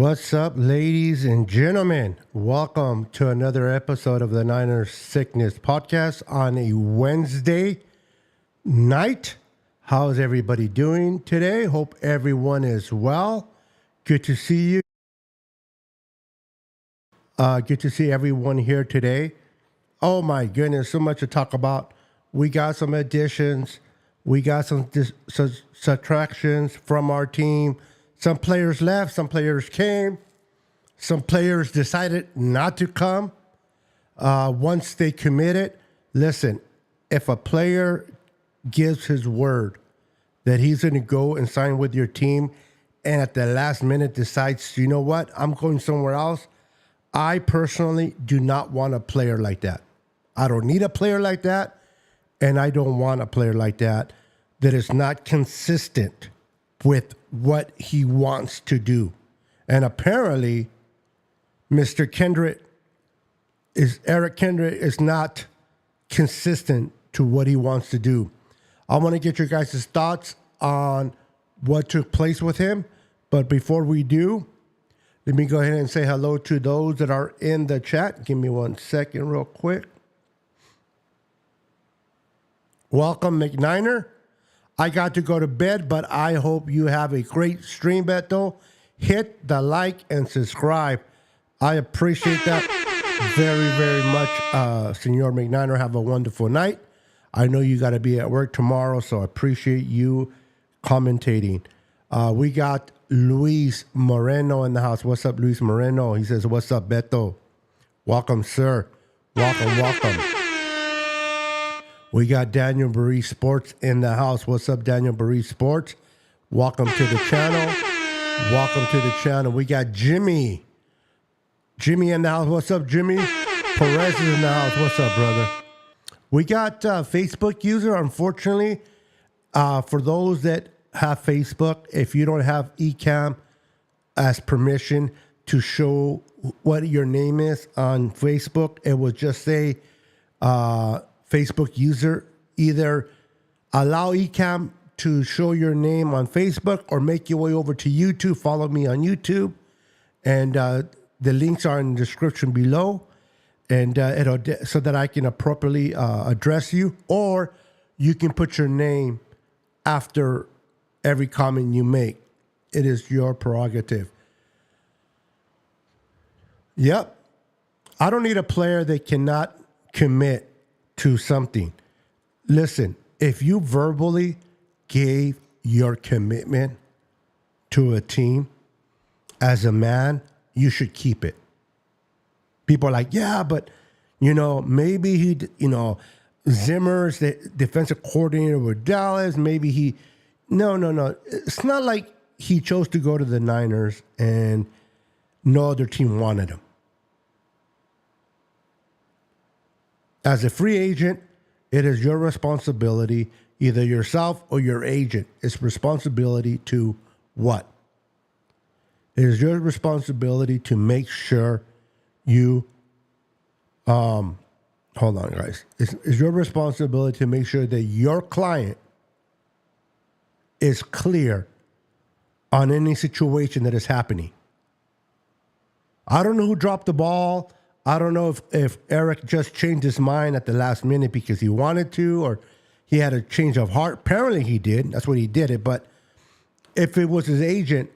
What's up, ladies and gentlemen? Welcome to another episode of the Niners Sickness Podcast on a Wednesday night. How's everybody doing today? Hope everyone is well. Good to see you. Good to see everyone here today. Oh my goodness, so much to talk about. We got some additions. We got some subtractions from our team. Some players left, some players came, some players decided not to come once they committed. Listen, if a player gives his word that he's going to go and sign with your team and at the last minute decides, you know what, I'm going somewhere else, I personally do not want a player like that. I don't need a player like that, and I don't want a player like that that is not consistent with what he wants to do. And apparently, Eric Kendrick is not consistent to what he wants to do. I want to get your guys' thoughts on what took place with him. But before we do, let me go ahead and say hello to those that are in the chat. Give me 1 second real quick. Welcome, McNiner. I got to go to bed, but I hope you have a great stream, Beto. Hit the like and subscribe. I appreciate that very, very much, Senor McNiner. Have a wonderful night. I know you got to be at work tomorrow, so I appreciate you commentating. We got Luis Moreno in the house. What's up, Luis Moreno? He says, what's up, Beto? Welcome, sir. Welcome. We got Daniel Barry Sports in the house. What's up, Daniel Barry Sports? Welcome to the channel. We got Jimmy. Jimmy in the house. What's up, Jimmy? Perez is in the house. What's up, brother? We got Facebook user. Unfortunately, for those that have Facebook, if you don't have eCam as permission to show what your name is on Facebook, it will just say Facebook user, either allow eCam to show your name on Facebook or make your way over to YouTube. Follow me on YouTube. And the links are in the description below. And so that I can appropriately address you. Or you can put your name after every comment you make. It is your prerogative. Yep. I don't need a player that cannot commit to something. Listen, if you verbally gave your commitment to a team as a man, you should keep it. People are like, yeah, but, maybe he, Zimmer's the defensive coordinator with Dallas. Maybe he, no. It's not like he chose to go to the Niners and no other team wanted him. As a free agent, it is your responsibility, either yourself or your agent. It's responsibility to what? It is your responsibility to make sure you, hold on, guys. It's your responsibility to make sure that your client is clear on any situation that is happening. I don't know who dropped the ball. I don't know if Eric just changed his mind at the last minute because he wanted to or he had a change of heart. Apparently he did. That's what he did it. But if it was his agent,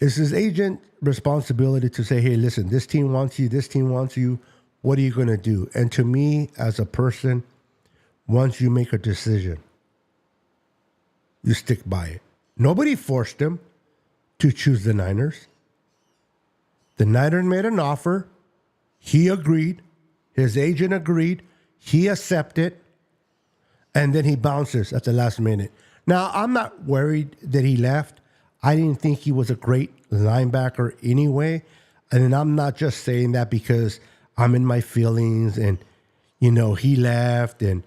it's his agent's responsibility to say, hey, listen, this team wants you. This team wants you. What are you going to do? And to me, as a person, once you make a decision, you stick by it. Nobody forced him to choose the Niners. The Niners made an offer. He agreed. His agent agreed. He accepted. And then he bounces at the last minute. Now, I'm not worried that he left. I didn't think he was a great linebacker anyway. And I'm not just saying that because I'm in my feelings and, he left and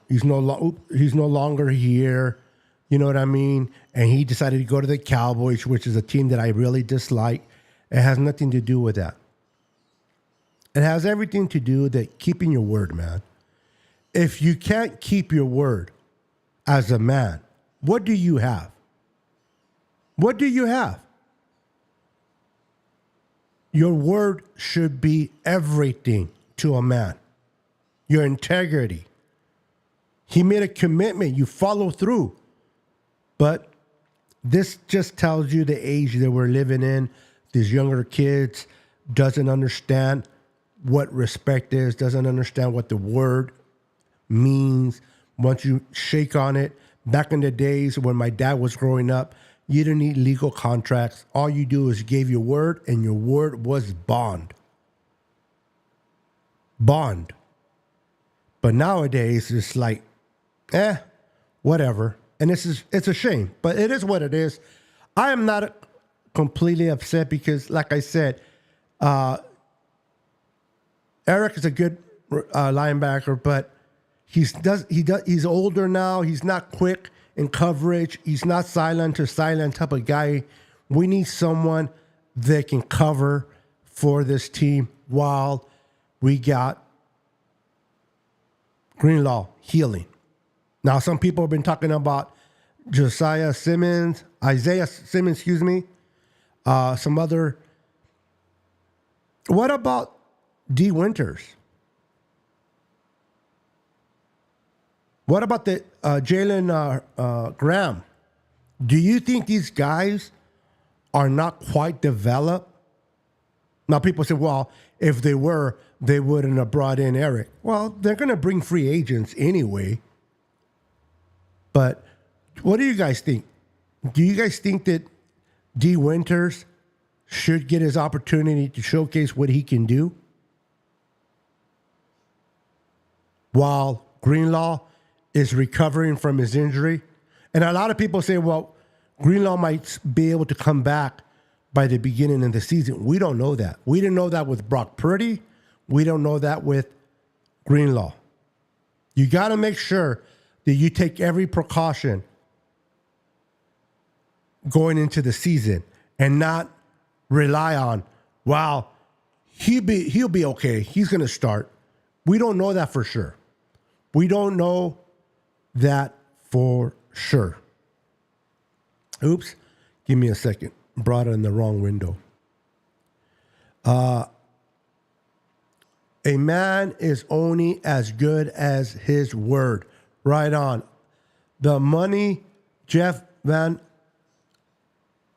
he's no longer here. You know what I mean? And he decided to go to the Cowboys, which is a team that I really dislike. It has nothing to do with that. It has everything to do with keeping your word, man. If you can't keep your word as a man, what do you have? What do you have? Your word should be everything to a man. Your integrity. He made a commitment. You follow through. But this just tells you the age that we're living in. These younger kids doesn't understand what respect is, doesn't understand what the word means. Once you shake on it, back in the days when my dad was growing up, you didn't need legal contracts. All you do is gave your word, and your word was bond. Bond. But nowadays, it's like, whatever. And it's a shame, but it is what it is. I am not completely upset because, like I said, Eric is a good linebacker, but he's older now. He's not quick in coverage. He's not silent to silent type of guy. We need someone that can cover for this team while we got Greenlaw healing. Now, some people have been talking about Isaiah Simmons, some other. What about D. Winters? What about the Jalen Graham? Do you think these guys are not quite developed? Now, people say, well, if they were, they wouldn't have brought in Eric. Well, they're going to bring free agents anyway. But what do you guys think? Do you guys think that D. Winters should get his opportunity to showcase what he can do? While Greenlaw is recovering from his injury. And a lot of people say, well, Greenlaw might be able to come back by the beginning of the season. We don't know that. We didn't know that with Brock Purdy. We don't know that with Greenlaw. You got to make sure that you take every precaution going into the season and not rely on, wow, he'll be okay. He's going to start. We don't know that for sure. We don't know that for sure. Oops. Give me a second. Brought it in the wrong window. A man is only as good as his word. Right on. The money, Jeff Van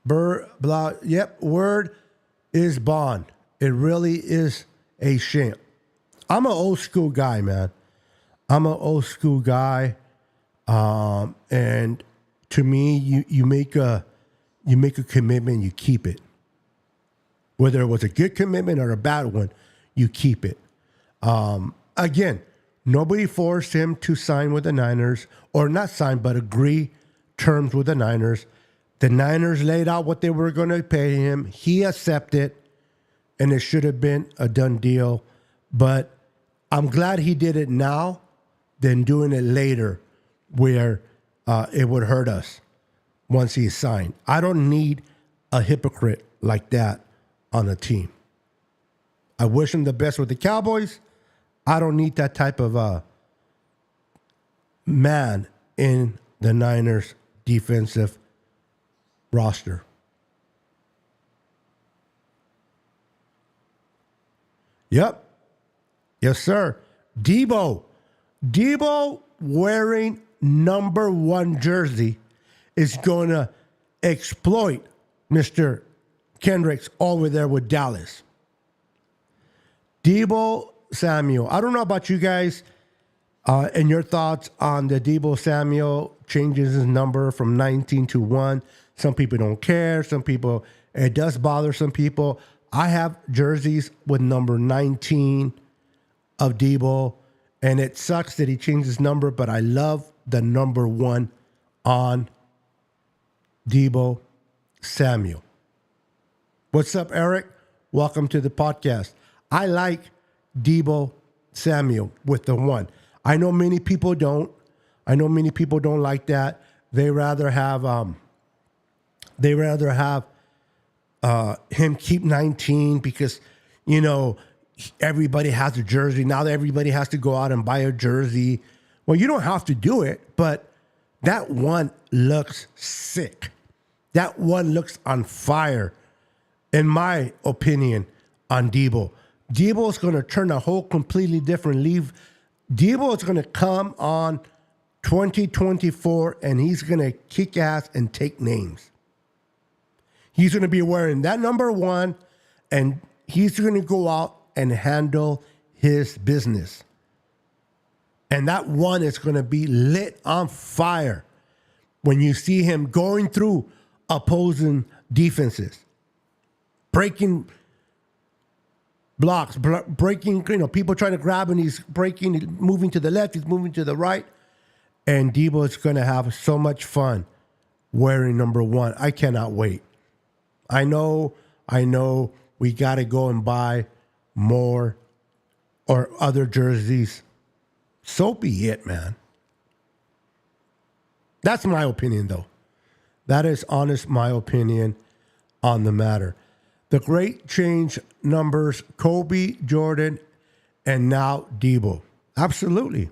blah. Yep, word is bond. It really is a shame. I'm an old school guy, man. I'm an old school guy. And to me, you make a commitment, you keep it. Whether it was a good commitment or a bad one, you keep it. Again, nobody forced him to sign with the Niners, or not sign, but agree terms with the Niners. The Niners laid out what they were going to pay him. He accepted, and it should have been a done deal. But I'm glad he did it now than doing it later where it would hurt us once he's signed. I don't need a hypocrite like that on a team. I wish him the best with the Cowboys. I don't need that type of man in the Niners defensive roster. Yep. Yes, sir. Debo wearing number 1 jersey is going to exploit Mr. Kendricks over there with Dallas. Debo Samuel. I don't know about you guys and your thoughts on the Debo Samuel changes his number from 19 to 1. Some people don't care. Some people, it does bother some people. I have jerseys with number 19 of Debo, and it sucks that he changed his number, but I love the number 1 on Debo Samuel. What's up, Eric? Welcome to the podcast. I like Debo Samuel with the 1. I know many people don't. I know many people don't like that. They rather have him keep 19 because, you know, everybody has a jersey. Now that everybody has to go out and buy a jersey. Well, you don't have to do it, but that 1 looks sick. That 1 looks on fire, in my opinion, on Debo. Debo is going to turn a whole completely different leaf. Debo is going to come on 2024 and he's going to kick ass and take names. He's going to be wearing that number 1 and he's going to go out and handle his business. And that 1 is going to be lit on fire when you see him going through opposing defenses, breaking blocks, breaking, people trying to grab him. He's breaking, moving to the left, he's moving to the right. And Debo is going to have so much fun wearing number 1. I cannot wait. I know we got to go and buy more or other jerseys. So be it, man. That's my opinion, though. That is honest, my opinion on the matter. The great change numbers, Kobe, Jordan, and now Debo. Absolutely.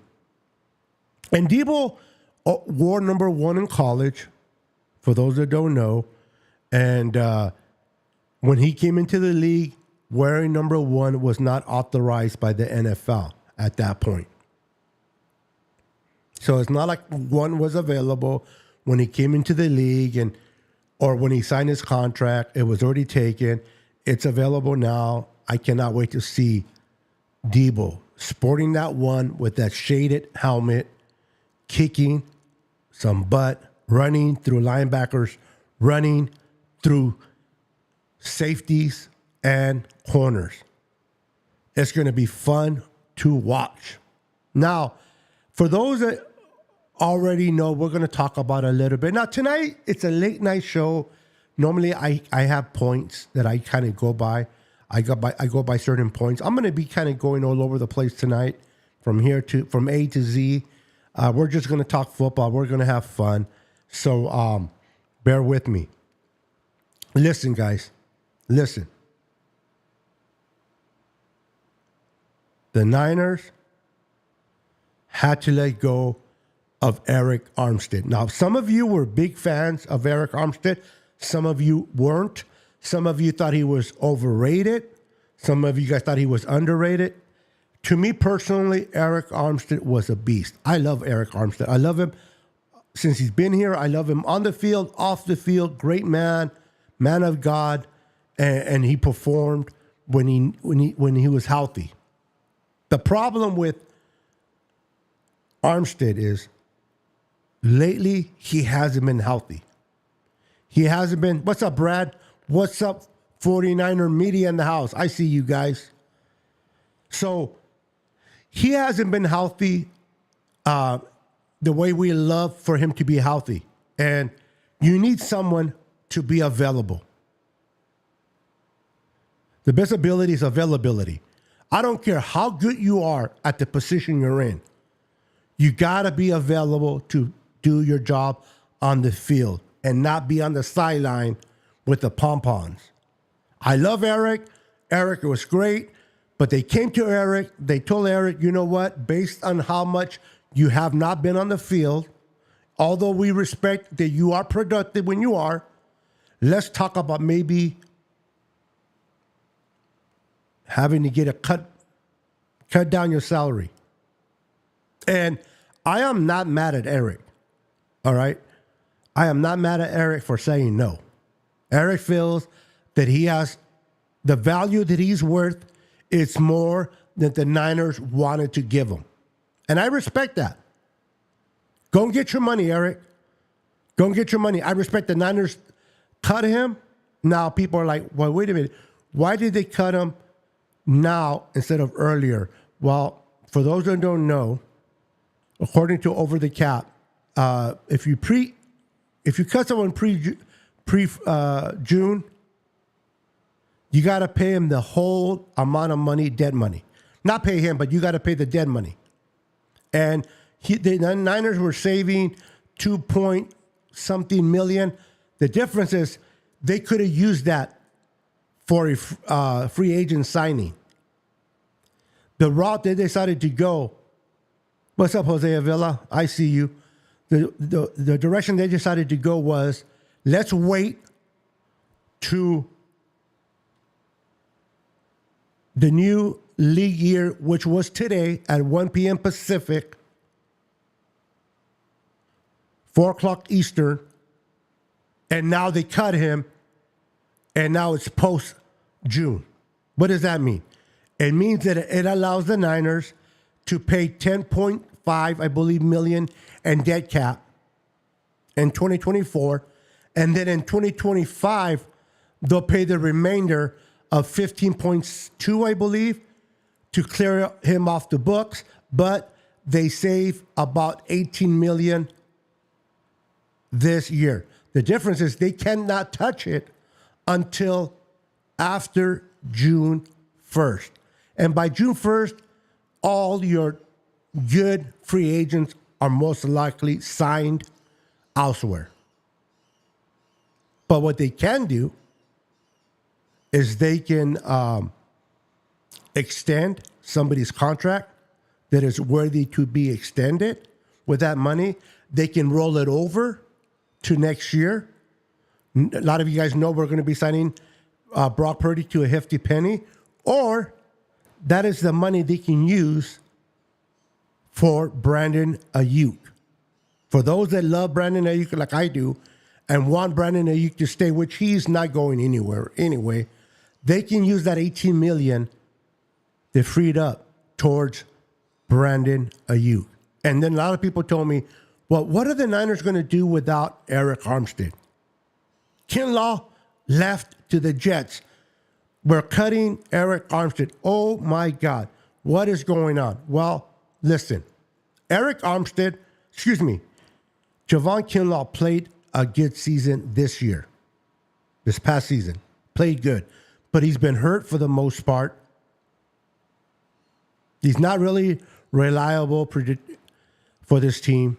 And Debo wore number 1 in college, for those that don't know. And when he came into the league, wearing number 1 was not authorized by the NFL at that point. So it's not like 1 was available when he came into the league or when he signed his contract. It was already taken. It's available now. I cannot wait to see Debo sporting that 1 with that shaded helmet, kicking some butt, running through linebackers, running through safeties and corners. It's going to be fun to watch. Now, for those that already know, we're going to talk about a little bit. Now, tonight, it's a late night show. Normally, I have points that I kind of go by. I go by certain points. I'm going to be kind of going all over the place tonight, from A to Z. We're just going to talk football. We're going to have fun. So bear with me. Listen, guys. Listen. The Niners had to let go of Eric Armstead. Now, some of you were big fans of Eric Armstead. Some of you weren't. Some of you thought he was overrated. Some of you guys thought he was underrated. To me personally, Eric Armstead was a beast. I love Eric Armstead. I love him since he's been here. I love him on the field, off the field. Great man, man of God, and he performed when he was healthy. The problem with Armstead is lately he hasn't been healthy. He hasn't been. What's up, Brad? What's up, 49er media in the house? I see you guys. So he hasn't been healthy the way we love for him to be healthy. And you need someone to be available. The best ability is availability. I don't care how good you are at the position you're in. You got to be available to do your job on the field and not be on the sideline with the pom-poms. I love Eric. Eric was great. But they came to Eric. They told Eric, you know what? Based on how much you have not been on the field, although we respect that you are productive when you are, let's talk about maybe having to get a cut down your salary. And I am not mad at Eric, all right? I am not mad at Eric for saying no. Eric feels that he has the value that he's worth. It's more than the Niners wanted to give him. And I respect that. Go and get your money, Eric. Go and get your money. I respect the Niners cut him. Now people are like, well, wait a minute. Why did they cut him now instead of earlier? Well, for those that don't know, according to Over the Cap, if you cut someone pre June, you got to pay him the whole amount of money, dead money. Not pay him, but you got to pay the dead money. And the Niners were saving 2-point-something million. The difference is they could have used that for a free agent signing. The route they decided to go, what's up, Jose Avila? I see you. The direction they decided to go was, let's wait to the new league year, which was today at 1 p.m. Pacific, 4 o'clock Eastern, and now they cut him, and now it's post-June. What does that mean? It means that it allows the Niners to pay 10.5, I believe, million in dead cap in 2024, and then in 2025, they'll pay the remainder of 15.2, I believe, to clear him off the books, but they save about 18 million this year. The difference is they cannot touch it until after June 1st. And by June 1st, all your good free agents are most likely signed elsewhere. But what they can do is they can extend somebody's contract that is worthy to be extended with that money. They can roll it over to next year. A lot of you guys know we're going to be signing Brock Purdy to a hefty penny, or that is the money they can use for Brandon Ayuk. For those that love Brandon Ayuk like I do and want Brandon Ayuk to stay, which he's not going anywhere anyway, they can use that 18 million they freed up towards Brandon Ayuk. And then a lot of people told me, well, what are the Niners going to do without Eric Armstead? Kinlaw left to the Jets. We're cutting Eric Armstead. Oh, my God. What is going on? Well, listen. Javon Kinlaw played a good season this year. This past season. Played good. But he's been hurt for the most part. He's not really reliable for this team.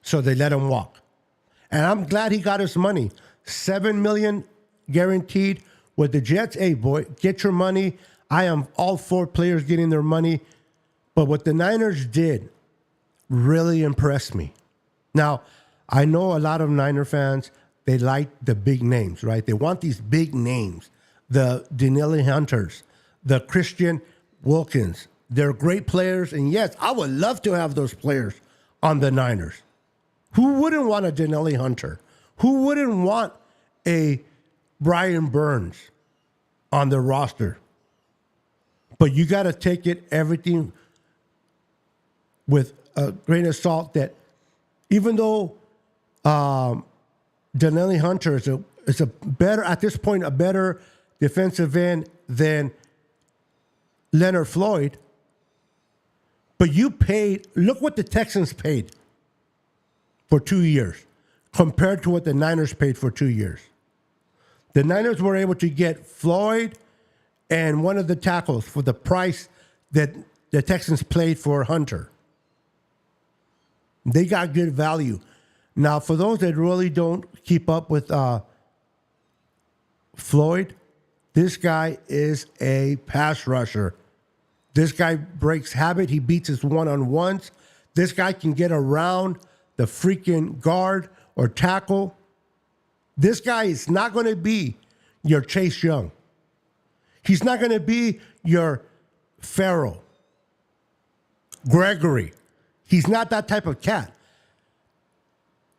So they let him walk. And I'm glad he got his money. $7 million guaranteed with the Jets. Hey, boy, get your money. I am all for players getting their money. But what the Niners did really impressed me. Now, I know a lot of Niner fans, they like the big names, right? They want these big names. The Danielle Hunters, the Christian Wilkins. They're great players. And yes, I would love to have those players on the Niners. Who wouldn't want a Danielle Hunter? Who wouldn't want a Brian Burns on the roster? But you got to take everything with a grain of salt that even though Danielle Hunter is a better, at this point, a better defensive end than Leonard Floyd, but you paid, look what the Texans paid for 2 years compared to what the Niners paid for 2 years. The Niners were able to get Floyd and one of the tackles for the price that the Texans paid for Hunter. They got good value. Now, for those that really don't keep up with Floyd, this guy is a pass rusher. This guy breaks habit. He beats his one-on-ones. This guy can get around the freaking guard or tackle. This guy is not going to be your Chase Young. He's not going to be your Farrell, Gregory. He's not that type of cat.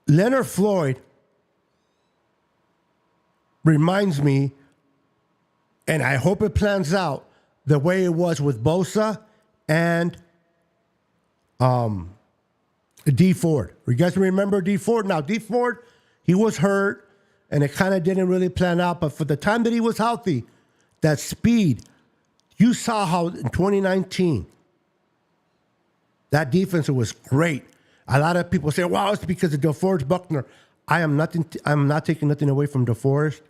Leonard Floyd reminds me, and I hope it plans out the way it was with Bosa and D Ford. You guys remember D Ford? Now, D Ford, he was hurt, and it kind of didn't really plan out. But for the time that he was healthy, that speed, you saw how in 2019, that defense was great. A lot of people say, wow, it's because of DeForest Buckner. I'm not taking nothing away from DeForest,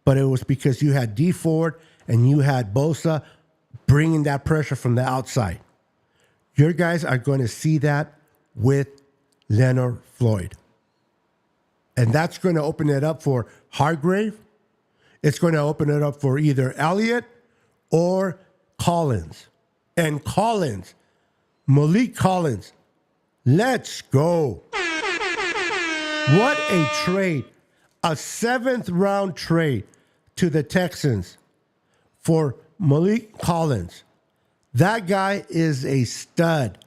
but it was because you had D Ford and you had Bosa bringing that pressure from the outside. Your guys are going to see that with Leonard Floyd. And that's going to open it up for Hargrave. It's going to open it up for either Elliott or Collins. And Collins, Malik Collins, let's go. What a trade. A 7th round trade to the Texans for Malik Collins. That guy is a stud.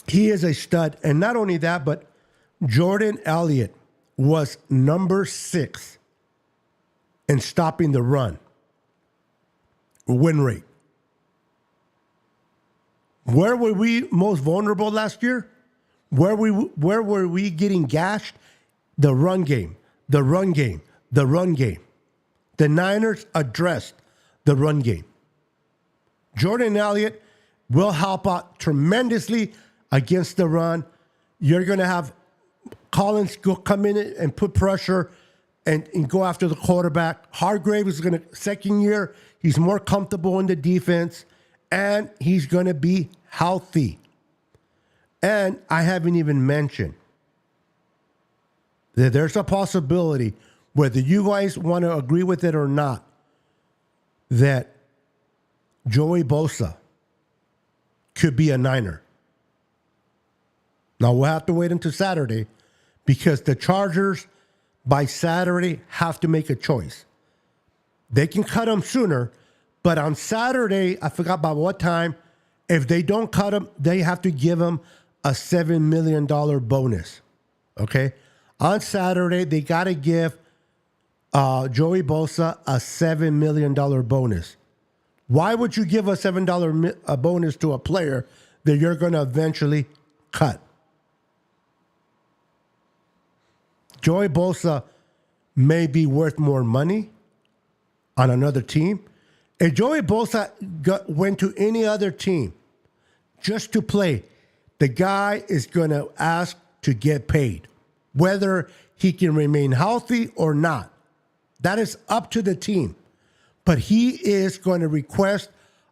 He is a stud. And not only that, but Jordan Elliott was number 6 in stopping the run. Win rate. Where were we most vulnerable last year? Where were we getting gashed? The run game. The run game. The run game. The Niners addressed the run game. Jordan Elliott will help out tremendously against the run. You're going to have Collins come in and put pressure and go after the quarterback. Hargrave is going to, second year, he's more comfortable in the defense, and he's going to be healthy. And I haven't even mentioned that there's a possibility, whether you guys want to agree with it or not, that Joey Bosa could be a Niner. Now, we'll have to wait until Saturday because the Chargers, by Saturday, have to make a choice. They can cut him sooner, but on Saturday, I forgot about what time, if they don't cut him, they have to give him a $7 million bonus. Okay? On Saturday, they got to give Joey Bosa a $7 million bonus. Why would you give a $7 bonus to a player that you're going to eventually cut? Joey Bosa may be worth more money on another team. If Joey Bosa went to any other team just to play, the guy is going to ask to get paid, whether he can remain healthy or not. That is up to the team. But he is going to request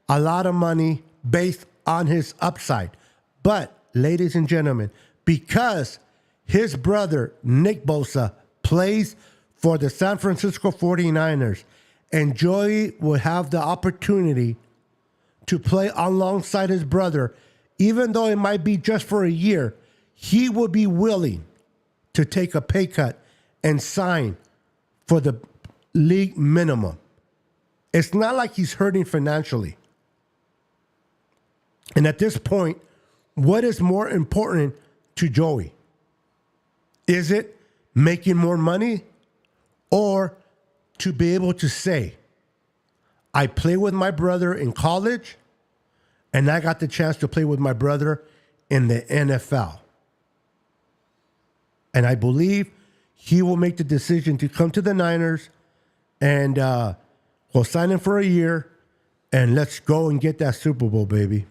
a lot of money based on his upside. But, ladies and gentlemen, because his brother, Nick Bosa, plays for the San Francisco 49ers, and Joey will have the opportunity to play alongside his brother, even though it might be just for a year, he will be willing to take a pay cut and sign for the league minimum. It's not like he's hurting financially. And at this point, what is more important to Joey? Is it making more money or to be able to say, I play with my brother in college and I got the chance to play with my brother in the NFL? And I believe he will make the decision to come to the Niners and we'll sign him for a year and let's go and get that Super Bowl, baby.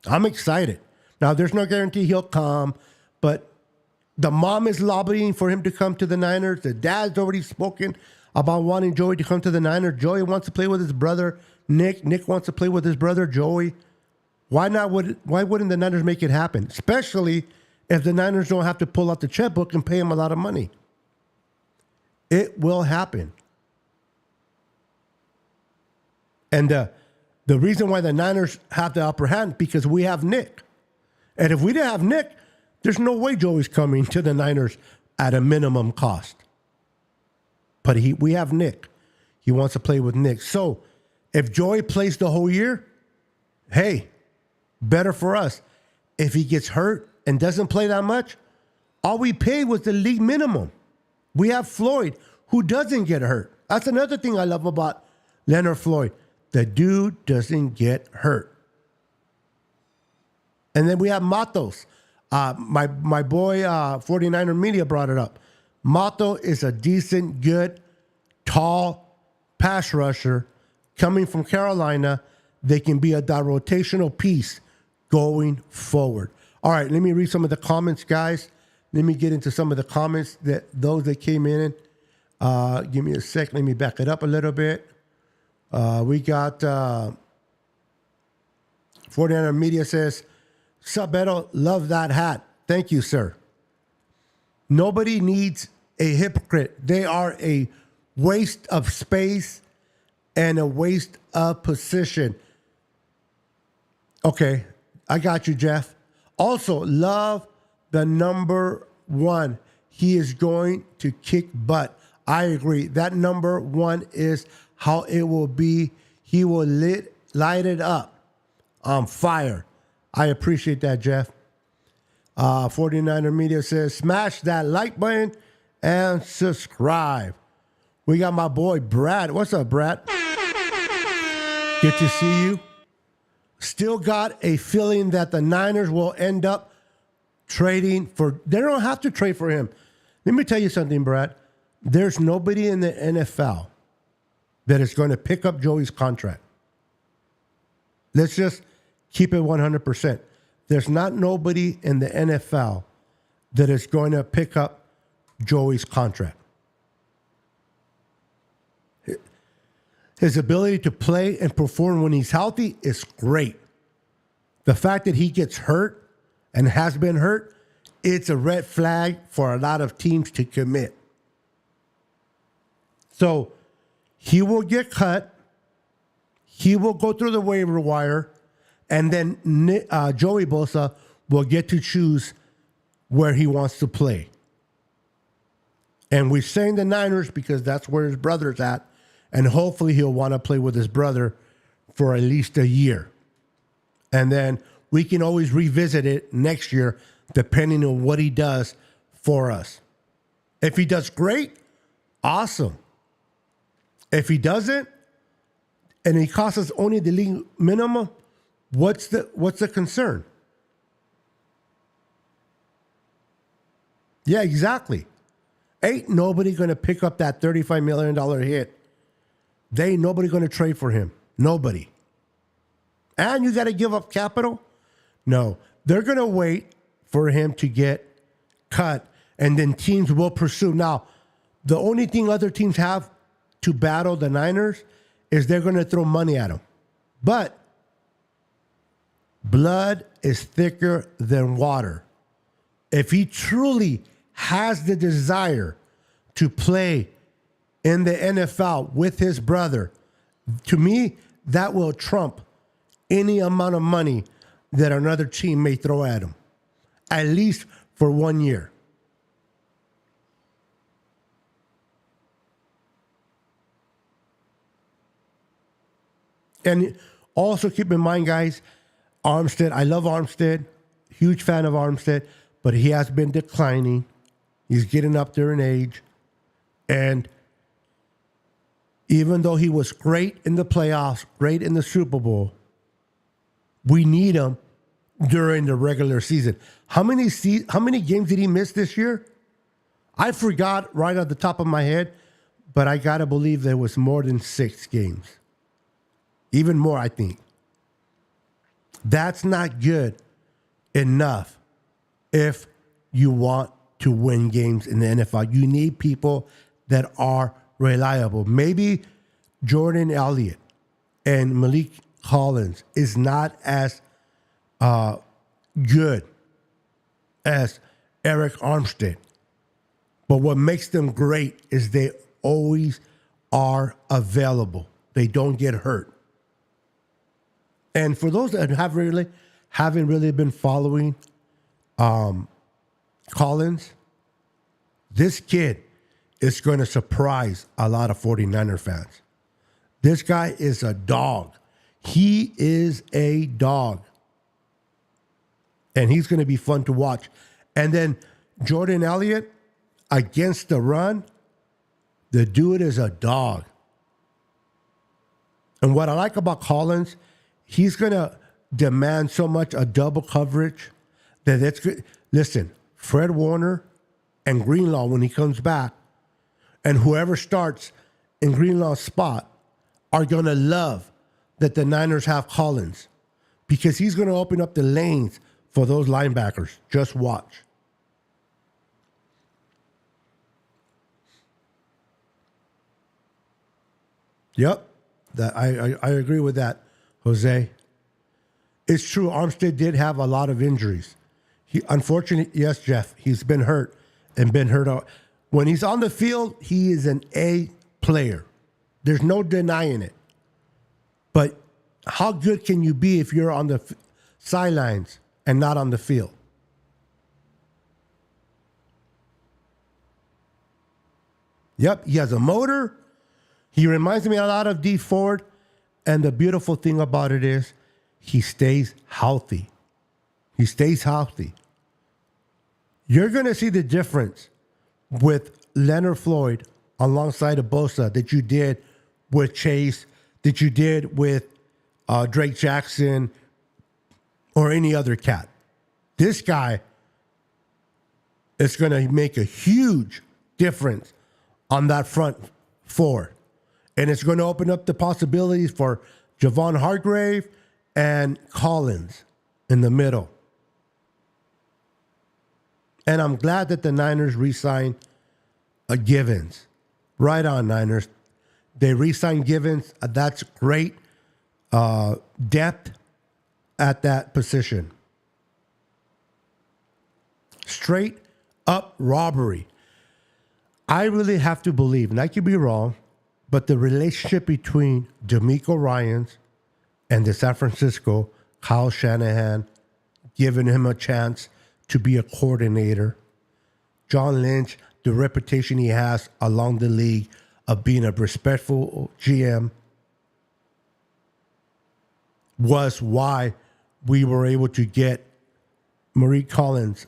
I'm excited. Now, there's no guarantee he'll come, but the mom is lobbying for him to come to the Niners. The dad's already spoken about wanting Joey to come to the Niners. Joey wants to play with his brother, Nick. Nick wants to play with his brother, Joey. Why wouldn't the Niners make it happen? Especially if the Niners don't have to pull out the checkbook and pay him a lot of money. It will happen. And the reason why the Niners have the upper hand, because we have Nick. And if we didn't have Nick, there's no way Joey's coming to the Niners at a minimum cost. But we have Nick. He wants to play with Nick. So if Joey plays the whole year, hey, better for us. If he gets hurt and doesn't play that much, all we paid was the league minimum. We have Floyd, who doesn't get hurt. That's another thing I love about Leonard Floyd. The dude doesn't get hurt. And then we have Matos. My boy, 49er Media brought it up. Mato is a decent, good, tall pass rusher coming from Carolina. They can be that rotational piece going forward. All right, let me read some of the comments, guys. Let me get into some of the comments those that came in. Give me a sec. Let me back it up a little bit. We got 49er Media says, "Sup, Beto? Love that hat. Thank you, sir." Nobody needs a hypocrite. They are a waste of space and a waste of position. Okay, I got you, Jeff. Also, love the number one. He is going to kick butt. I agree. That number one is how it will be. He will light it up on fire. I appreciate that, Jeff. 49er Media says, smash that like button and subscribe. We got my boy Brad. What's up, Brad? Good to see you. Still got a feeling that the Niners will end up trading for, they don't have to trade for him. Let me tell you something, Brad. There's nobody in the NFL that is going to pick up Joey's contract. Let's just keep it 100%. There's not nobody in the NFL that is going to pick up Joey's contract. His ability to play and perform when he's healthy is great. The fact that he gets hurt and has been hurt, it's a red flag for a lot of teams to commit. So he will get cut. He will go through the waiver wire. And then Joey Bosa will get to choose where he wants to play. And we're saying the Niners because that's where his brother's at. And hopefully he'll want to play with his brother for at least a year. And then we can always revisit it next year depending on what he does for us. If he does great, awesome. If he doesn't, and he costs us only the league minimum, what's the concern? Yeah, exactly. Ain't nobody going to pick up that $35 million hit. They ain't nobody going to trade for him. Nobody. And you got to give up capital? No. They're going to wait for him to get cut, and then teams will pursue. Now, the only thing other teams have to battle the Niners is they're going to throw money at him. But blood is thicker than water. If he truly has the desire to play in the NFL with his brother, to me, that will trump any amount of money that another team may throw at him, at least for 1 year. And also keep in mind, guys, Armstead, I love Armstead, huge fan of Armstead, but he has been declining. He's getting up there in age. And even though he was great in the playoffs, great in the Super Bowl, we need him during the regular season. How many games did he miss this year? I forgot right off the top of my head, but I got to believe there was more than 6 games. Even more, I think. That's not good enough if you want to win games in the NFL. You need people that are reliable. Maybe Jordan Elliott and Malik Collins is not as good as Eric Armstead. But what makes them great is they always are available. They don't get hurt. And for those that haven't really been following Collins, this kid is going to surprise a lot of 49er fans. This guy is a dog. He is a dog. And he's going to be fun to watch. And then Jordan Elliott, against the run, the dude is a dog. And what I like about Collins, he's going to demand so much a double coverage that that's good. Listen, Fred Warner and Greenlaw, when he comes back, and whoever starts in Greenlaw's spot are going to love that the Niners have Collins because he's going to open up the lanes for those linebackers. Just watch. Yep, that I agree with that, Jose. It's true, Armstead did have a lot of injuries. Unfortunately, yes, Jeff, he's been hurt and been hurt. When he's on the field, he is an A player. There's no denying it. But how good can you be if you're on the sidelines and not on the field? Yep, he has a motor. He reminds me a lot of D Ford. And the beautiful thing about it is he stays healthy. He stays healthy. You're going to see the difference with Leonard Floyd alongside of Bosa that you did with Chase, that you did with Drake Jackson, or any other cat. This guy is going to make a huge difference on that front four. And it's going to open up the possibilities for Javon Hargrave and Collins in the middle. And I'm glad that the Niners re-signed Givens. Right on, Niners. They re-signed Givens. That's great depth at that position. Straight up robbery. I really have to believe, and I could be wrong, but the relationship between D'Amico Ryans and the San Francisco, Kyle Shanahan, giving him a chance to be a coordinator. John Lynch, the reputation he has along the league of being a respectful GM, was why we were able to get Malik Collins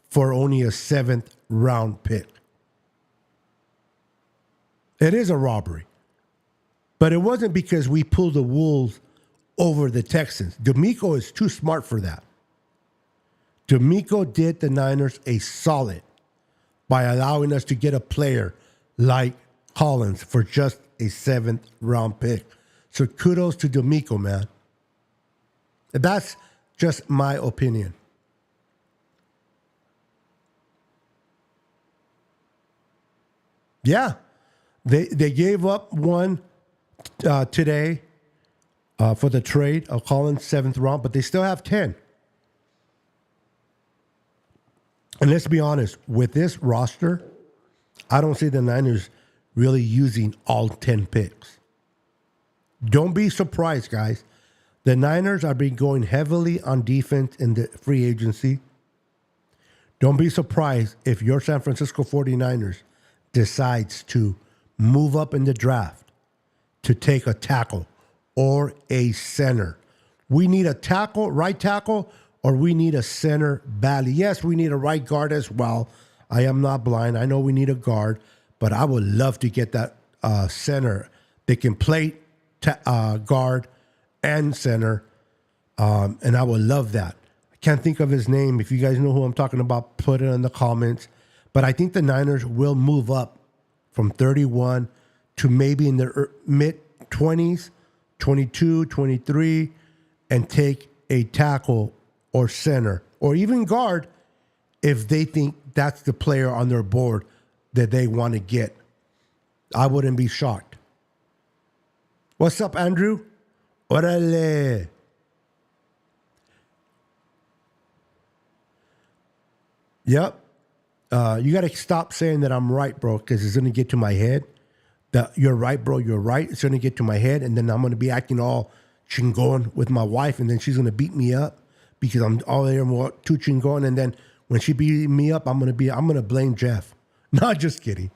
for only a 7th round pick. It is a robbery. But it wasn't because we pulled the Wolves over the Texans. D'Amico is too smart for that. D'Amico did the Niners a solid by allowing us to get a player like Collins for just a 7th round pick. So kudos to D'Amico, man. That's just my opinion. Yeah, they gave up one today for the trade of Collins' 7th round, but they still have 10. And let's be honest, with this roster, I don't see the Niners really using all 10 picks. Don't be surprised, guys. The Niners are been going heavily on defense in the free agency. Don't be surprised if your San Francisco 49ers decides to move up in the draft to take a tackle or a center. We need a tackle, right tackle, or we need a center badly. Yes, we need a right guard as well. I am not blind. I know we need a guard, but I would love to get that center that can play guard and center, and I would love that. I can't think of his name. If you guys know who I'm talking about, put it in the comments. But I think the Niners will move up from 31 to maybe in the mid-20s, 22, 23, and take a tackle or center or even guard if they think that's the player on their board that they want to get. I wouldn't be shocked. What's up, Andrew? Orale. Yep. You got to stop saying that I'm right, bro, because it's going to get to my head. That you're right, bro, you're right. It's going to get to my head, and then I'm going to be acting all chingon with my wife, and then she's going to beat me up because I'm all there too chingon, and then when she beat me up, I'm going to blame Jeff. Not just kidding.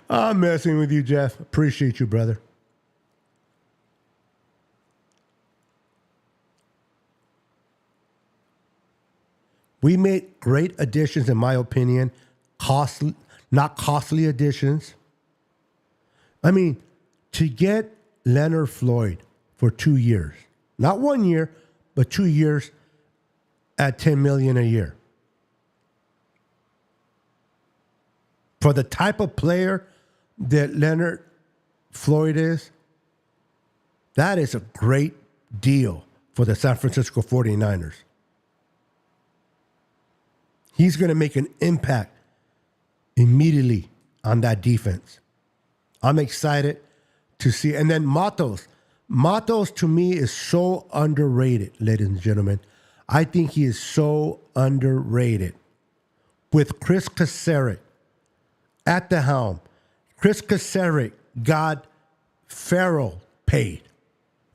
I'm messing with you, Jeff. Appreciate you, brother. We made great additions, in my opinion. Not costly additions. I mean, to get Leonard Floyd for 2 years, not 1 year, but 2 years at $10 million a year. For the type of player that Leonard Floyd is, that is a great deal for the San Francisco 49ers. He's going to make an impact immediately on that defense. I'm excited to see. And then Matos. Matos, to me, is so underrated, ladies and gentlemen. I think he is so underrated. With Chris Kaserik at the helm, Chris Kaserik got Farrell paid.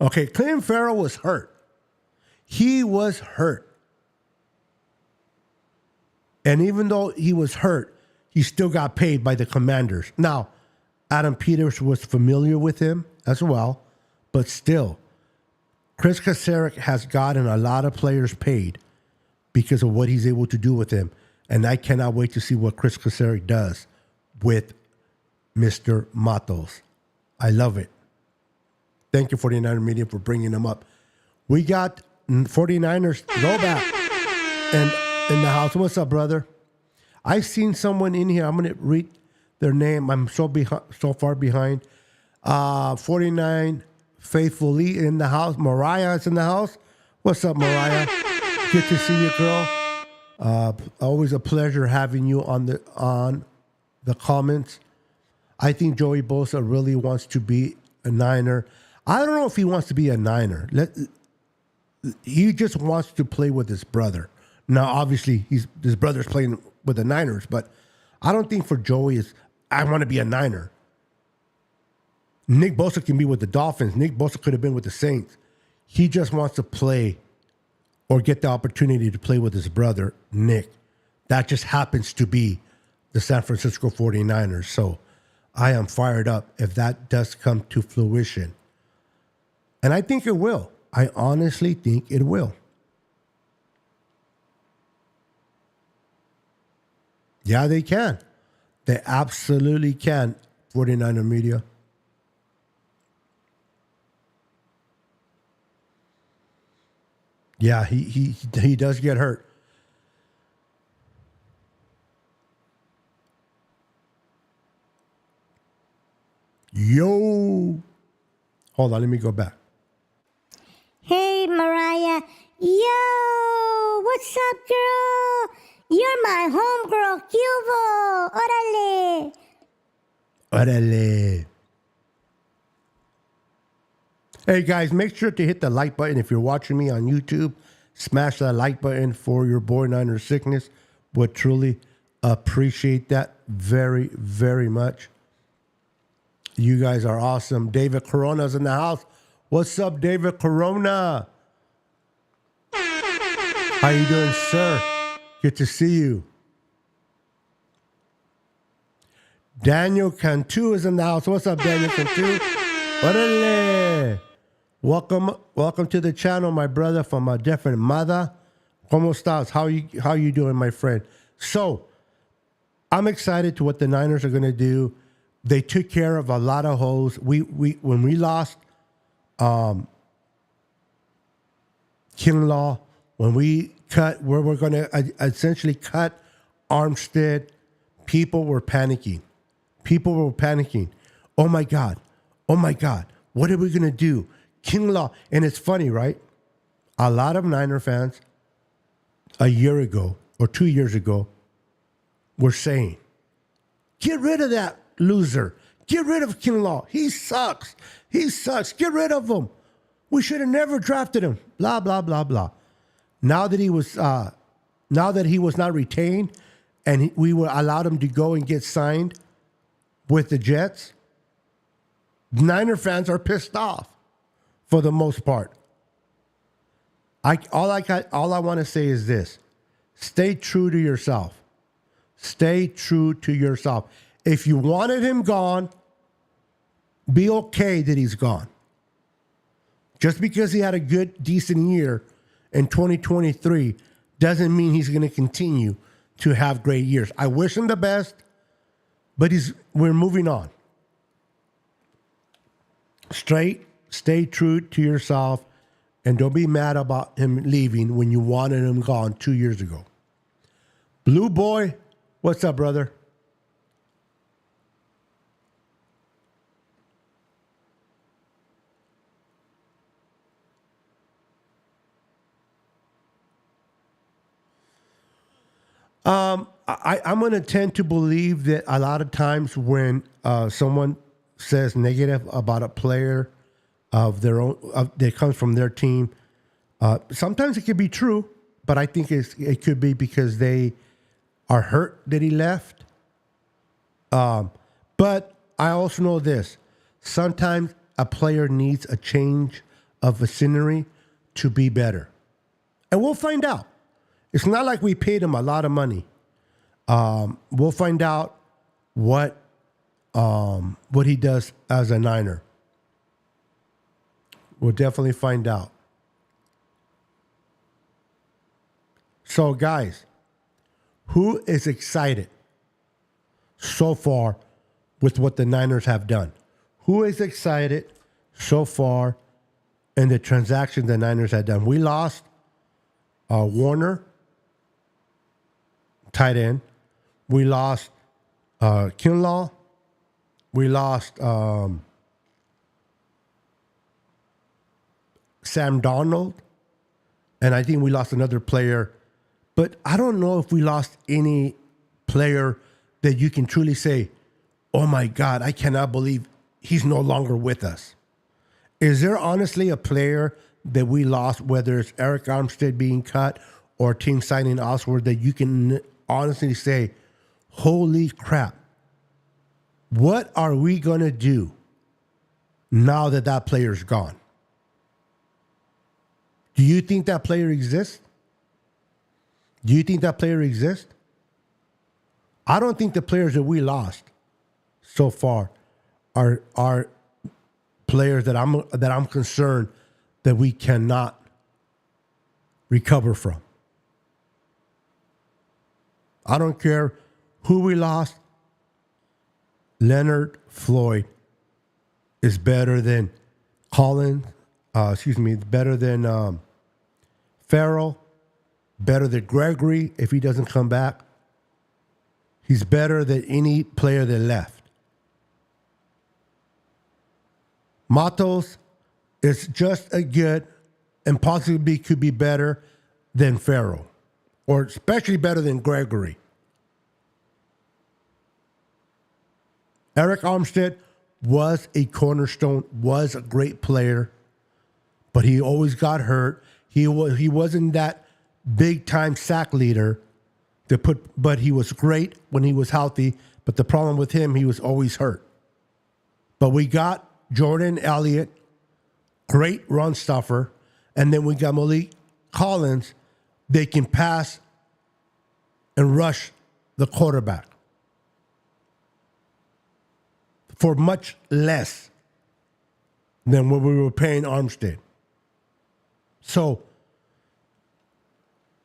Okay, Clelin Ferrell was hurt. He was hurt. And even though he was hurt, he still got paid by the Commanders. Now, Adam Peters was familiar with him as well, but still, Chris Kasarik has gotten a lot of players paid because of what he's able to do with them. And I cannot wait to see what Chris Kasarik does with Mr. Matos. I love it. Thank you, 49er Media, for bringing him up. We got 49ers throwback and in the house. What's up, brother? I've seen someone in here. I'm going to read their name. I'm so far behind. 49 Faithfully in the house. Mariah is in the house. What's up, Mariah? Good to see you, girl. Always a pleasure having you on the comments. I think Joey Bosa really wants to be a Niner. I don't know if he wants to be a Niner. He just wants to play with his brother. Now, obviously, his brother's playing with the Niners, but I don't think for Joey I want to be a Niner. Nick Bosa can be with the Dolphins. Nick Bosa could have been with the Saints. He just wants to play or get the opportunity to play with his brother, Nick. That just happens to be the San Francisco 49ers. So I am fired up if that does come to fruition. And I think it will. I honestly think it will. Yeah, they can. They absolutely can, 49er Media. Yeah, he does get hurt. Yo. Hold on, let me go back. Hey, Mariah. Yo, what's up, girl? You're my homegirl, Cubo. Órale. Órale. Hey, guys, make sure to hit the like button. If you're watching me on YouTube, smash that like button for your boy Niner Sickness. Would truly appreciate that very, very much. You guys are awesome. David Corona's in the house. What's up, David Corona? How you doing, sir? Good to see you. Daniel Cantu is in the house. What's up, Daniel Cantu? Órale. Welcome to the channel, my brother from a different mother. ¿Cómo estás? How you doing, my friend? So, I'm excited to what the Niners are going to do. They took care of a lot of holes. When we lost Kinlaw, when we we're going to essentially cut Armstead, people were panicking. Oh my God. What are we going to do? Kinlaw. And it's funny, right? A lot of Niner fans a year ago or 2 years ago were saying, get rid of that loser. Get rid of Kinlaw. He sucks. Get rid of him. We should have never drafted him. Blah, blah, blah, blah. Now that he was not retained and we allowed him to go and get signed with the Jets, Niner fans are pissed off for the most part. All I want to say is this. Stay true to yourself. Stay true to yourself. If you wanted him gone, be okay that he's gone. Just because he had a good, decent year in 2023 doesn't mean he's going to continue to have great years. I wish him the best, but we're moving on. Stay true to yourself, and don't be mad about him leaving when you wanted him gone 2 years ago. Blue Boy, what's up, brother? I'm going to tend to believe that a lot of times when someone says negative about a player of their own, that comes from their team, sometimes it could be true, but I think it could be because they are hurt that he left. But I also know this. Sometimes a player needs a change of scenery to be better. And we'll find out. It's not like we paid him a lot of money. We'll find out what he does as a Niner. We'll definitely find out. So, guys, who is excited so far with what the Niners have done? Who is excited so far in the transaction the Niners have done? We lost Warner, tight end. We lost Kinlaw. We lost Sam Darnold. And I think we lost another player. But I don't know if we lost any player that you can truly say, oh my God, I cannot believe he's no longer with us. Is there honestly a player that we lost, whether it's Eric Armstead being cut or team signing elsewhere, that you can honestly say, holy crap, what are we going to do now that that player's gone? Do you think that player exists? Do you think that player exists? I don't think the players that we lost so far are players that I'm concerned that we cannot recover from. I don't care who we lost. Leonard Floyd is better than Collins. Better than Farrell. Better than Gregory if he doesn't come back. He's better than any player that left. Matos is just as good and possibly could be better than Farrell, or especially better than Gregory. Eric Armstead was a cornerstone, was a great player, but he always got hurt. He wasn't that big time sack leader but he was great when he was healthy. But the problem with him, he was always hurt. But we got Jordan Elliott, great run stuffer, and then we got Malik Collins. They can pass and rush the quarterback for much less than what we were paying Armstead. So,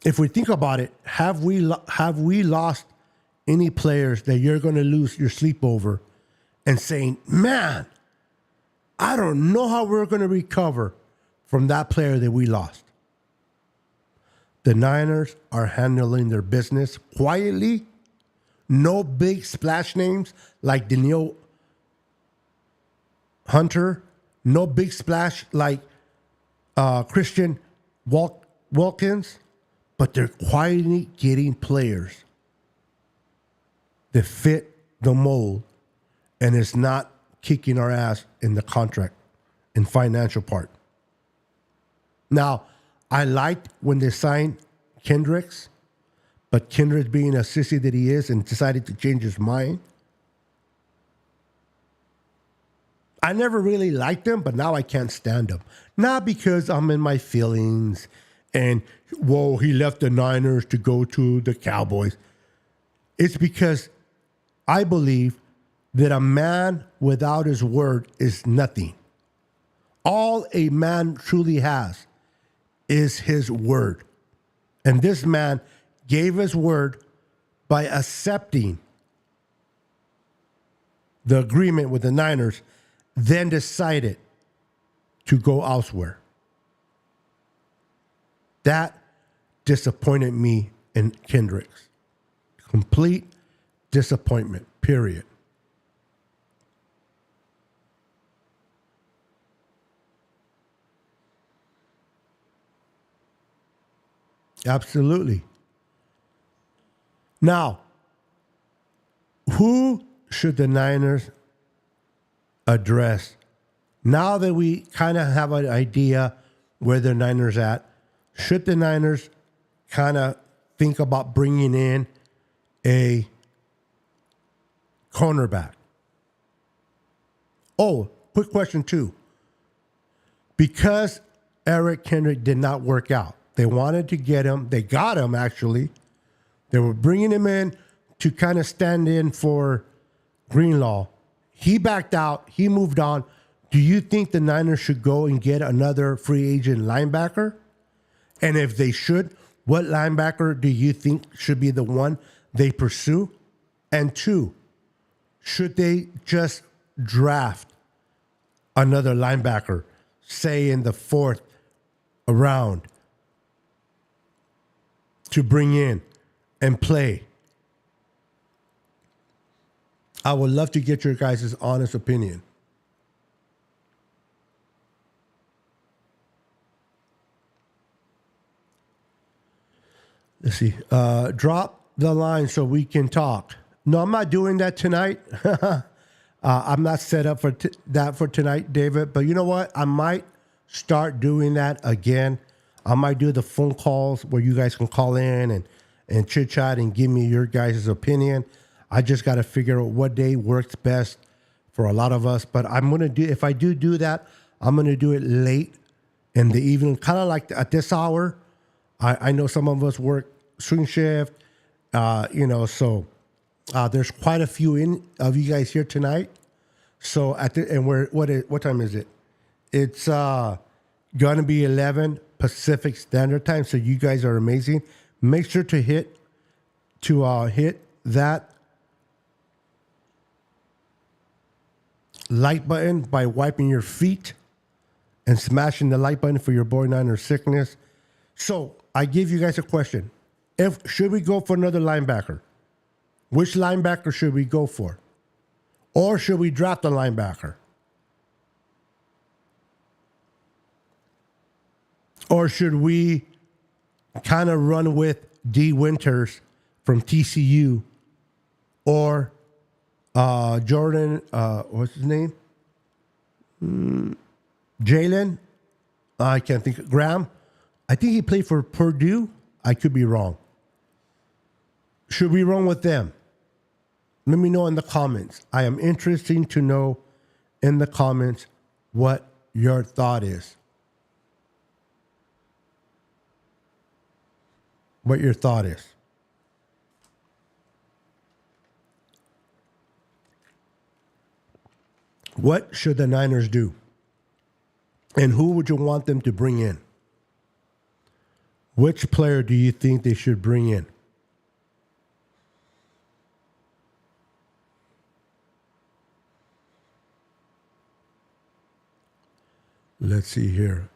if we think about it, have we lost any players that you're going to lose your sleep over and saying, man, I don't know how we're going to recover from that player that we lost? The Niners are handling their business quietly. No big splash names like Danielle Hunter. No big splash like Christian Wilkins. But they're quietly getting players that fit the mold and is not kicking our ass in the contract and financial part. Now, I liked when they signed Kendricks, but Kendricks being a sissy that he is and decided to change his mind. I never really liked him, but now I can't stand him. Not because I'm in my feelings and, whoa, he left the Niners to go to the Cowboys. It's because I believe that a man without his word is nothing. All a man truly has is his word. And this man gave his word by accepting the agreement with the Niners, then decided to go elsewhere. That disappointed me in Kendricks. Complete disappointment, period. Absolutely. Now, who should the Niners address? Now that we kind of have an idea where the Niners at, should the Niners kind of think about bringing in a cornerback? Oh, quick question too. Because Eric Kendrick did not work out, they wanted to get him. They got him, actually. They were bringing him in to kind of stand in for Greenlaw. He backed out. He moved on. Do you think the Niners should go and get another free agent linebacker? And if they should, what linebacker do you think should be the one they pursue? And two, should they just draft another linebacker, say in the fourth round, to bring in and play? I would love to get your guys' honest opinion. Let's see. Drop the line so we can talk. No, I'm not doing that tonight. I'm not set up for that for tonight, David. But you know what? I might start doing that again. I might do the phone calls where you guys can call in and chit chat and give me your guys' opinion. I just got to figure out what day works best for a lot of us. But I'm going to do, if I do that, I'm going to do it late in the evening, kind of like at this hour. I know some of us work swing shift, so there's quite a few of you guys here tonight. So what time is it? It's gonna be 11 Pacific Standard Time. So you guys are amazing. Make sure to hit that like button by wiping your feet and smashing the like button for your boy Niner sickness. So I give you guys a question. Should we go for another linebacker? Which linebacker should we go for? Or should we draft a linebacker? Or should we kind of run with D. Winters from TCU or Jordan, what's his name? Jalen? I can't think. Graham? I think he played for Purdue. I could be wrong. Should we run with them? Let me know in the comments. I am interested to know in the comments what your thought is. What your thought is. What should the Niners do? And who would you want them to bring in? Which player do you think they should bring in? Let's see here.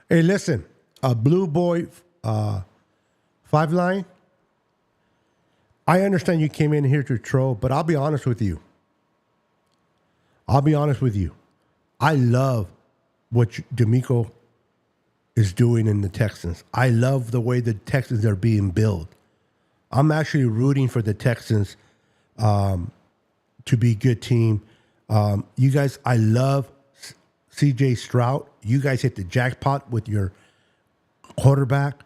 Hey, listen, a Blue Boy 5-line. I understand you came in here to troll, but I'll be honest with you. I love what D'Amico is doing in the Texans. I love the way the Texans are being built. I'm actually rooting for the Texans to be a good team. You guys, I love C.J. Stroud. You guys hit the jackpot with your quarterback.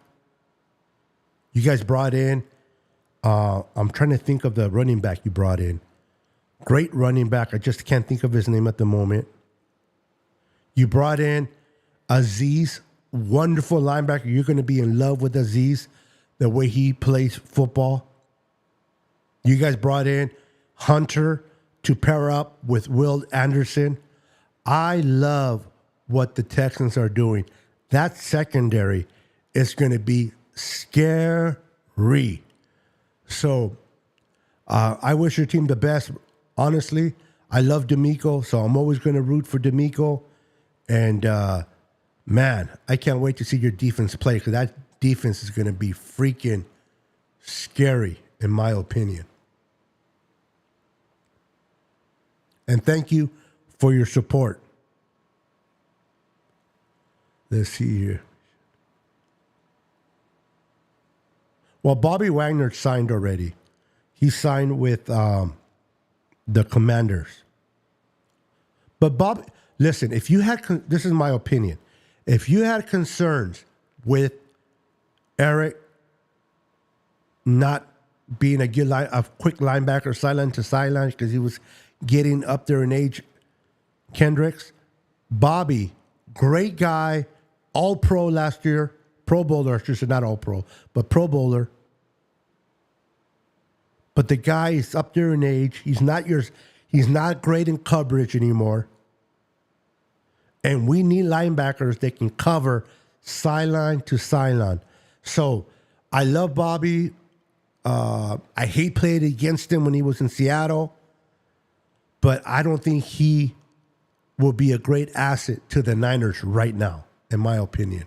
You guys brought in, I'm trying to think of the running back you brought in. Great running back. I just can't think of his name at the moment. You brought in Aziz, wonderful linebacker. You're going to be in love with Aziz, the way he plays football. You guys brought in Hunter to pair up with Will Anderson. I love what the Texans are doing. That secondary is going to be scary. So I wish your team the best. Honestly, I love D'Amico, so I'm always going to root for D'Amico. And, man, I can't wait to see your defense play, because that defense is going to be freaking scary, in my opinion. And thank you for your support. Let's see here. Well, Bobby Wagner signed already. He signed with the Commanders. But Bob, listen, if you had, this is my opinion. If you had concerns with Eric not being a quick linebacker, sideline to sideline, because he was getting up there in age, Kendricks, Bobby, great guy, All Pro last year, Pro Bowler, I should say not All Pro, but Pro Bowler. But the guy is up there in age. He's not great in coverage anymore. And we need linebackers that can cover sideline to sideline. So I love Bobby. I hate playing against him when he was in Seattle. But I don't think he will be a great asset to the Niners right now, in my opinion.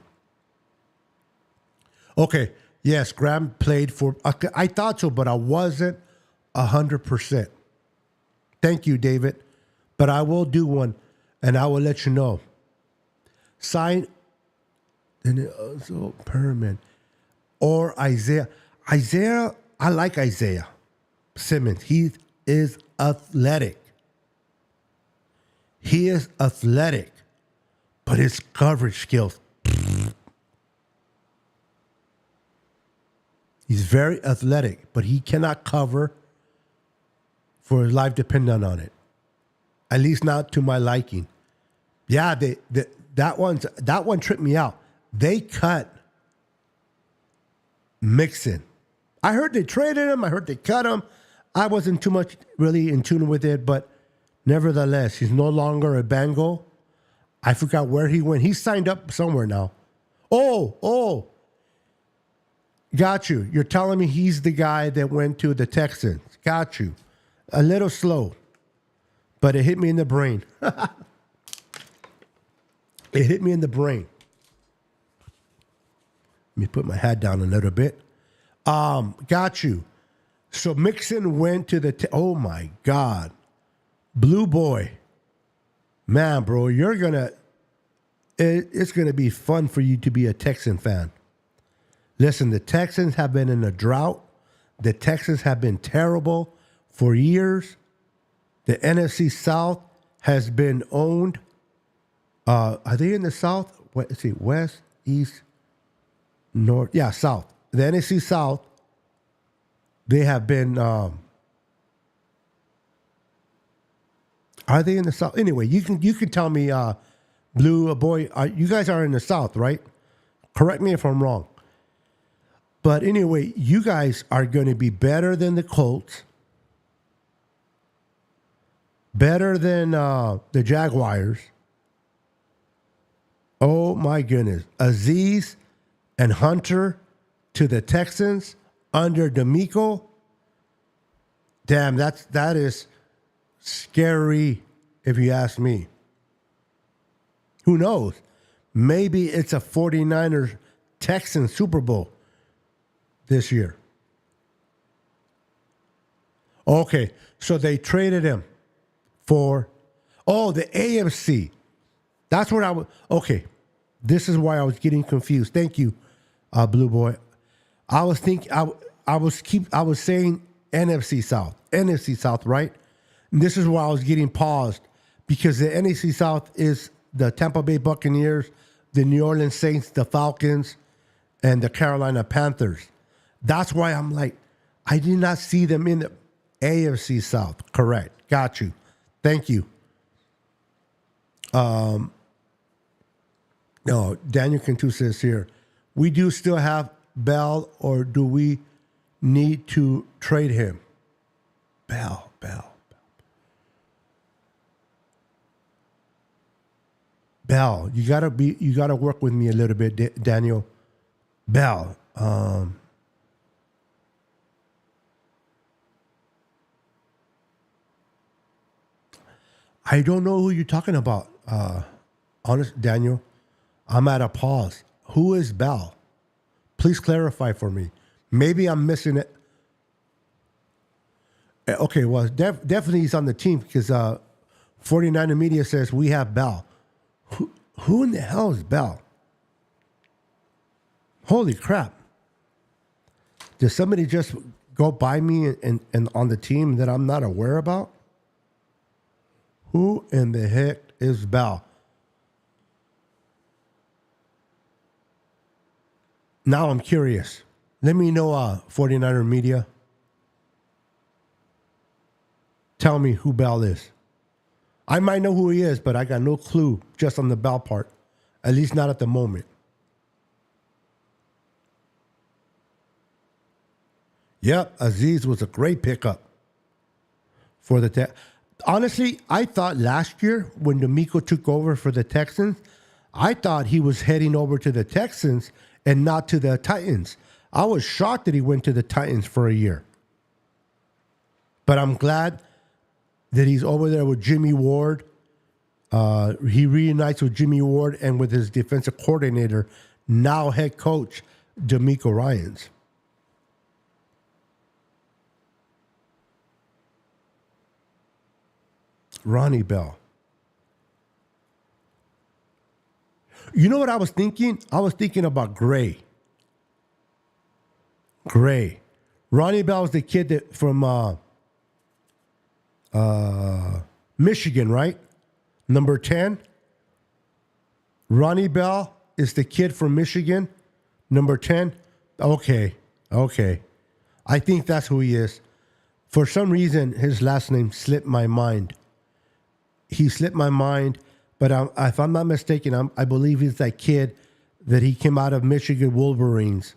Okay, yes, Graham played for... I thought so, but I wasn't 100%. Thank you, David. But I will do one, and I will let you know. Sign... And also Perriman. Or Isaiah. Isaiah, I like Isaiah Simmons. He is athletic. He is athletic, but his coverage skills. He's very athletic, but he cannot cover for his life dependent on it. At least not to my liking. Yeah, that one tripped me out. They cut Mixon. I heard they traded him. I heard they cut him. I wasn't too much really in tune with it, but nevertheless, he's no longer a Bengal. I forgot where he went. He signed up somewhere now. Oh. Got you. You're telling me he's the guy that went to the Texans. Got you. A little slow, but it hit me in the brain. It hit me in the brain. Let me put my hat down a little bit. Got you. So Mixon went to the... oh, my God. Blue boy. Man, bro, you're going to... it's going to be fun for you to be a Texan fan. Listen, the Texans have been in a drought. The Texans have been terrible for years. The NFC South has been owned. Are they in the South? Let's see, West, East, North. Yeah, South. The NFC South, they have been... are they in the South? Anyway, you can tell me, Blue boy, you guys are in the South, right? Correct me if I'm wrong. But anyway, you guys are going to be better than the Colts, better than the Jaguars. Oh, my goodness. Aziz and Hunter to the Texans under D'Amico. Damn, that is scary if you ask me. Who knows? Maybe it's a 49ers Texans Super Bowl this year. Okay, so they traded him for, the AFC. That's what I was, okay. This is why I was getting confused. Thank you, Blue Boy. I was saying NFC South, right? And this is why I was getting paused, because the NFC South is the Tampa Bay Buccaneers, the New Orleans Saints, the Falcons, and the Carolina Panthers. That's why I'm like, I did not see them in the AFC South. Correct. Got you. Thank you. No, Daniel Cantu says here, we do still have Bell, or do we need to trade him? Bell. Bell, you gotta work with me a little bit, Daniel. Bell. I don't know who you're talking about. Honest, Daniel, I'm at a pause. Who is Bell? Please clarify for me. Maybe I'm missing it. Okay, well, definitely he's on the team, because 49er Media says we have Bell. Who in the hell is Bell? Holy crap. Did somebody just go by me and on the team that I'm not aware about? Who in the heck is Bell? Now I'm curious. Let me know, 49er Media. Tell me who Bell is. I might know who he is, but I got no clue just on the Bell part. At least not at the moment. Yep, Aziz was a great pickup for the Honestly, I thought last year when D'Amico took over for the Texans, I thought he was heading over to the Texans and not to the Titans. I was shocked that he went to the Titans for a year. But I'm glad that he's over there with Jimmy Ward. He reunites with Jimmy Ward and with his defensive coordinator, now head coach, D'Amico Ryans. Ronnie Bell. You know what I was thinking? I was thinking about Gray. Ronnie Bell was the kid that from Michigan, right? Number 10. Ronnie Bell is the kid from Michigan. Number 10. Okay. I think that's who he is. For some reason, his last name slipped my mind. He slipped my mind, but if I'm not mistaken, I believe he's that kid that he came out of Michigan Wolverines,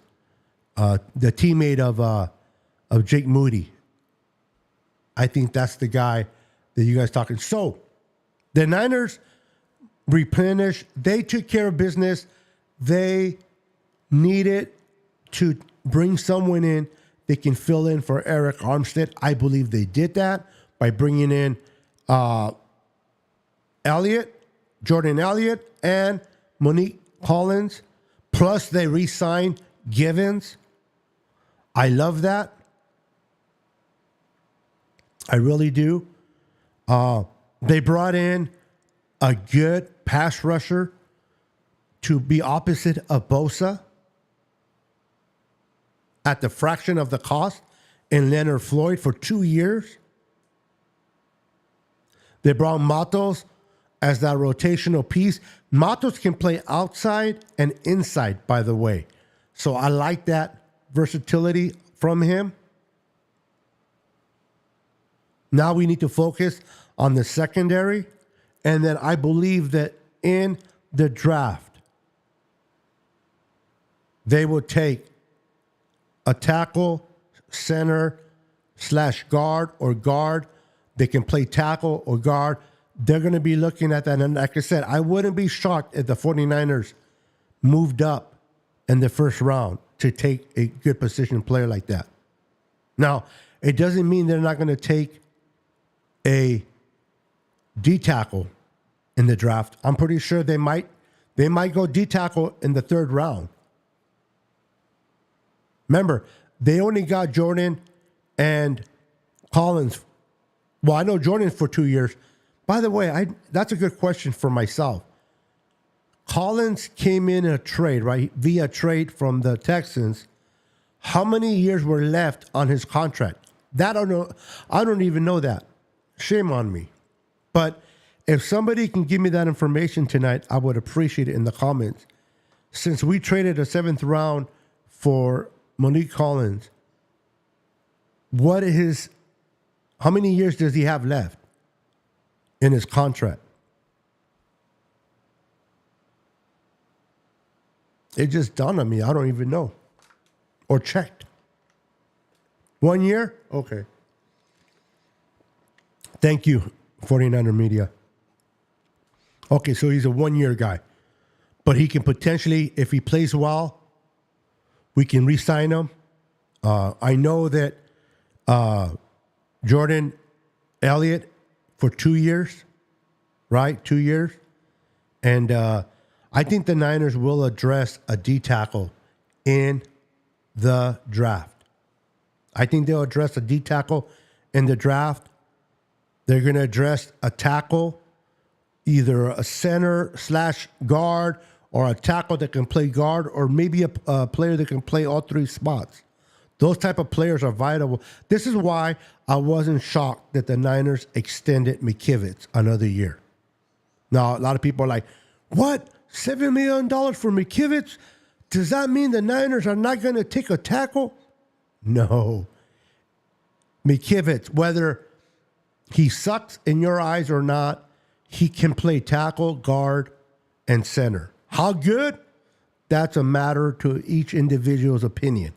the teammate of Jake Moody. I think that's the guy that you guys talking. So the Niners replenished. They took care of business. They needed to bring someone in that can fill in for Eric Armstead. I believe they did that by bringing in Jordan Elliott, and Monique Collins. Plus, they re-signed Givens. I love that. I really do. They brought in a good pass rusher to be opposite of Bosa at the fraction of the cost in Leonard Floyd for 2 years. They brought Matos as that rotational piece. Matos can play outside and inside, by the way. So I like that versatility from him. Now we need to focus on the secondary. And then I believe that in the draft, they will take a tackle, center, / guard or guard. They can play tackle or guard. They're going to be looking at that. And like I said, I wouldn't be shocked if the 49ers moved up in the first round to take a good position player like that. Now, it doesn't mean they're not going to take a D tackle in the draft. I'm pretty sure they might go D tackle in the third round. Remember, they only got Jordan and Collins. Well, I know Jordan for 2 years. By the way, that's a good question for myself. Collins came in a trade, right? Via trade from the Texans. How many years were left on his contract? That I don't know. I don't even know that. Shame on me. But if somebody can give me that information tonight, I would appreciate it in the comments. Since we traded a 7th round for Monique Collins, how many years does he have left in his contract? It just dawned on me. I don't even know. Or checked. 1 year? Okay. Thank you, 49er Media. Okay, so he's a 1 year guy. But he can potentially, if he plays well, we can re-sign him. I know that Jordan Elliott for 2 years, right? 2 years. And I think the Niners will address a D tackle in the draft. I think they'll address a D tackle in the draft. They're going to address a tackle, either a center / guard, or a tackle that can play guard, or maybe a player that can play all three spots. Those type of players are vital. This is why I wasn't shocked that the Niners extended McKivitz another year. Now, a lot of people are like, what? $7 million for McKivitz? Does that mean the Niners are not going to take a tackle? No. McKivitz, whether he sucks in your eyes or not, he can play tackle, guard, and center. How good? That's a matter to each individual's opinion.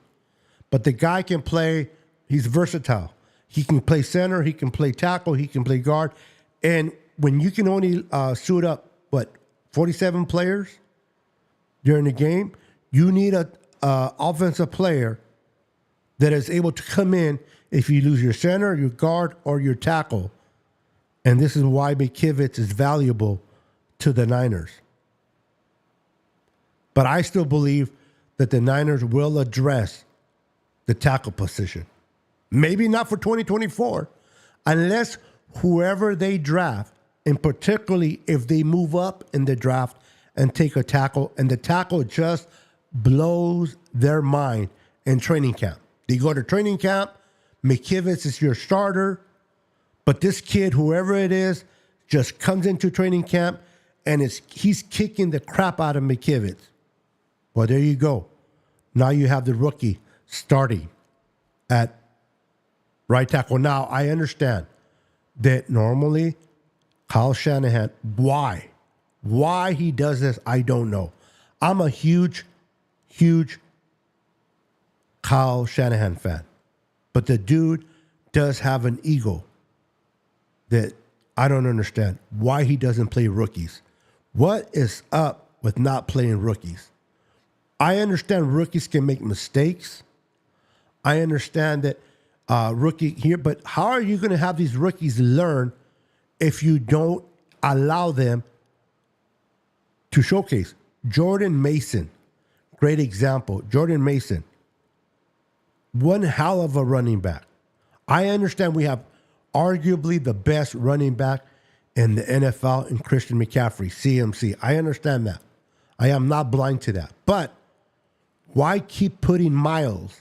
But the guy can play He's versatile. He can play center. He can play tackle. He can play guard. And when you can only suit up, 47 players during the game, you need a offensive player that is able to come in if you lose your center, your guard, or your tackle. And this is why McKivitz is valuable to the Niners. But I still believe that the Niners will address the tackle position. Maybe not for 2024, unless whoever they draft, and particularly if they move up in the draft and take a tackle, and the tackle just blows their mind in training camp. They go to training camp, McKivitz is your starter, but this kid, whoever it is, just comes into training camp and he's kicking the crap out of McKivitz. Well, there you go. Now you have the rookie starting at right tackle. Now, I understand that normally Kyle Shanahan, why he does this, I don't know. I'm a huge Kyle Shanahan fan. But the dude does have an ego that I don't understand why he doesn't play rookies. What is up with not playing rookies? I understand rookies can make mistakes. I understand that rookie here, but how are you going to have these rookies learn if you don't allow them to showcase? Jordan Mason, great example. Jordan Mason, one hell of a running back. I understand we have arguably the best running back in the NFL in Christian McCaffrey, CMC. I understand that. I am not blind to that. But why keep putting miles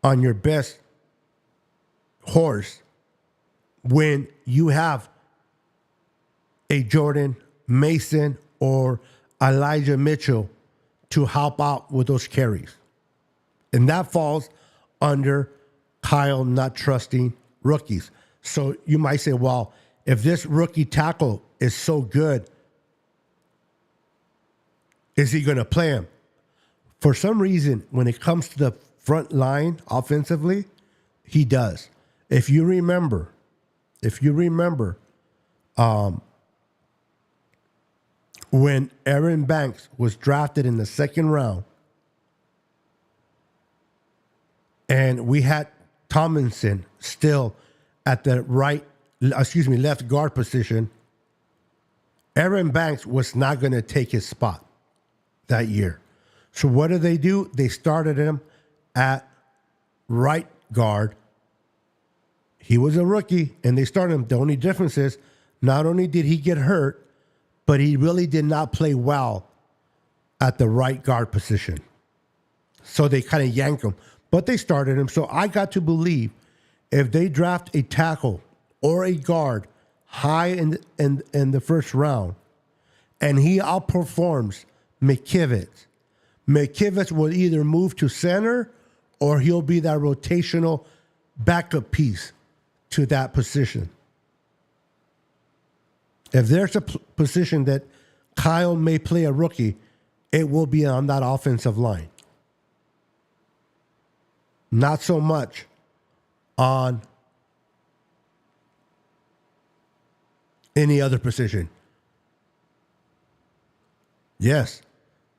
on your best horse when you have a Jordan Mason or Elijah Mitchell to help out with those carries? And that falls under Kyle not trusting rookies. So you might say, well, if this rookie tackle is so good, is he going to play him? For some reason, when it comes to the front line offensively, he does. If you remember, when Aaron Banks was drafted in the second round, and we had Tomlinson still at the left guard position, Aaron Banks was not going to take his spot that year. So what did they do? They started him at right guard. He was a rookie, and they started him. The only difference is not only did he get hurt, but he really did not play well at the right guard position. So they kind of yanked him. But they started him. So I got to believe if they draft a tackle or a guard high in the first round and he outperforms McKivitz will either move to center or he'll be that rotational backup piece to that position. If there's a position that Kyle may play a rookie, it will be on that offensive line. Not so much on any other position. Yes,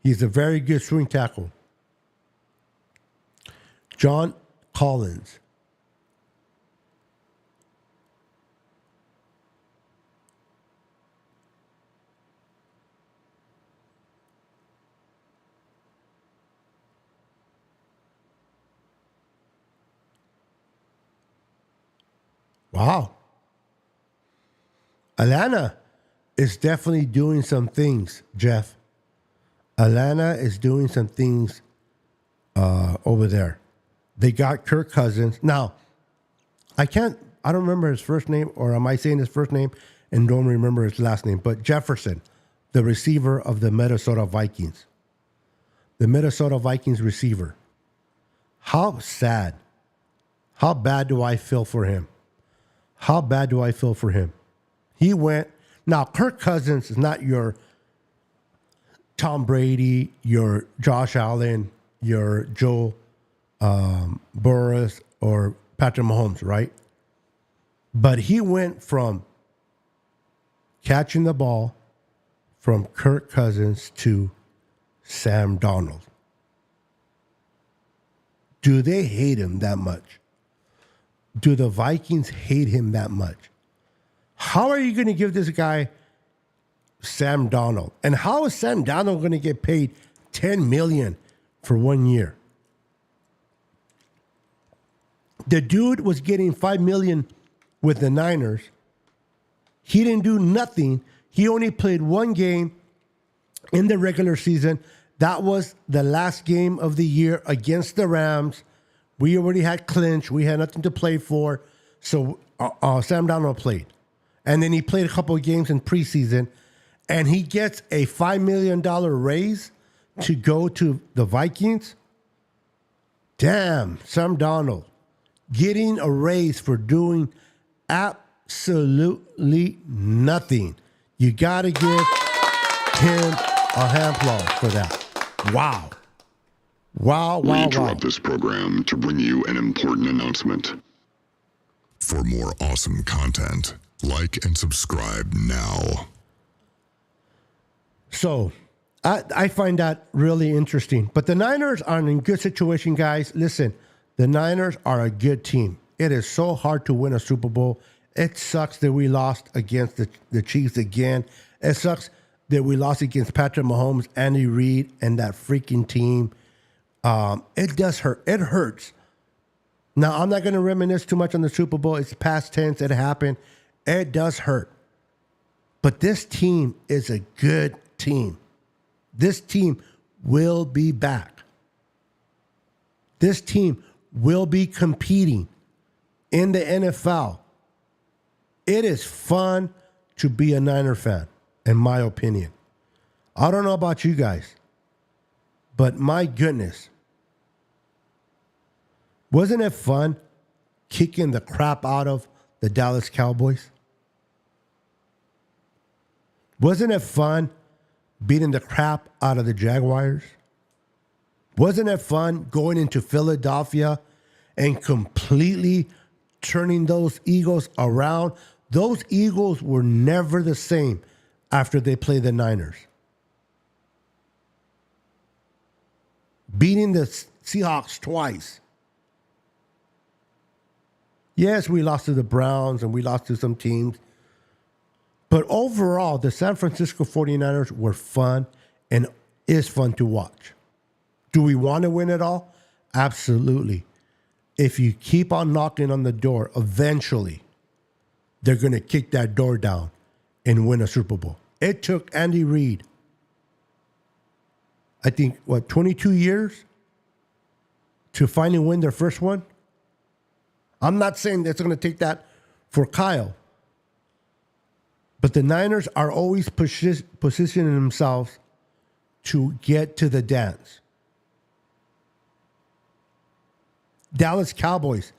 he's a very good swing tackle. John Collins. Wow. Atlanta is definitely doing some things, Jeff. Atlanta is doing some things over there. They got Kirk Cousins. Now, I don't remember his first name, or am I saying his first name and don't remember his last name, but Jefferson, the receiver of the Minnesota Vikings. The Minnesota Vikings receiver. How sad. How bad do I feel for him? How bad do I feel for him? He went. Now, Kirk Cousins is not your Tom Brady, your Josh Allen, your Joe Burris, or Patrick Mahomes, right? But he went from catching the ball from Kirk Cousins to Sam Darnold. Do they hate him that much? Do the Vikings hate him that much? How are you going to give this guy Sam Darnold? And how is Sam Darnold going to get paid $10 million for 1 year? The dude was getting $5 million with the Niners. He didn't do nothing. He only played one game in the regular season. That was the last game of the year against the Rams. We already had clinched. We had nothing to play for. So Sam Darnold played. And then he played a couple of games in preseason. And he gets a $5 million raise to go to the Vikings. Damn, Sam Darnold getting a raise for doing absolutely nothing. You got to give him a hand applause for that. Wow. Wow, We wow, interrupt wow. this program to bring you an important announcement. For more awesome content, like and subscribe now. So I find that really interesting. But the Niners are in a good situation, guys. Listen, the Niners are a good team. It is so hard to win a Super Bowl. It sucks that we lost against the Chiefs again. It sucks that we lost against Patrick Mahomes, Andy Reid, and that freaking team. It does hurt. It hurts. Now, I'm not going to reminisce too much on the Super Bowl. It's past tense. It happened. It does hurt. But this team is a good team. This team will be back. This team will be competing in the NFL. It is fun to be a Niner fan, in my opinion. I don't know about you guys, but my goodness, wasn't it fun kicking the crap out of the Dallas Cowboys? Wasn't it fun beating the crap out of the Jaguars? Wasn't it fun going into Philadelphia and completely turning those Eagles around? Those Eagles were never the same after they played the Niners. Beating the Seahawks twice. Yes, we lost to the Browns and we lost to some teams. But overall, the San Francisco 49ers were fun and is fun to watch. Do we want to win it all? Absolutely. If you keep on knocking on the door, eventually they're going to kick that door down and win a Super Bowl. It took Andy Reid, I think, 22 years to finally win their first one? I'm not saying that's going to take that for Kyle. But the Niners are always positioning themselves to get to the dance. Dallas Cowboys,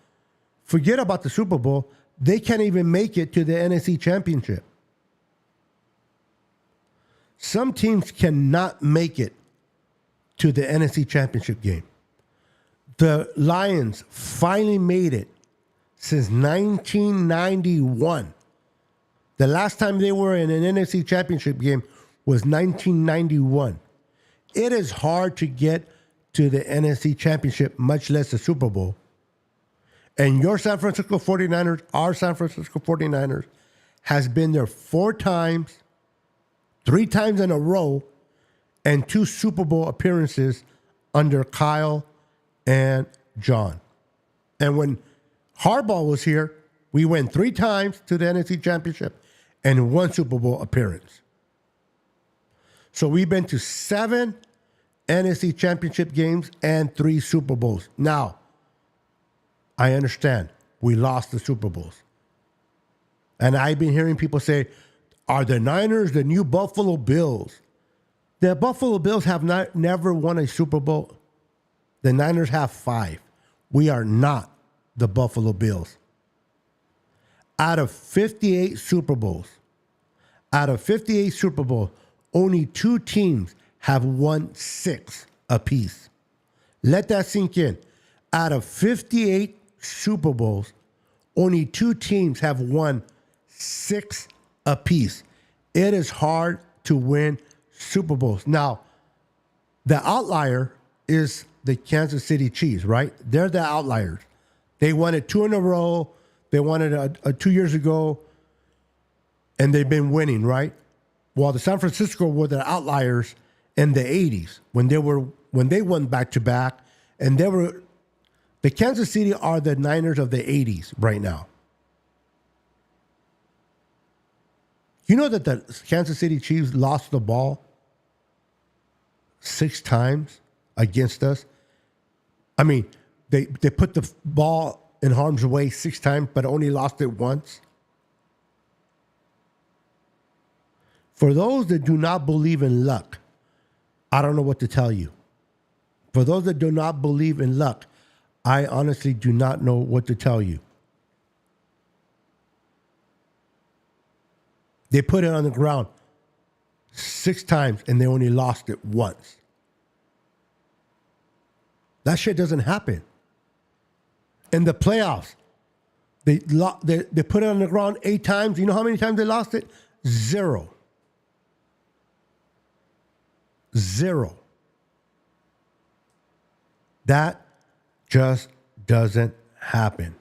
forget about the Super Bowl. They can't even make it to the NFC Championship. Some teams cannot make it to the NFC Championship game. The Lions finally made it since 1991. The last time they were in an NFC Championship game was 1991. It is hard to get to the NFC Championship, much less the Super Bowl. And your San Francisco 49ers, our San Francisco 49ers, has been there 4 times, 3 times in a row, and 2 Super Bowl appearances under Kyle and John. And when Harbaugh was here, we went 3 times to the NFC Championship and 1 Super Bowl appearance. So we've been to 7 NFC Championship games and 3 Super Bowls. Now, I understand we lost the Super Bowls. And I've been hearing people say, are the Niners the new Buffalo Bills? The Buffalo Bills have never won a Super Bowl. The Niners have 5. We are not the Buffalo Bills. Out of 58 Super Bowls, only 2 teams have won 6 apiece. Let that sink in. Out of 58 Super Bowls, only 2 teams have won 6 apiece. It is hard to win Super Bowls. Now, the outlier is the Kansas City Chiefs, right? They're the outliers. They won it 2 in a row. They won it 2 years ago, and they've been winning, right? While the San Francisco were the outliers in the 80s when they won back-to-back, and the Kansas City are the Niners of the 80s right now. You know that the Kansas City Chiefs lost the ball 6 times against us? I mean, they put the ball in harm's way 6 times, but only lost it once. For those that do not believe in luck, I don't know what to tell you. For those that do not believe in luck, I honestly do not know what to tell you. They put it on the ground 6 times and they only lost it once. That shit doesn't happen. In the playoffs, they put it on the ground 8 times. You know how many times they lost it? 0. 0. That just doesn't happen.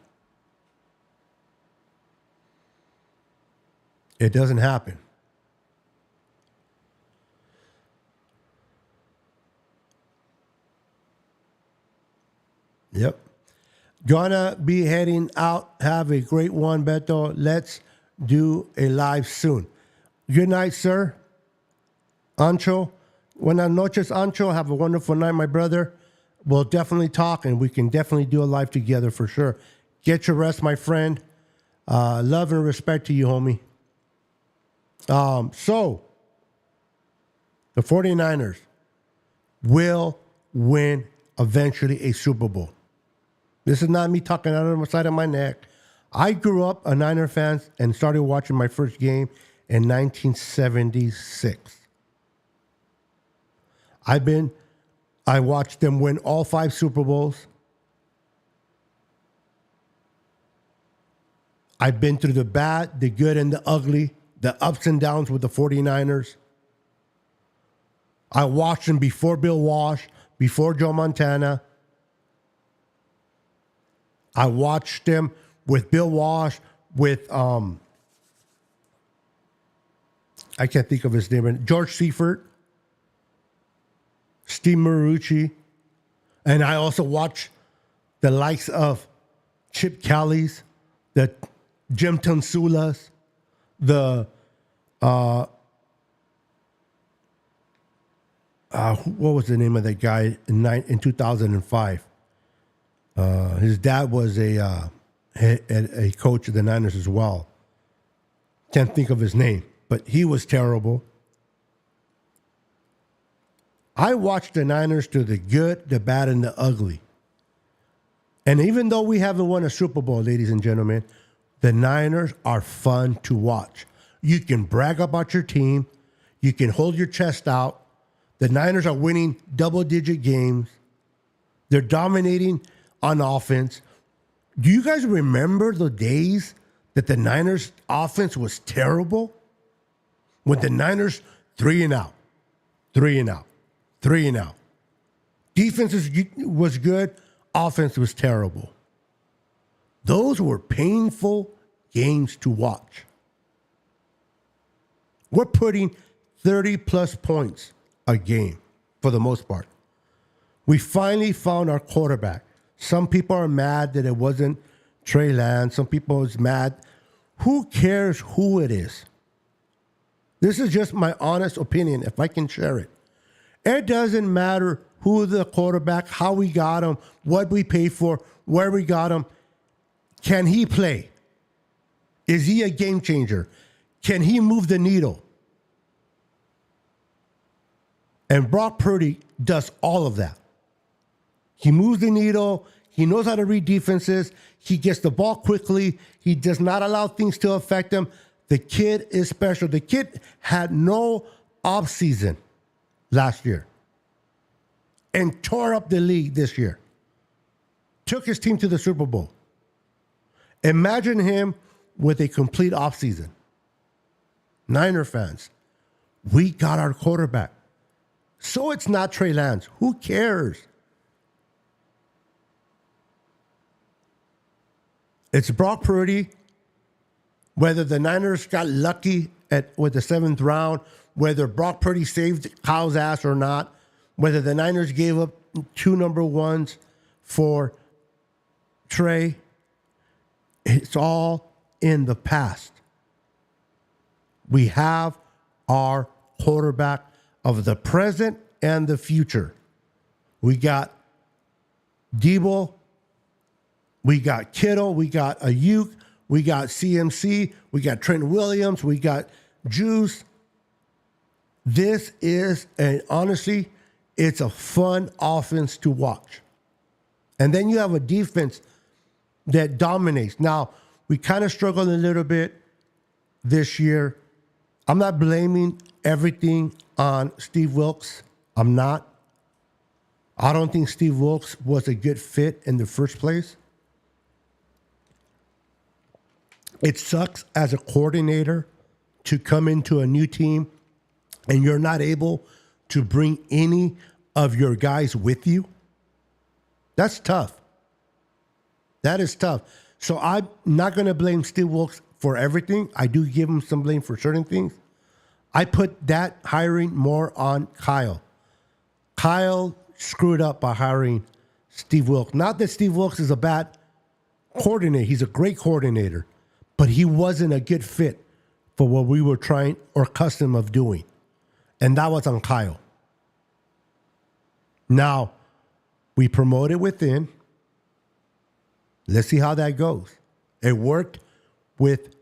It doesn't happen. Yep. Gonna be heading out. Have a great one, Beto. Let's do a live soon. Good night, sir. Ancho. Buenas noches, Ancho. Have a wonderful night, my brother. We'll definitely talk, and we can definitely do a live together for sure. Get your rest, my friend. Love and respect to you, homie. So, the 49ers will win eventually a Super Bowl. This is not me talking out of the side of my neck. I grew up a Niner fan and started watching my first game in 1976. I watched them win all 5 Super Bowls. I've been through the bad, the good, and the ugly, the ups and downs with the 49ers. I watched them before Bill Walsh, before Joe Montana. I watched them with Bill Walsh, with, I can't think of his name, George Seifert, Steve Marucci, and I also watched the likes of Chip Kelly's, the Jim Tunsulas, the what was the name of that guy in 2005? His dad was a coach of the Niners as well. Can't think of his name, but he was terrible. I watched the Niners do the good, the bad, and the ugly. And even though we haven't won a Super Bowl, ladies and gentlemen, the Niners are fun to watch. You can brag about your team. You can hold your chest out. The Niners are winning double-digit games. They're dominating on offense. Do you guys remember the days that the Niners offense was terrible? When the Niners 3 and out, 3 and out, 3 and out. Defense was good. Offense was terrible. Those were painful games to watch. We're putting 30-plus points a game for the most part. We finally found our quarterback. Some people are mad that it wasn't Trey Lance. Some people is mad. Who cares who it is? This is just my honest opinion, if I can share it. It doesn't matter who the quarterback, how we got him, what we paid for, where we got him. Can he play? Is he a game changer? Can he move the needle? And Brock Purdy does all of that. He moves the needle. He knows how to read defenses. He gets the ball quickly. He does not allow things to affect him. The kid is special. The kid had no offseason last year and tore up the league this year. Took his team to the Super Bowl. Imagine him with a complete offseason. Niner fans, we got our quarterback. So it's not Trey Lance. Who cares? It's Brock Purdy. Whether the Niners got lucky with the 7th round, whether Brock Purdy saved Kyle's ass or not, whether the Niners gave up 2 number ones for Trey, it's all in the past. We have our quarterback of the present and the future. We got Debo, we got Kittle, we got Ayuk, we got CMC, we got Trent Williams, we got Juice. This is, honestly, it's a fun offense to watch. And then you have a defense that dominates. Now, we kind of struggled a little bit this year. I'm not blaming everything on Steve Wilkes. I'm not. I don't think Steve Wilkes was a good fit in the first place. It sucks as a coordinator to come into a new team and you're not able to bring any of your guys with you. That's tough. That is tough. So I'm not going to blame Steve Wilkes for everything. I do give him some blame for certain things. I put that hiring more on Kyle. Kyle screwed up by hiring Steve Wilkes. Not that Steve Wilkes is a bad coordinator. He's a great coordinator. But he wasn't a good fit for what we were trying or accustomed of doing. And that was on Kyle. Now, we promoted within. Let's see how that goes. It worked with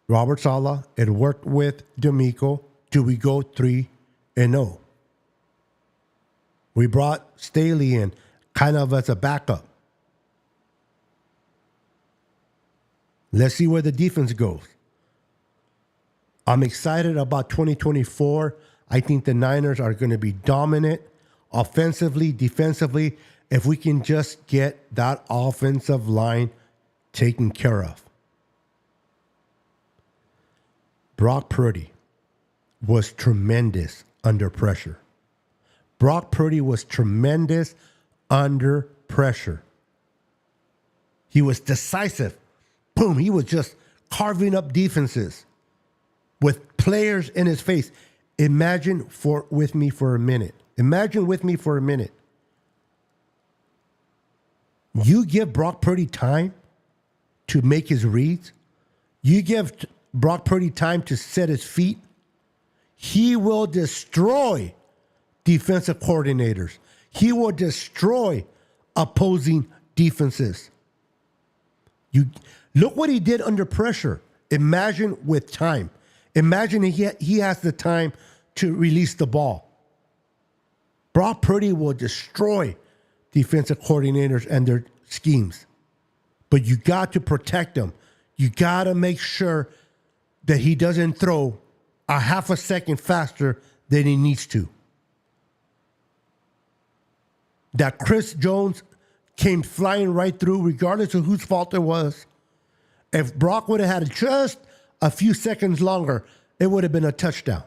Robert Saleh. It worked with D'Amico. Do we go 3-0? We brought Staley in kind of as a backup. Let's see where the defense goes. I'm excited about 2024. I think the Niners are going to be dominant offensively, defensively, if we can just get that offensive line taken care of. Brock Purdy was tremendous under pressure. Brock Purdy was tremendous under pressure. He was decisive. Boom, he was just carving up defenses with players in his face. Imagine with me for a minute. You give Brock Purdy time to make his reads. You give Brock Purdy time to set his feet. He will destroy defensive coordinators. He will destroy opposing defenses. Look what he did under pressure. Imagine with time. Imagine he has the time to release the ball. Brock Purdy will destroy defensive coordinators and their schemes. But you got to protect him. You got to make sure that he doesn't throw a half a second faster than he needs to. That Chris Jones came flying right through, regardless of whose fault it was. If Brock would have had just a few seconds longer, it would have been a touchdown.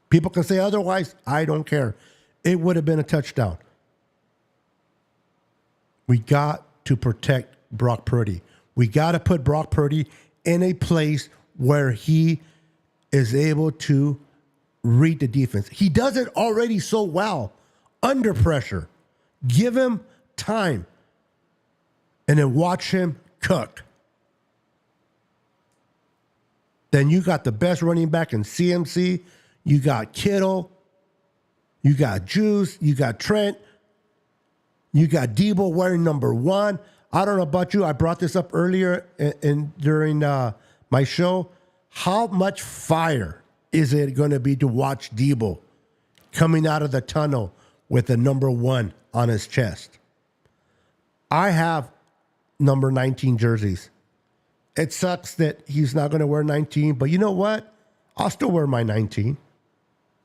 People can say otherwise. I don't care. It would have been a touchdown. We got to protect Brock Purdy. We got to put Brock Purdy in a place where he is able to read the defense. He does it already so well under pressure. Give him time and then watch him cook. Then you got the best running back in CMC. You got Kittle. You got Juice. You got Trent. You got Debo wearing number 1. I don't know about you. I brought this up earlier during my show. How much fire is it going to be to watch Debo coming out of the tunnel with the number 1 on his chest? I have number 19 jerseys. It sucks that he's not going to wear 19, but you know what? I'll still wear my 19,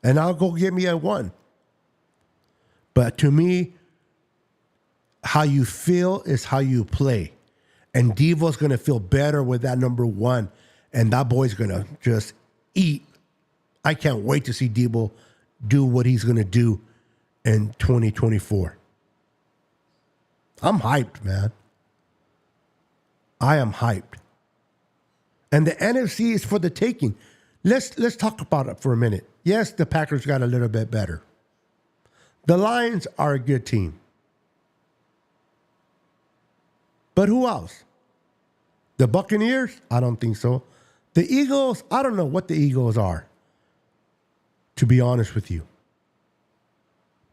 and I'll go get me a 1. But to me, how you feel is how you play. And Devo's going to feel better with that number one. And that boy's going to just eat. I can't wait to see Devo do what he's going to do in 2024. I'm hyped, man. I am hyped. And the NFC is for the taking. Let's talk about it for a minute. Yes, the Packers got a little bit better. The Lions are a good team. But who else? The Buccaneers? I don't think so. The Eagles? I don't know what the Eagles are, to be honest with you.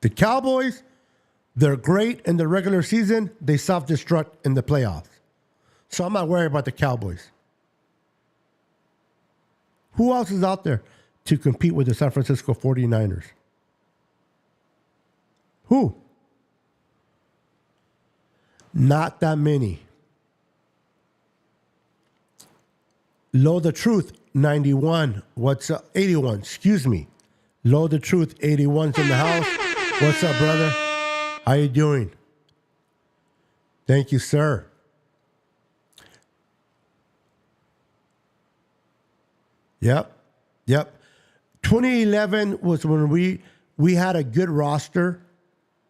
The Cowboys, they're great in the regular season. They self-destruct in the playoffs. So I'm not worried about the Cowboys. Who else is out there to compete with the San Francisco 49ers? Who? Not that many. Low the Truth, 91. What's up? 81, excuse me. Low the Truth, 81's in the house. What's up, brother? How you doing? Thank you, sir. Yep. 2011 was when we had a good roster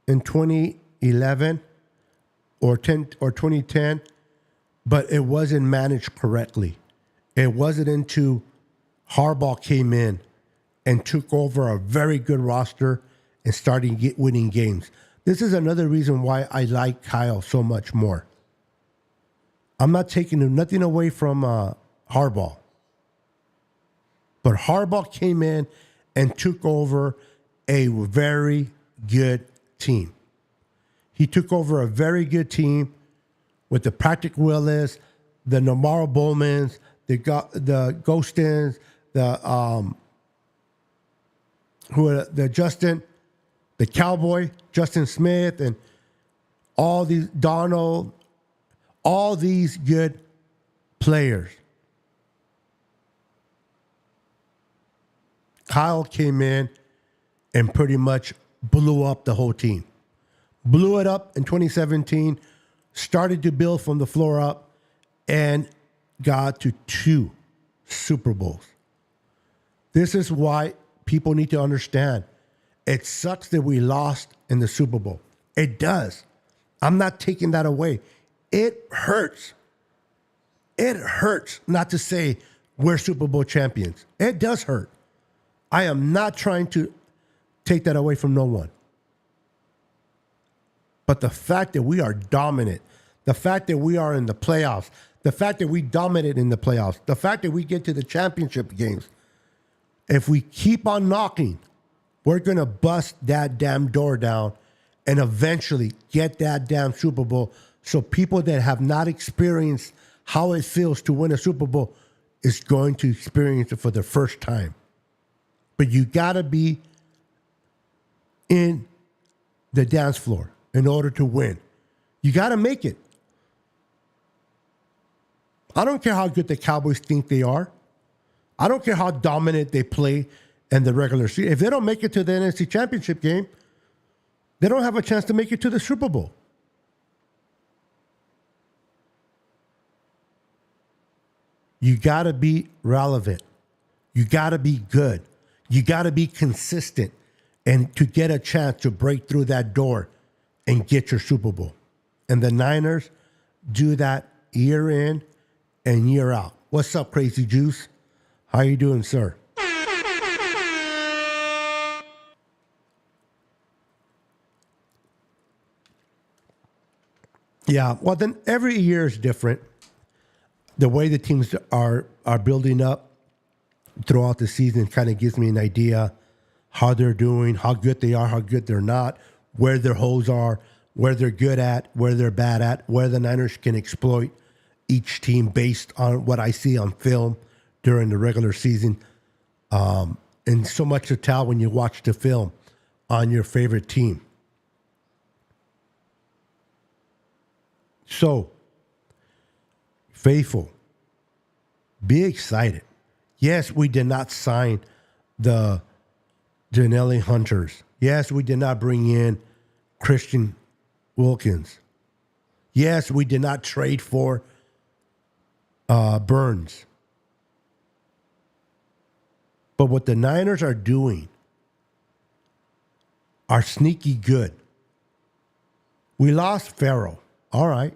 in 2011 or 2010, but it wasn't managed correctly. It wasn't until Harbaugh came in and took over a very good roster and started winning games. This is another reason why I like Kyle so much more. I'm not taking nothing away from Harbaugh. But Harbaugh came in and took over a very good team. He took over a very good team with the Patrick Willis, the Namara Bowmans, the Ghostins, the Cowboy, Justin Smith, and all these Donald, all these good players. Kyle came in and pretty much blew up the whole team. Blew it up in 2017, started to build from the floor up, and got to 2 Super Bowls. This is why people need to understand. It sucks that we lost in the Super Bowl. It does. I'm not taking that away. It hurts. It hurts not to say we're Super Bowl champions. It does hurt. I am not trying to take that away from no one. But the fact that we are dominant, the fact that we are in the playoffs, the fact that we dominate in the playoffs, the fact that we get to the championship games, if we keep on knocking, we're going to bust that damn door down and eventually get that damn Super Bowl so people that have not experienced how it feels to win a Super Bowl is going to experience it for the first time. But you got to be in the dance floor in order to win. You got to make it. I don't care how good the Cowboys think they are. I don't care how dominant they play in the regular season. If they don't make it to the NFC Championship game, they don't have a chance to make it to the Super Bowl. You got to be relevant. You got to be good. You got to be consistent and to get a chance to break through that door and get your Super Bowl. And the Niners do that year in and year out. What's up, Crazy Juice? How you doing, sir? Yeah, well, then every year is different. The way the teams are building up throughout the season kind of gives me an idea how they're doing, how good they are, how good they're not, where their holes are, where they're good at, where they're bad at, where the Niners can exploit each team based on what I see on film during the regular season. And so much to tell when you watch the film on your favorite team. So, faithful, be excited. Yes, we did not sign the Janelle Hunters. Yes, we did not bring in Christian Wilkins. Yes, we did not trade for Burns. But what the Niners are doing are sneaky good. We lost Farrell. All right.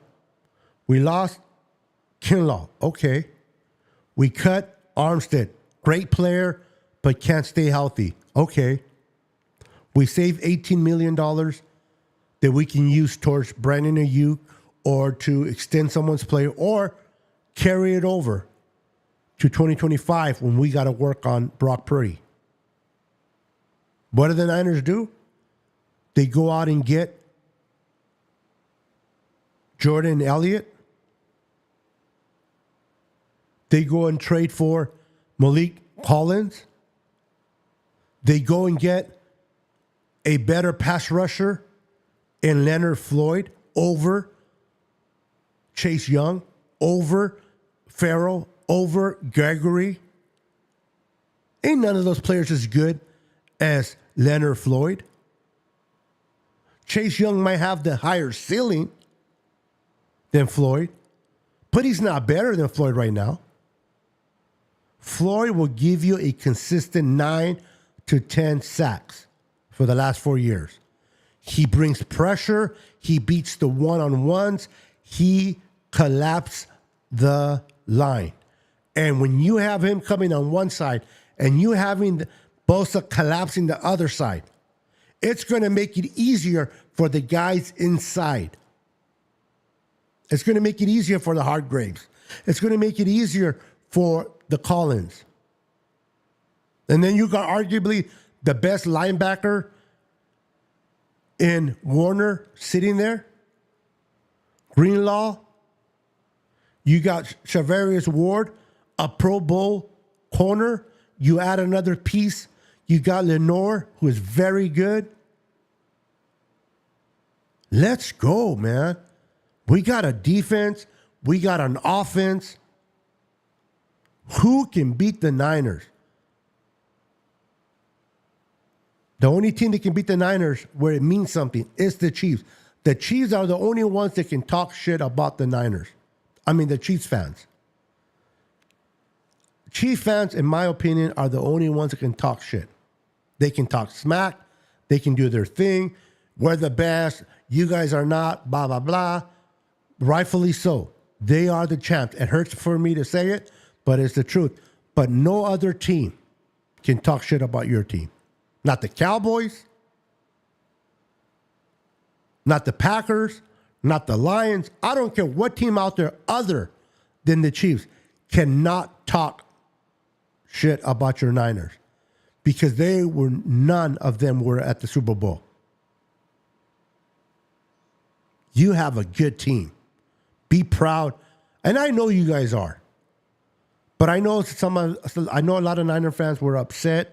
We lost Kinlaw. Okay. We cut Armstead. Great player, but can't stay healthy. Okay. We saved $18 million that we can use towards Brandon Ayuk or to extend someone's play or carry it over to 2025 when we got to work on Brock Purdy. What do the Niners do? They go out and get Jordan Elliott. They go and trade for Malik Collins. They go and get a better pass rusher in Leonard Floyd over Chase Young, over Farrell, over Gregory. Ain't none of those players as good as Leonard Floyd. Chase Young might have the higher ceiling than Floyd, but he's not better than Floyd right now. Floyd will give you a consistent 9 to 10 sacks for the last 4 years. He brings pressure. He beats the one-on-ones. He collapses the line. And when you have him coming on one side and you having Bosa collapsing the other side, it's going to make it easier for the guys inside. It's going to make it easier for the Hargraves. It's going to make it easier for the Collins. And then you got arguably the best linebacker in Warner sitting there. Greenlaw. You got Charvarius Ward, a Pro Bowl corner. You add another piece. You got Lenore, who is very good. Let's go, man. We got a defense. We got an offense. Who can beat the Niners? The only team that can beat the Niners where it means something is the Chiefs. The Chiefs are the only ones that can talk shit about the Niners. I mean, the Chiefs fans. Chiefs fans, in my opinion, are the only ones that can talk shit. They can talk smack. They can do their thing. We're the best. You guys are not, blah, blah, blah. Rightfully so. They are the champs. It hurts for me to say it, but it's the truth. But no other team can talk shit about your team. Not the Cowboys, not the Packers, not the Lions. I don't care what team out there other than the Chiefs cannot talk shit about your Niners because none of them were at the Super Bowl. You have a good team. Be proud. And I know you guys are. But I know a lot of Niner fans were upset.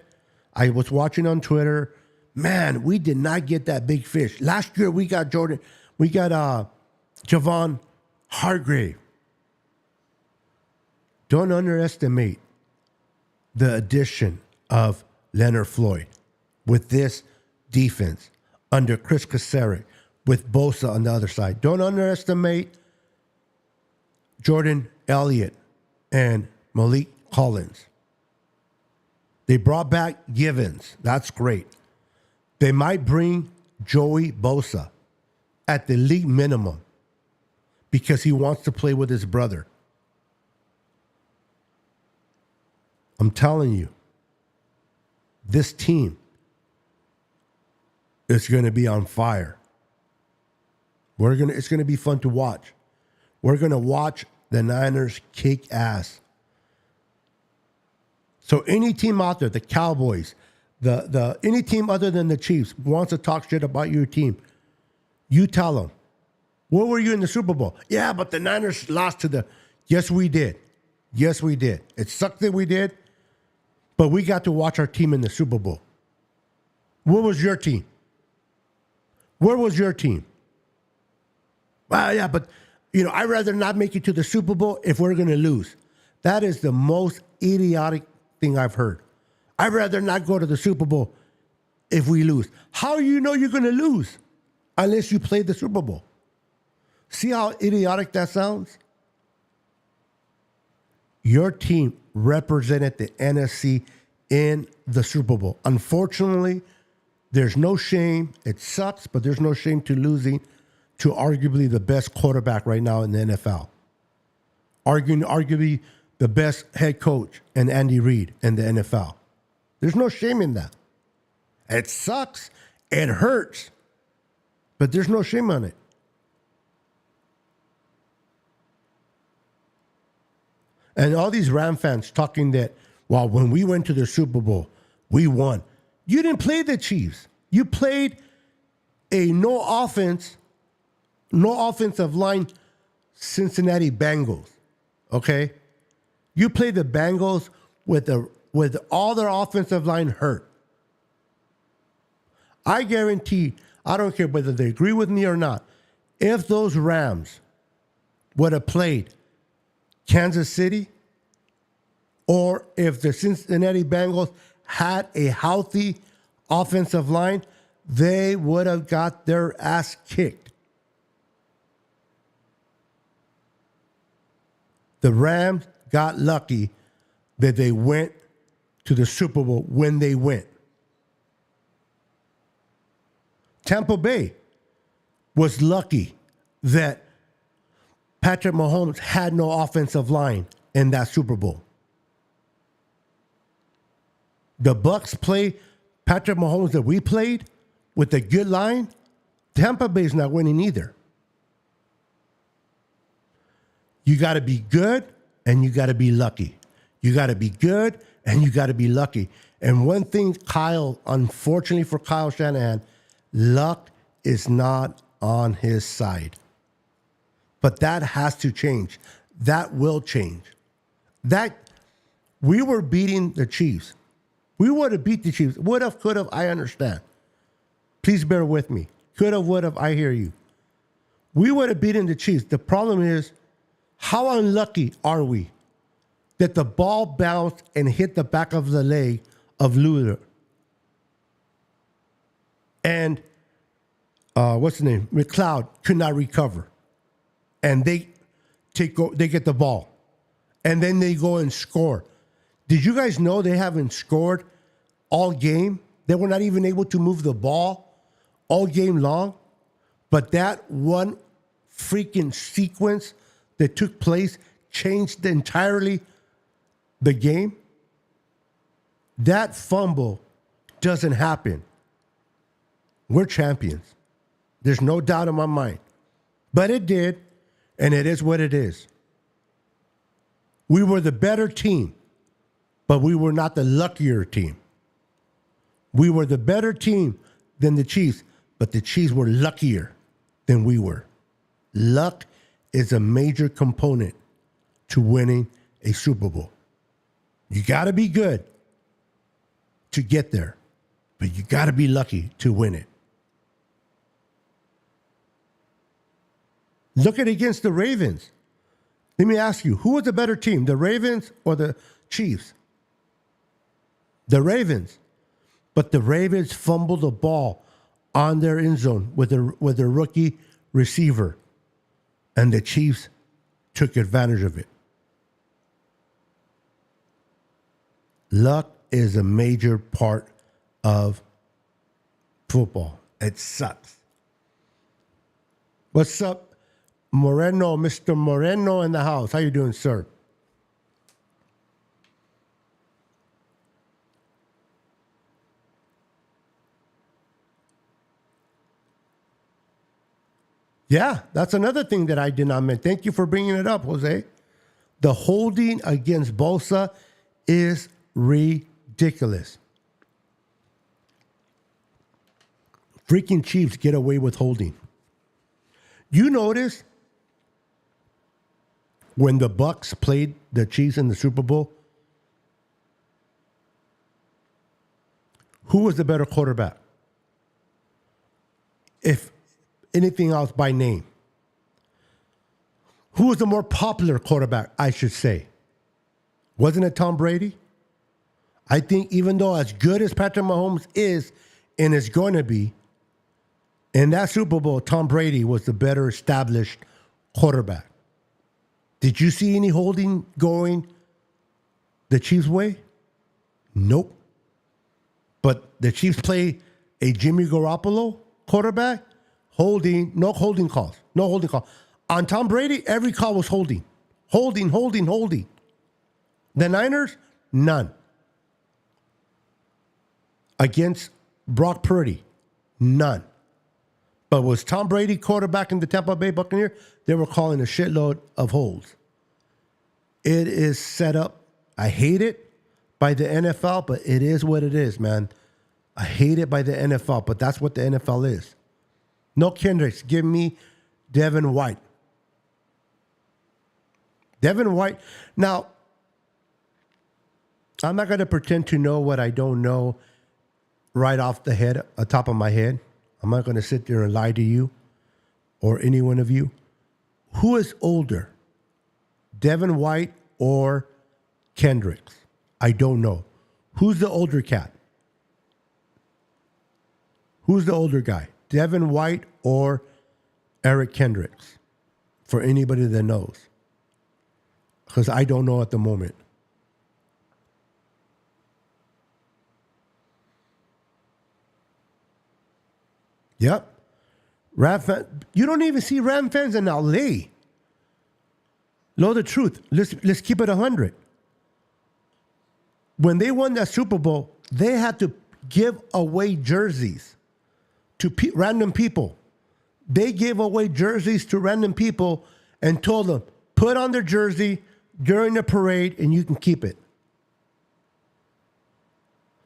I was watching on Twitter. Man, we did not get that big fish. Last year we got Javon Hargrave. Don't underestimate the addition of Leonard Floyd with this defense under Chris Kaserik with Bosa on the other side. Don't underestimate Jordan Elliott and Malik Collins. They brought back Givens. That's great. They might bring Joey Bosa at the league minimum because he wants to play with his brother. I'm telling you, this team is going to be on fire. It's going to be fun to watch. We're going to watch the Niners kick ass. So any team out there, the Cowboys, any team other than the Chiefs wants to talk shit about your team, you tell them, where were you in the Super Bowl? Yeah, but the Niners lost to the... Yes, we did. Yes, we did. It sucked that we did, but we got to watch our team in the Super Bowl. Where was your team? Where was your team? Well, yeah, but, I'd rather not make it to the Super Bowl if we're going to lose. That is the most idiotic thing I've heard. I'd rather not go to the Super Bowl if we lose. How do you know you're going to lose unless you play the Super Bowl? See how idiotic that sounds? Your team represented the NFC in the Super Bowl. Unfortunately, there's no shame. It sucks, but there's no shame to losing to arguably the best quarterback right now in the NFL. Arguably the best head coach and Andy Reid in the NFL. There's no shame in that. It sucks. It hurts. But there's no shame on it. And all these Ram fans talking that, well, when we went to the Super Bowl, we won. You didn't play the Chiefs. You played a no offensive line Cincinnati Bengals. Okay? You played the Bengals with all their offensive line hurt. I guarantee, I don't care whether they agree with me or not, if those Rams would have played Kansas City, or if the Cincinnati Bengals had a healthy offensive line, they would have got their ass kicked. The Rams got lucky that they went to the Super Bowl when they went. Tampa Bay was lucky that Patrick Mahomes had no offensive line in that Super Bowl. The Bucs play Patrick Mahomes that we played with a good line. Tampa Bay's not winning either. You got to be good and you got to be lucky. You got to be good and you got to be lucky. And one thing, Kyle, unfortunately for Kyle Shanahan, luck is not on his side. But that has to change. That will change. That we were beating the Chiefs. We would have beat the Chiefs. Would have, could have, I understand. Please bear with me. Could have, would have, I hear you. We would have beaten the Chiefs. The problem is, how unlucky are we that the ball bounced and hit the back of the leg of Luder? And what's his name? McLeod could not recover. And they get the ball. And then they go and score. Did you guys know they haven't scored all game? They were not even able to move the ball all game long. But that one freaking sequence that took place changed entirely the game. That fumble doesn't happen. We're champions. There's no doubt in my mind. But it did, and it is what it is. We were the better team, but we were not the luckier team. We were the better team than the Chiefs, but the Chiefs were luckier than we were. Luck is a major component to winning a Super Bowl. You got to be good to get there, but you got to be lucky to win it. Look at against the Ravens. Let me ask you, who was the better team, the Ravens or the Chiefs? The Ravens. But the Ravens fumbled the ball on their end zone with a rookie receiver. And the Chiefs took advantage of it. Luck is a major part of football. It sucks. What's up, Moreno, Mr. Moreno in the house? How you doing, sir? Yeah, that's another thing that I did not mention. Thank you for bringing it up, Jose. The holding against Bosa is ridiculous. Freaking Chiefs get away with holding. You notice when the Bucs played the Chiefs in the Super Bowl, who was the better quarterback? If anything else by name. Who was the more popular quarterback, I should say? Wasn't it Tom Brady? I think even though as good as Patrick Mahomes is and is going to be, in that Super Bowl, Tom Brady was the better established quarterback. Did you see any holding going the Chiefs' way? Nope. But the Chiefs play a Jimmy Garoppolo quarterback, holding, no holding calls. No holding call. On Tom Brady, every call was holding. Holding. The Niners, none. Against Brock Purdy, none. But was Tom Brady quarterback in the Tampa Bay Buccaneers? They were calling a shitload of holds. It is set up. I hate it by the NFL, but it is what it is, man. I hate it by the NFL, but that's what the NFL is. No Kendricks. Give me Devin White. Devin White. Now, I'm not going to pretend to know what I don't know right off the head, top of my head. I'm not going to sit there and lie to you or any one of you. Who is older, Devin White or Kendricks? I don't know. Who's the older cat? Who's the older guy? Devin White or Eric Kendricks? For anybody that knows. Because I don't know at the moment. Yep. You don't even see Ram fans in LA. Know the truth. Let's keep it 100. When they won that Super Bowl, they had to give away jerseys to random people. They gave away jerseys to random people and told them, put on their jersey during the parade and you can keep it.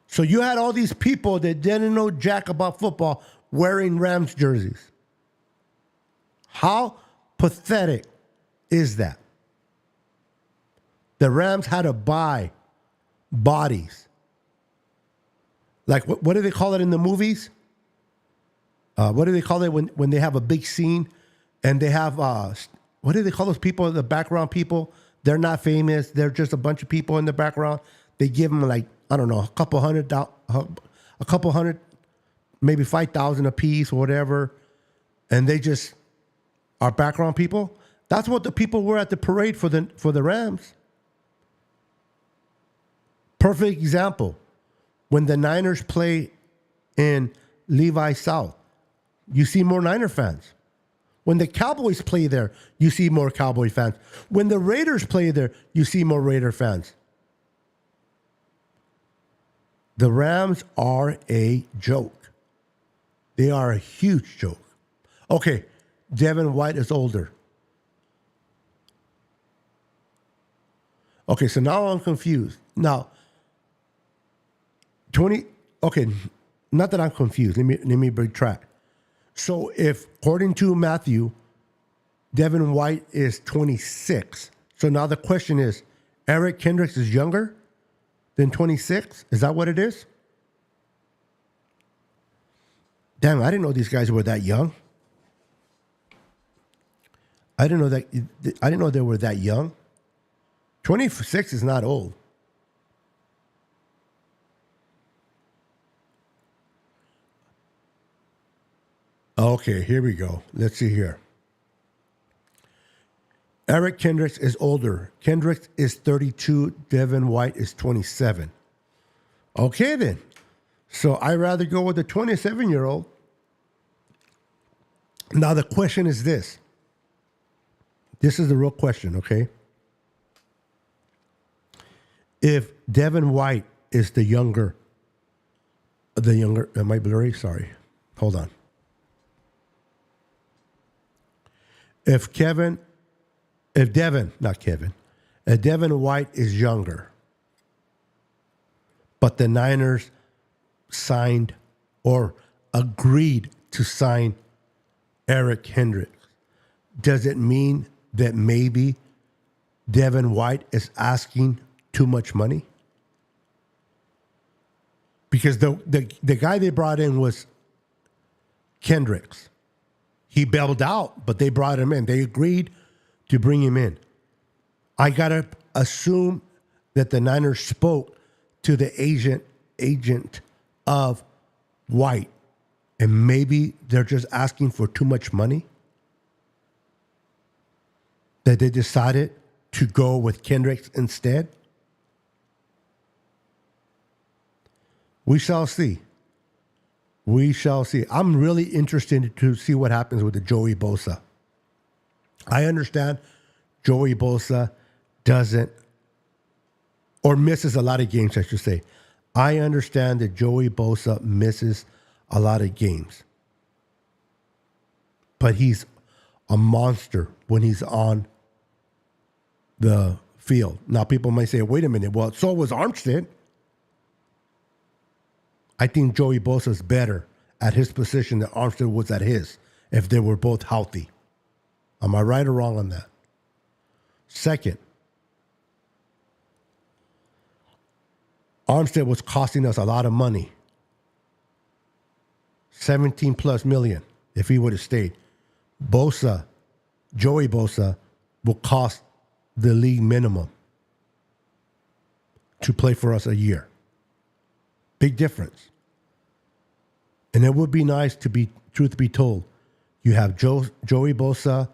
So you had all these people that didn't know jack about football wearing Rams jerseys. How pathetic is that? The Rams had to buy bodies. Like, what do they call it in the movies? What do they call it when they have a big scene and they have, what do they call those people, the background people? They're not famous. They're just a bunch of people in the background. They give them like, I don't know, a couple hundred, maybe 5,000 a piece or whatever. And they just are background people. That's what the people were at the parade for the Rams. Perfect example. When the Niners play in Levi South, you see more Niner fans. When the Cowboys play there, you see more Cowboy fans. When the Raiders play there, you see more Raider fans. The Rams are a joke. They are a huge joke. Okay, Devin White is older. Okay, so now I'm confused. Now, okay, not that I'm confused. Let me break track. So if, according to Matthew, Devin White is 26. So now the question is, Eric Kendricks is younger than 26? Is that what it is? Damn, I didn't know these guys were that young. I didn't know they were that young. 26 is not old. Okay, here we go. Let's see here. Eric Kendricks is older. Kendricks is 32. Devin White is 27. Okay, then. So I'd rather go with the 27-year-old. Now, the question is this. This is the real question, okay? If Devin White is the younger, am I blurry? Sorry. Hold on. If Devin White is younger, but the Niners signed or agreed to sign Eric Kendricks, does it mean that maybe Devin White is asking too much money? Because the guy they brought in was Kendricks. He bailed out, but they brought him in. They agreed to bring him in. I got to assume that the Niners spoke to the agent of White, and maybe they're just asking for too much money. that they decided to go with Kendricks instead? We shall see. We shall see. I'm really interested to see what happens with the Joey Bosa. I understand Joey Bosa doesn't, or misses a lot of games, I should say. I understand that Joey Bosa misses a lot of games. But he's a monster when he's on the field. Now, people might say, wait a minute, well, so was Armstead. I think Joey Bosa is better at his position than Armstead was at his if they were both healthy. Am I right or wrong on that? Second, Armstead was costing us a lot of money. 17 plus million if he would have stayed. Joey Bosa will cost the league minimum to play for us a year. Big difference. And it would be nice to be, truth be told, you have Joey Bosa,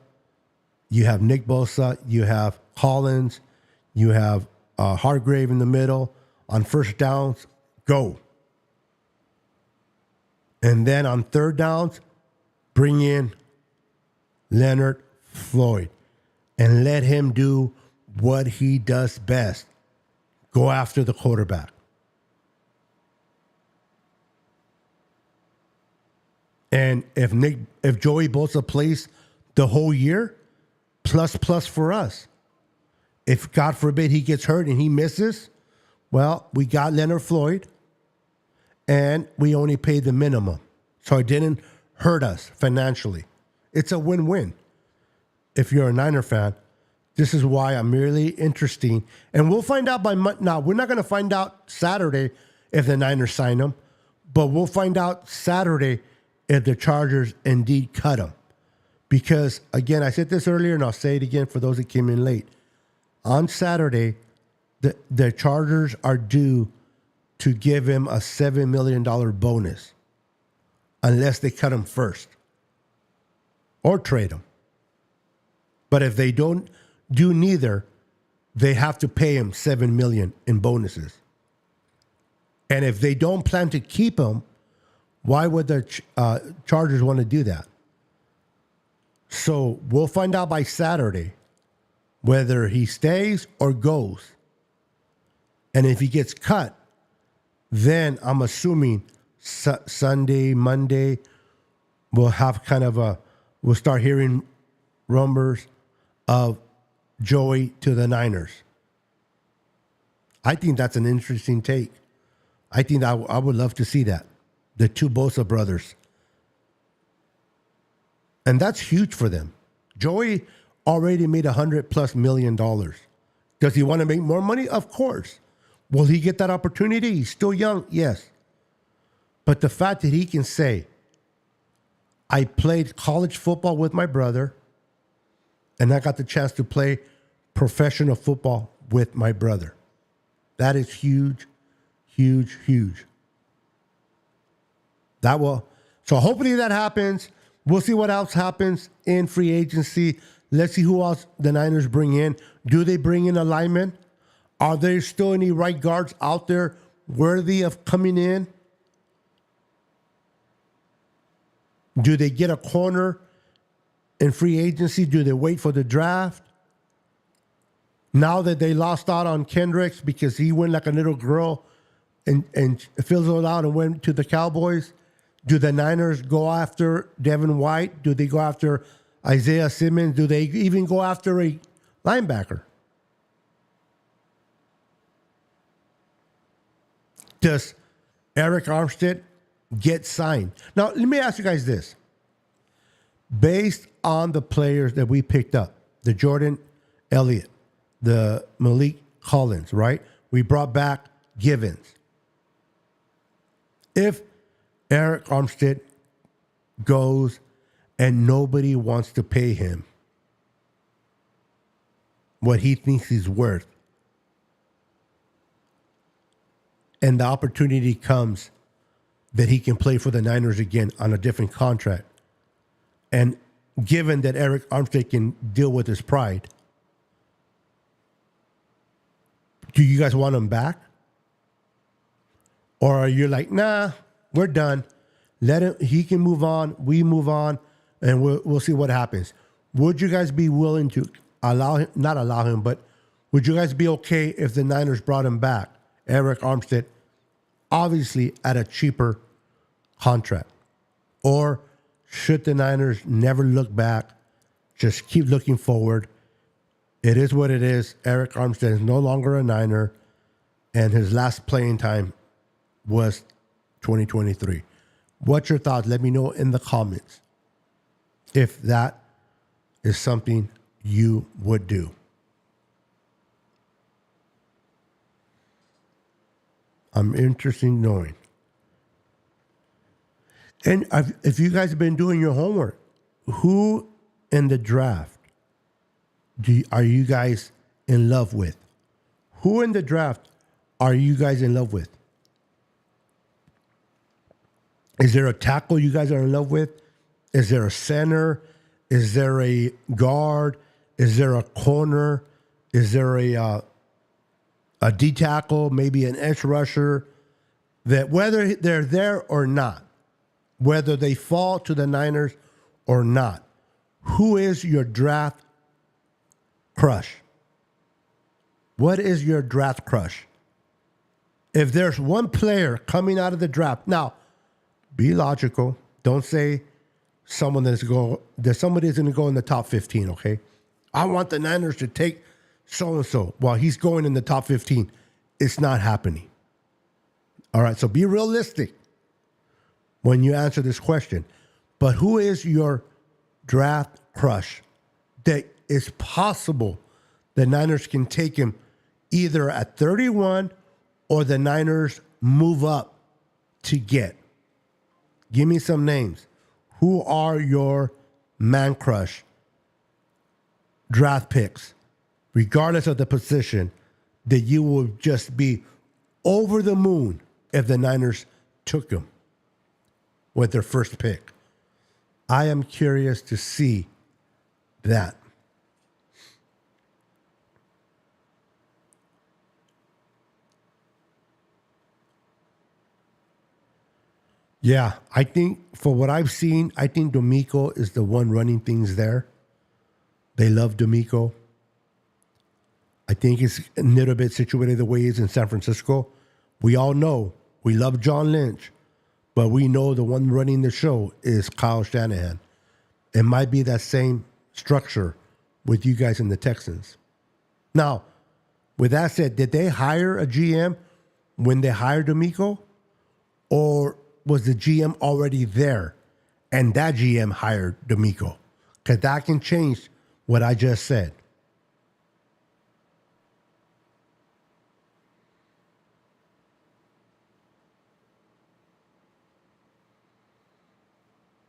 you have Nick Bosa, you have Collins, you have Hargrave in the middle. On first downs, go. And then on third downs, bring in Leonard Floyd and let him do what he does best. Go after the quarterback. And if Joey Bosa plays the whole year, plus for us. If, God forbid, he gets hurt and he misses, well, we got Leonard Floyd, and we only paid the minimum. So it didn't hurt us financially. It's a win-win. If you're a Niner fan, this is why I'm really interested. And we'll find out by Monday. Now, we're not going to find out Saturday if the Niners sign him, but we'll find out Saturday if the Chargers indeed cut him. Because, again, I said this earlier, and I'll say it again for those that came in late. On Saturday, the Chargers are due to give him a $7 million bonus unless they cut him first or trade him. But if they don't do neither, they have to pay him $7 million in bonuses. And if they don't plan to keep him, why would the Chargers want to do that? So we'll find out by Saturday whether he stays or goes. And if he gets cut, then I'm assuming Sunday, Monday, we'll have we'll start hearing rumors of Joey to the Niners. I think that's an interesting take. I think I would love to see that. The two Bosa brothers. And that's huge for them. Joey already made $100+ million. Does he want to make more money? Of course. Will he get that opportunity? He's still young, yes. But the fact that he can say, I played college football with my brother, and I got the chance to play professional football with my brother. That is huge, huge, huge. So hopefully that happens. We'll see what else happens in free agency. Let's see who else the Niners bring in. Do they bring in a lineman? Are there still any right guards out there worthy of coming in? Do they get a corner in free agency? Do they wait for the draft? Now that they lost out on Kendricks because he went like a little girl and fizzled out and went to the Cowboys, do the Niners go after Devin White? Do they go after Isaiah Simmons? Do they even go after a linebacker? Does Eric Armstead get signed? Now, let me ask you guys this. Based on the players that we picked up, the Jordan Elliott, the Malik Collins, right? We brought back Givens. If Eric Armstead goes and nobody wants to pay him what he thinks he's worth, and the opportunity comes that he can play for the Niners again on a different contract, and given that Eric Armstead can deal with his pride, Do you guys want him back? Or are you like, nah, we're done. Let him, he can move on, we move on, and we'll see what happens. Would you guys be willing to not allow him, but would you guys be okay if the Niners brought him back, Eric Armstead, obviously at a cheaper contract? Or should the Niners never look back, just keep looking forward? It is what it is. Eric Armstead is no longer a Niner, and his last playing time was 2023. What's your thoughts? Let me know in the comments if that is something you would do. I'm interested in knowing. And if you guys have been doing your homework, who in the draft are you guys in love with? Who in the draft are you guys in love with? Is there a tackle you guys are in love with? Is there a center? Is there a guard? Is there a corner? Is there a D tackle, maybe an edge rusher? That whether they're there or not, whether they fall to the Niners or not, who is your draft crush? What is your draft crush? If there's one player coming out of the draft, now, be logical. Don't say somebody is going to go in the top 15, okay? I want the Niners to take so-and-so. Well, he's going in the top 15. It's not happening. All right, so be realistic when you answer this question. But who is your draft crush that is possible the Niners can take him either at 31 or the Niners move up to get? Give me some names. Who are your man crush draft picks, regardless of the position, that you will just be over the moon if the Niners took him with their first pick? I am curious to see that. Yeah, I think for what I've seen, I think D'Amico is the one running things there. They love D'Amico. I think it's a little bit situated the way he is in San Francisco. We all know we love John Lynch, but we know the one running the show is Kyle Shanahan. It might be that same structure with you guys in the Texans. Now, with that said, did they hire a GM when they hired D'Amico? Or was the GM already there and that GM hired D'Amico? Because that can change what I just said.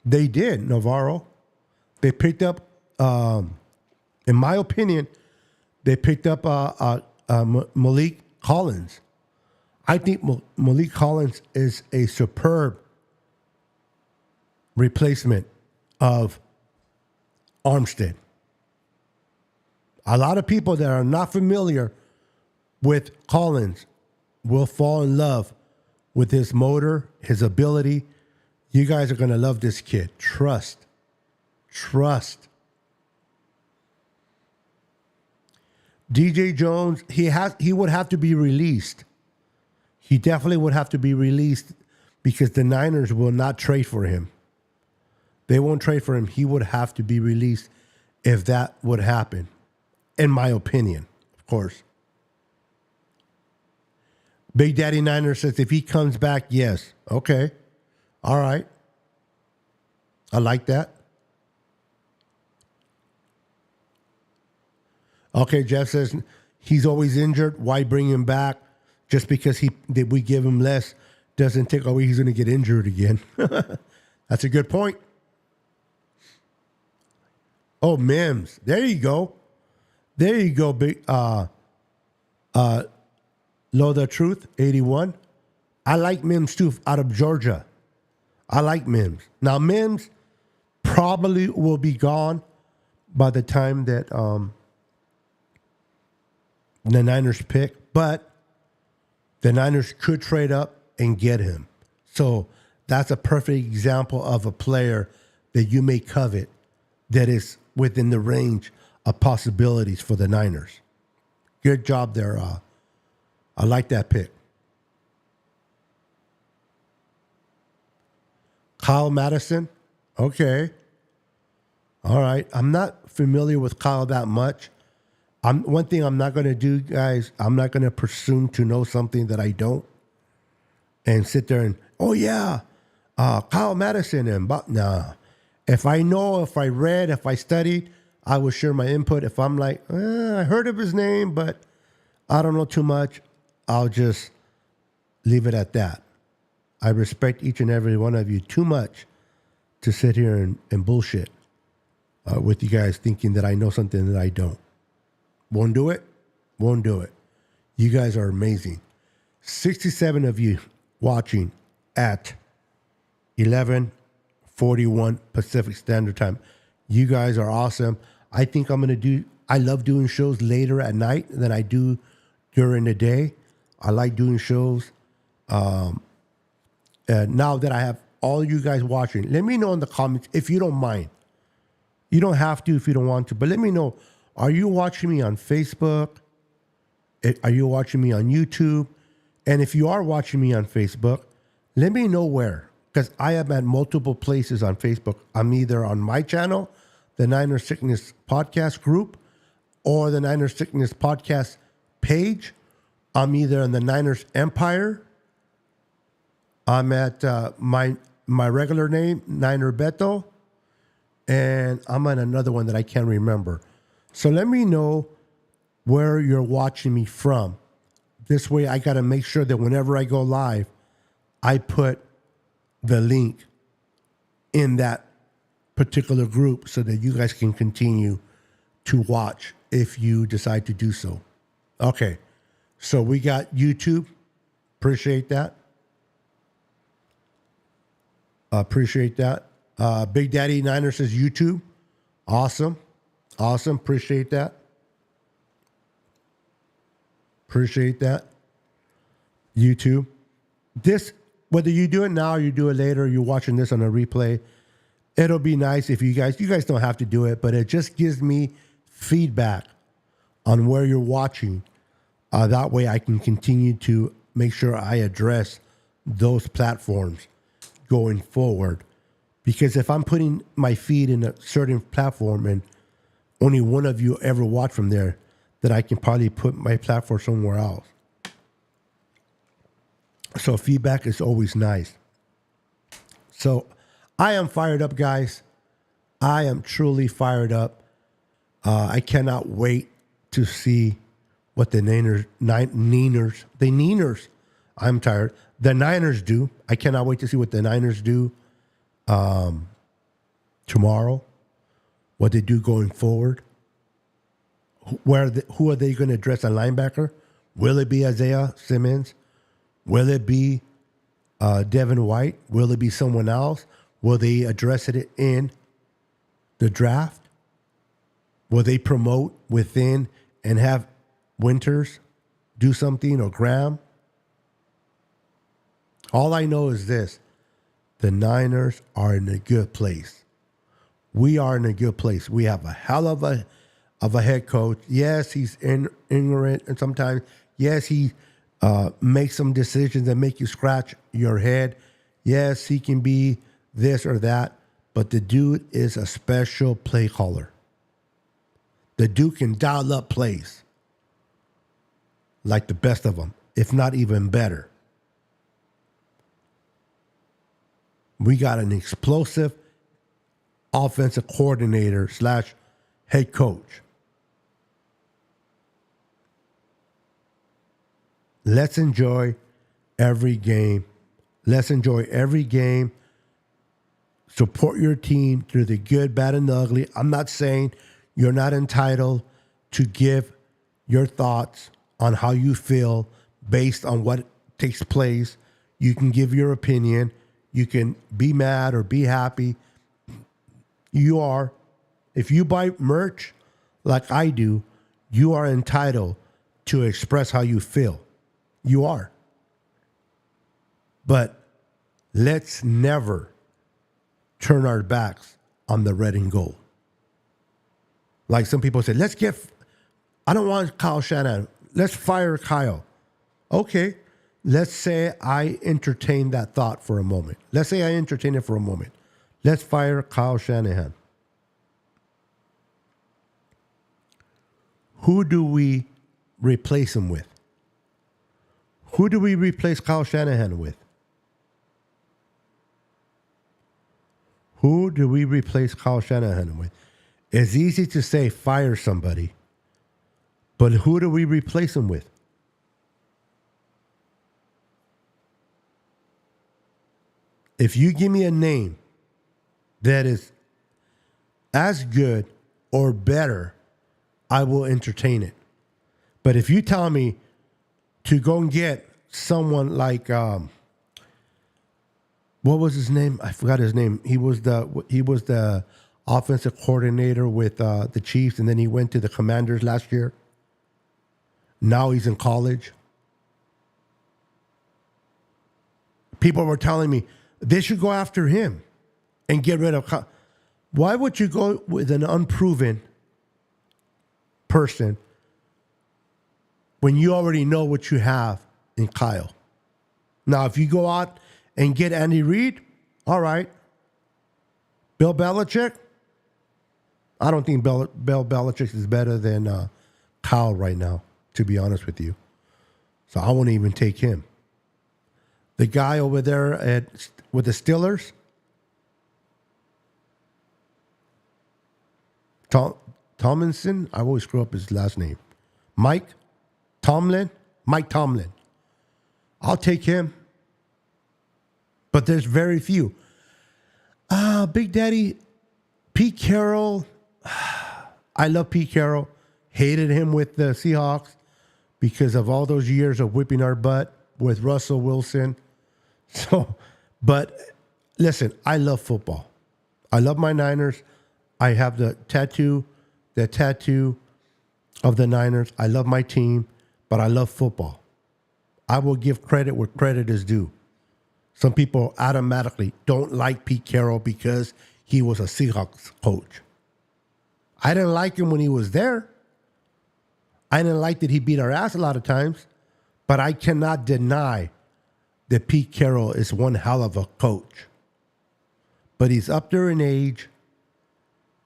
They did, Navarro. They picked up, in my opinion, they picked up Malik Collins. I think Malik Collins is a superb replacement of Armstead. A lot of people that are not familiar with Collins will fall in love with his motor, his ability. You guys are going to love this kid. Trust. DJ Jones, he would have to be released. He definitely would have to be released because the Niners will not trade for him. They won't trade for him. He would have to be released if that would happen, in my opinion, of course. Big Daddy Niner says if he comes back, yes. Okay. All right. I like that. Okay, Jeff says he's always injured. Why bring him back? Just because we give him less doesn't take away he's going to get injured again. That's a good point. Oh, Mims. There you go. There you go, big Lo the Truth, 81. I like Mims too, out of Georgia. I like Mims. Now, Mims probably will be gone by the time that the Niners pick, But the Niners could trade up and get him. So that's a perfect example of a player that you may covet that is within the range of possibilities for the Niners. Good job there. I like that pick. Kyle Madison. Okay. All right. I'm not familiar with Kyle that much. One thing I'm not going to do, guys, I'm not going to presume to know something that I don't and sit there and, oh, yeah, Kyle Madison. Nah. If I know, if I read, if I studied, I will share my input. If I'm like, I heard of his name, but I don't know too much, I'll just leave it at that. I respect each and every one of you too much to sit here and bullshit with you guys thinking that I know something that I don't. Won't do it? Won't do it. You guys are amazing. 67 of you watching at 11:41 Pacific Standard Time. You guys are awesome. I think I love doing shows later at night than I do during the day. I like doing shows. Now that I have all you guys watching, let me know in the comments if you don't mind. You don't have to if you don't want to, but let me know. Are you watching me on Facebook? Are you watching me on YouTube? And if you are watching me on Facebook, let me know where, because I am at multiple places on Facebook. I'm either on my channel, the Niner Sickness Podcast group, or the Niner Sickness Podcast page. I'm either in the Niners Empire. I'm at my regular name, Niner Beto, and I'm on another one that I can't remember. So let me know where you're watching me from. This way I got to make sure that whenever I go live, I put the link in that particular group so that you guys can continue to watch if you decide to do so. Okay, so we got YouTube. Appreciate that. Appreciate that. Big Daddy Niner says YouTube. Awesome. Awesome. Appreciate that. Appreciate that. YouTube. This, whether you do it now or you do it later, you're watching this on a replay, it'll be nice if you guys don't have to do it, but it just gives me feedback on where you're watching. That way I can continue to make sure I address those platforms going forward. Because if I'm putting my feed in a certain platform and only one of you ever watch from there, then I can probably put my platform somewhere else. So feedback is always nice. So I am fired up, guys. I am truly fired up. I cannot wait to see what the Niners, I'm tired. The Niners do. I cannot wait to see what the Niners do tomorrow, what they do going forward. Who are they going to address a linebacker? Will it be Isaiah Simmons? Will it be Devin White? Will it be someone else? Will they address it in the draft? Will they promote within and have Winters do something, or Graham? All I know is this. The Niners are in a good place. We are in a good place. We have a hell of a head coach. Yes, he's ignorant, and sometimes, yes, he makes some decisions that make you scratch your head. Yes, he can be this or that, but the dude is a special play caller. The dude can dial up plays like the best of them, if not even better. We got an explosive offensive coordinator / head coach. Let's enjoy every game. Let's enjoy every game. Support your team through the good, bad, and the ugly. I'm not saying you're not entitled to give your thoughts on how you feel based on what takes place. You can give your opinion. You can be mad or be happy. You are, if you buy merch like I do, you are entitled to express how you feel. You are. But let's never turn our backs on the red and gold. Like some people say, I don't want Kyle Shanahan. Let's fire Kyle. Okay. Let's say I entertain that thought for a moment. Let's say I entertain it for a moment. Let's fire Kyle Shanahan. Who do we replace him with? Who do we replace Kyle Shanahan with? Who do we replace Kyle Shanahan with? It's easy to say fire somebody, but who do we replace him with? If you give me a name that is as good or better, I will entertain it. But if you tell me to go and get someone like what was his name? I forgot his name. He was the offensive coordinator with the Chiefs, and then he went to the Commanders last year. Now he's in college. People were telling me they should go after him and get rid of. Why would you go with an unproven person when you already know what you have in Kyle? Now, if you go out and get Andy Reid, all right. Bill Belichick, I don't think Bill Belichick is better than Kyle right now, to be honest with you. So I won't even take him. The guy over there with the Steelers, Tomlinson, I always screw up his last name. Mike Tomlin. I'll take him. But there's very few. Big Daddy, Pete Carroll. I love Pete Carroll. Hated him with the Seahawks because of all those years of whipping our butt with Russell Wilson. So, but listen, I love football. I love my Niners. I have the tattoo of the Niners. I love my team, but I love football. I will give credit where credit is due. Some people automatically don't like Pete Carroll because he was a Seahawks coach. I didn't like him when he was there. I didn't like that he beat our ass a lot of times, but I cannot deny that Pete Carroll is one hell of a coach. But he's up there in age.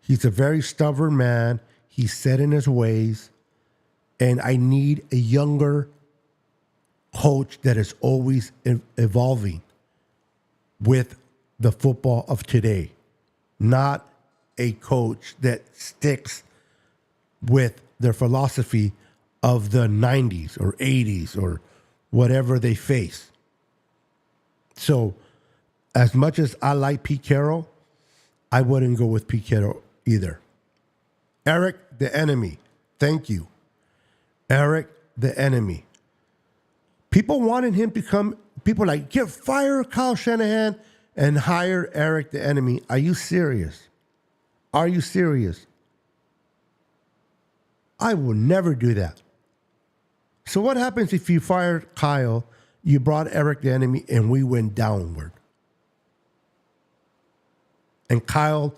He's a very stubborn man. He's set in his ways. And I need a younger coach that is always evolving with the football of today. Not a coach that sticks with their philosophy of the 90s or 80s or whatever they face. So, as much as I like Pete Carroll, I wouldn't go with Pete Carroll either. Eric, the enemy. Thank you. Eric, the enemy. People wanted him to come. People like, fire Kyle Shanahan and hire Eric, the enemy. Are you serious? Are you serious? I will never do that. So what happens if you fired Kyle, you brought Eric, the enemy, and we went downward? And Kyle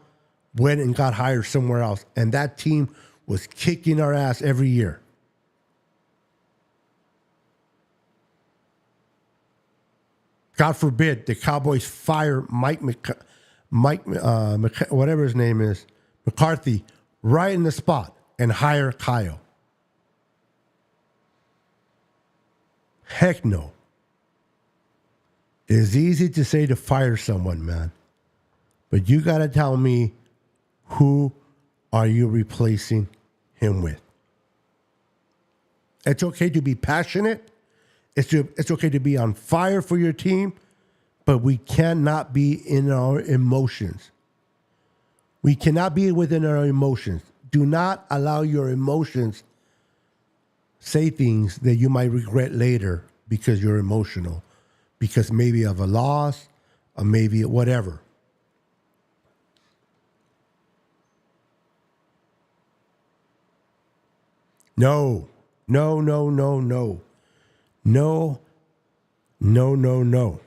went and got hired somewhere else, and that team was kicking our ass every year. God forbid the Cowboys fire whatever his name is, McCarthy, right in the spot and hire Kyle. Heck no. It's easy to say to fire someone, man. But you got to tell me, who are you replacing him with? It's okay to be passionate. It's okay to be on fire for your team, but we cannot be in our emotions. We cannot be within our emotions. Do not allow your emotions say things that you might regret later because you're emotional, because maybe of a loss or maybe whatever. No, No, no, no, no. No, no, no, no.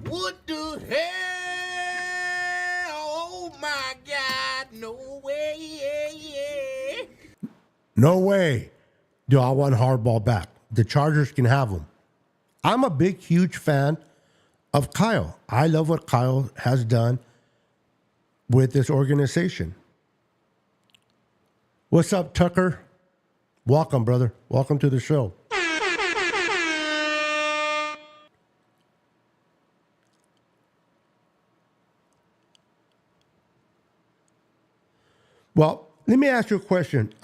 What the hell? Oh my God, no way. No way do I want Hardball back. The Chargers can have him. I'm a big, huge fan of Kyle. I love what Kyle has done with this organization. What's up, Tucker? Welcome, brother. Welcome to the show. Well, let me ask you a question,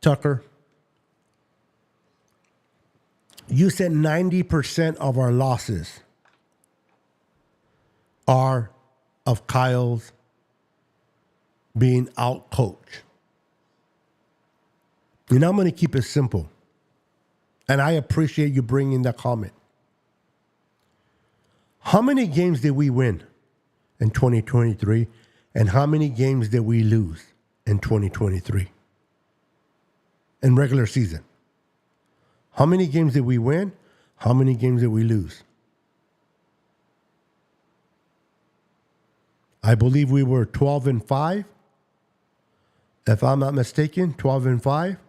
Tucker. You said 90% of our losses are of Kyle's being out-coached. And I'm going to keep it simple. And I appreciate you bringing that comment. How many games did we win in 2023? And how many games did we lose in 2023? In regular season. How many games did we win? How many games did we lose? I believe we were 12-5. If I'm not mistaken, 12-5.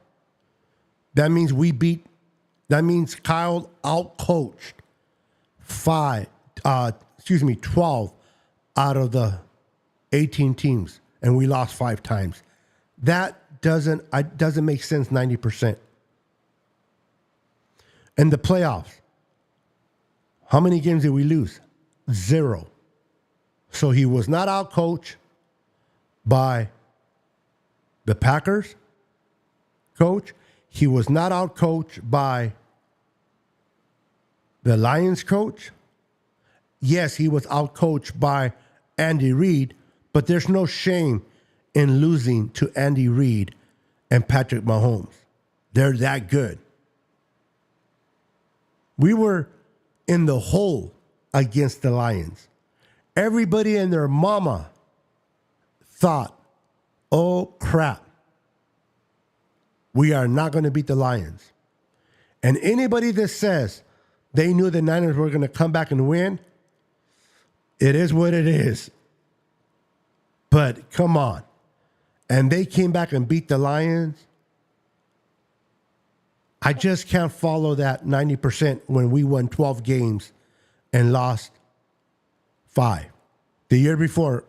That means Kyle out-coached 12 out of the 18 teams, and we lost 5 times. That doesn't make sense 90%. In the playoffs, how many games did we lose? 0. So he was not out-coached by the Packers coach. He was not out-coached by the Lions coach. Yes, he was out-coached by Andy Reid, but there's no shame in losing to Andy Reid and Patrick Mahomes. They're that good. We were in the hole against the Lions. Everybody and their mama thought, oh crap, we are not going to beat the Lions. And anybody that says they knew the Niners were going to come back and win, it is what it is. But come on. And they came back and beat the Lions. I just can't follow that 90% when we won 12 games and lost 5. The year before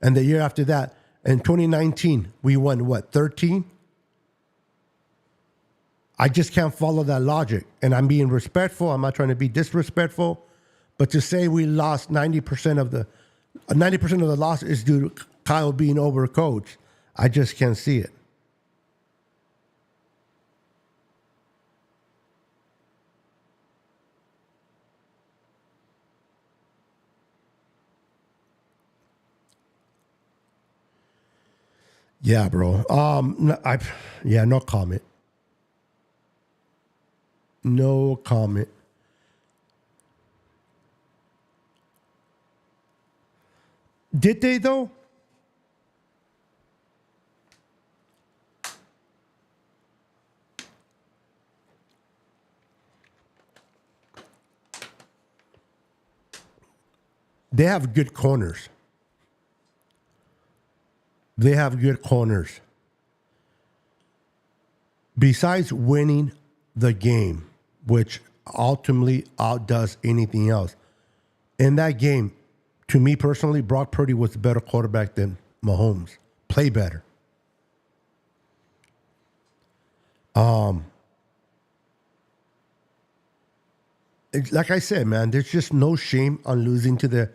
and the year after that, in 2019, we won, 13? I just can't follow that logic. And I'm being respectful. I'm not trying to be disrespectful. But to say we lost 90% of the loss is due to Kyle being overcoached, I just can't see it. Yeah, bro. No comment. No comment. Did they though? They have good corners. They have good corners. Besides winning the game, which ultimately outdoes anything else, in that game, to me personally, Brock Purdy was the better quarterback than Mahomes. Play better. Like I said, man, there's just no shame on losing to the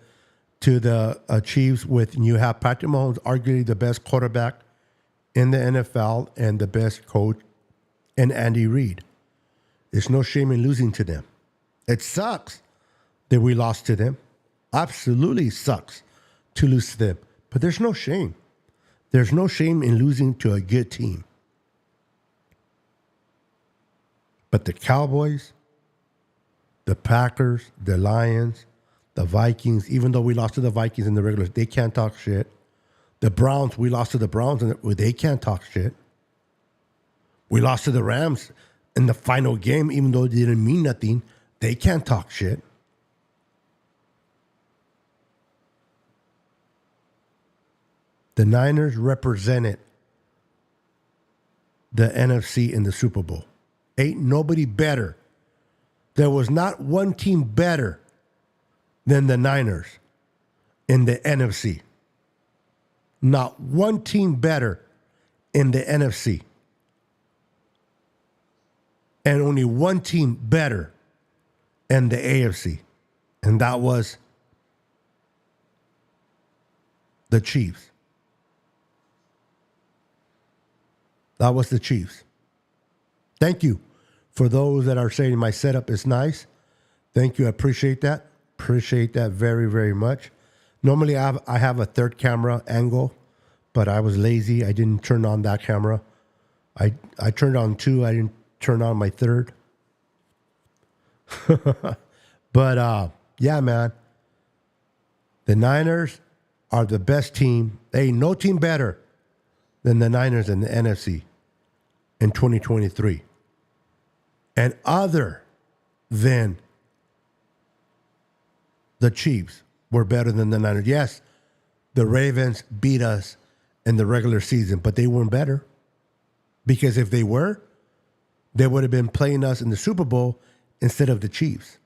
Chiefs with you have Patrick Mahomes, arguably the best quarterback in the NFL and the best coach, and Andy Reid. There's no shame in losing to them. It sucks that we lost to them. Absolutely sucks to lose to them. But there's no shame. There's no shame in losing to a good team. But the Cowboys, the Packers, the Lions, the Vikings, even though we lost to the Vikings in the regulars, they can't talk shit. The Browns, we lost to the Browns, and they can't talk shit. We lost to the Rams in the final game, even though it didn't mean nothing. They can't talk shit. The Niners represented the NFC in the Super Bowl. Ain't nobody better. There was not one team better than the Niners in the NFC. Not one team better in the NFC. And only one team better in the AFC. And that was the Chiefs. That was the Chiefs. Thank you for those that are saying my setup is nice. Thank you. I appreciate that. Appreciate that very, very much. Normally I have a third camera angle, but I was lazy. I didn't turn on that camera. I turned on two. I didn't turn on my third. But yeah, man. The Niners are the best team. There ain't no team better than the Niners in the NFC in 2023. And other than the Chiefs were better than the Niners. Yes, the Ravens beat us in the regular season, but they weren't better. Because if they were, they would have been playing us in the Super Bowl instead of the Chiefs.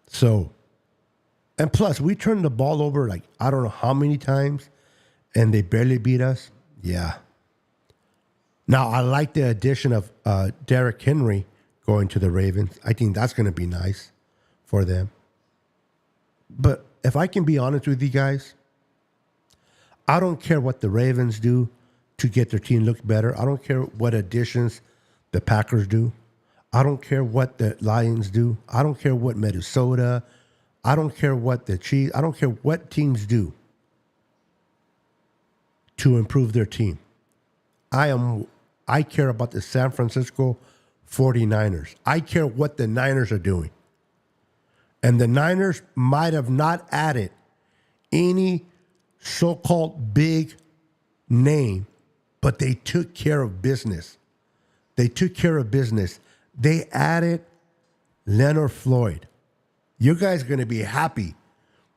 So, and plus, we turned the ball over like I don't know how many times, and they barely beat us. Yeah. Now, I like the addition of Derrick Henry going to the Ravens. I think that's going to be nice for them. But if I can be honest with you guys, I don't care what the Ravens do to get their team look better. I don't care what additions the Packers do. I don't care what the Lions do. I don't care what Minnesota. I don't care what the Chiefs. I don't care what teams do to improve their team. I care about the San Francisco 49ers. I care what the Niners are doing. And the Niners might have not added any so-called big name, but they took care of business. They took care of business. They added Leonard Floyd. You guys are going to be happy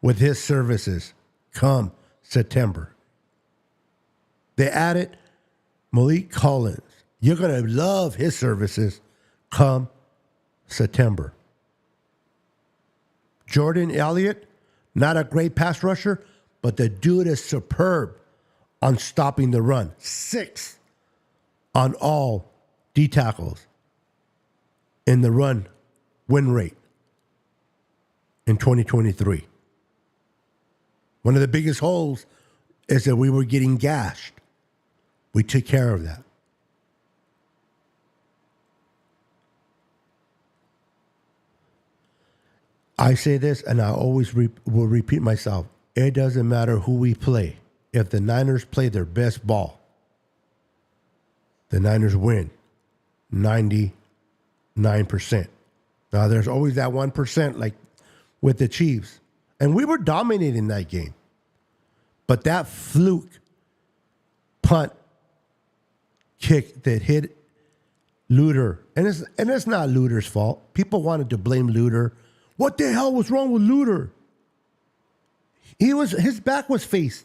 with his services come September. They added Malik Collins. You're going to love his services come September. Jordan Elliott, not a great pass rusher, but the dude is superb on stopping the run. 6 on all D tackles in the run win rate in 2023. One of the biggest holes is that we were getting gashed. We took care of that. I say this, and I always will repeat myself. It doesn't matter who we play. If the Niners play their best ball, the Niners win 99%. Now, there's always that 1%, like with the Chiefs. And we were dominating that game. But that fluke punt kick that hit Luter, and it's not Luter's fault. People wanted to blame Luter. What the hell was wrong with Luter? His back was faced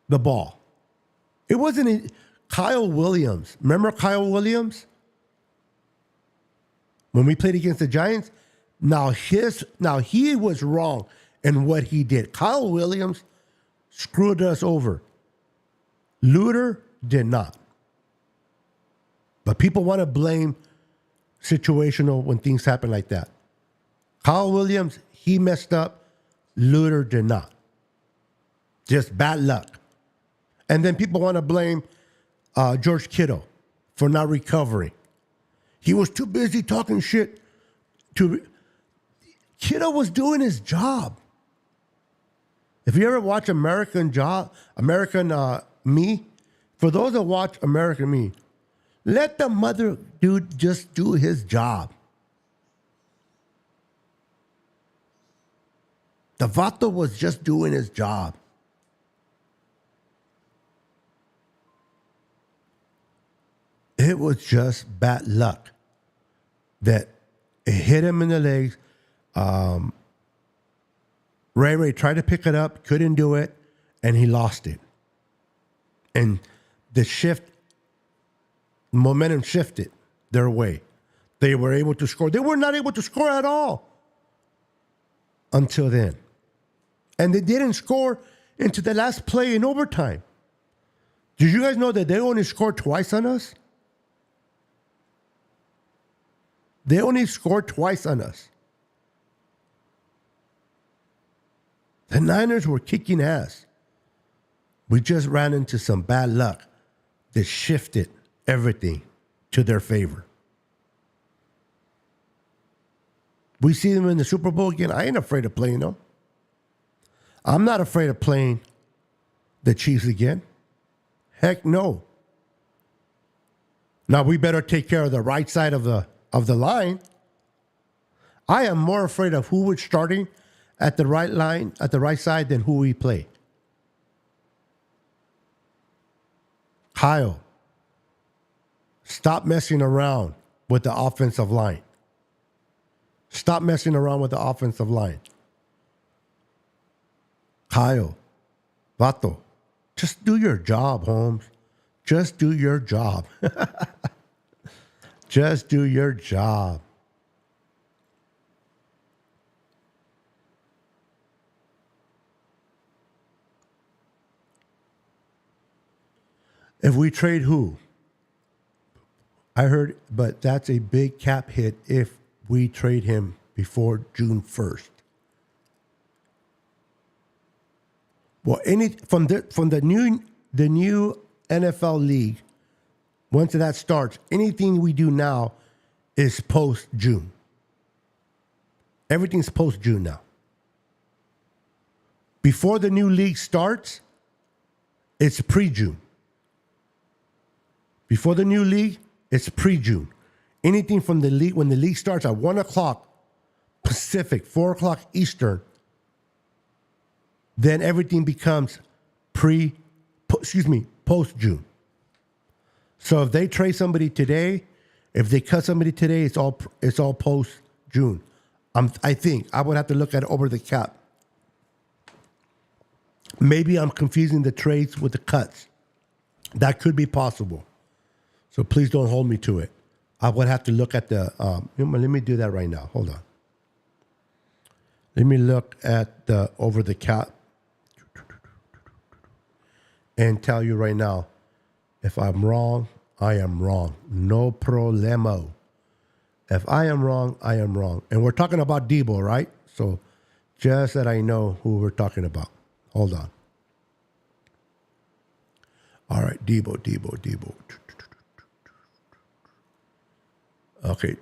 the ball. It wasn't Kyle Williams. Remember Kyle Williams? When we played against the Giants? Now he was wrong in what he did. Kyle Williams screwed us over. Luter did not. But people want to blame situational when things happen like that. Kyle Williams, he messed up. Luter did not. Just bad luck. And then people want to blame George Kittle for not recovering. He was too busy talking shit. Kittle was doing his job. If you ever watch American Me, for those that watch American Me, let the mother dude just do his job. The Vato was just doing his job. It was just bad luck that it hit him in the legs. Ray tried to pick it up, couldn't do it, and he lost it. And the momentum shifted their way. They were able to score. They were not able to score at all until then. And they didn't score into the last play in overtime. Did you guys know that they only scored twice on us? They only scored twice on us. The Niners were kicking ass. We just ran into some bad luck that shifted everything to their favor. We see them in the Super Bowl again. I ain't afraid of playing them. I'm not afraid of playing the Chiefs again. Heck no. Now we better take care of the right side of the line. I am more afraid of who we're starting at the right line, at the right side, than who we play. Kyle, stop messing around with the offensive line. Stop messing around with the offensive line. Kyle, Vato, just do your job, Holmes. Just do your job. Just do your job. If we trade who? I heard, but that's a big cap hit if we trade him before June 1st. Well, from the new NFL league, once that starts, anything we do now is post June. Everything's post June now. Before the new league starts, it's pre-June. Before the new league, it's pre-June. Anything from the league, when the league starts at 1 o'clock Pacific, 4 o'clock Eastern, then everything becomes post-June. So if they trade somebody today, if they cut somebody today, it's all post-June. I think I would have to look at it over the cap. Maybe I'm confusing the trades with the cuts. That could be possible. So please don't hold me to it. I would have to look at the. Let me do that right now. Hold on. Let me look at the over the cap and tell you right now. If I'm wrong, I am wrong. No problemo. If I am wrong, I am wrong. And we're talking about Debo, right? So just that I know who we're talking about. Hold on. All right, Debo. Okay.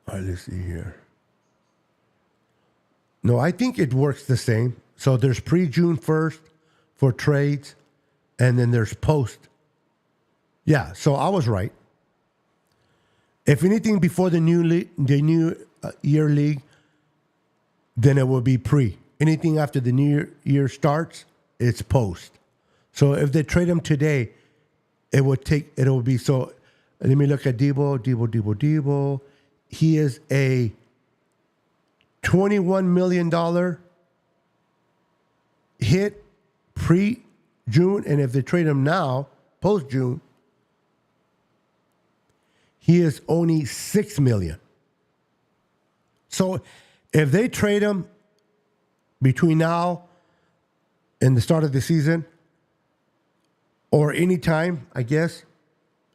All right, let's see here. No, I think it works the same. So there's pre-June 1st for trades, and then there's post. Yeah, so I was right. If anything before the new year league, then it will be pre. Anything after the new year starts, it's post. So if they trade him today, it will be so. Let me look at Debo. He is a $21 million hit pre-June, and if they trade him now, post-June, he is only $6 million. So if they trade him between now and the start of the season, or any time, I guess,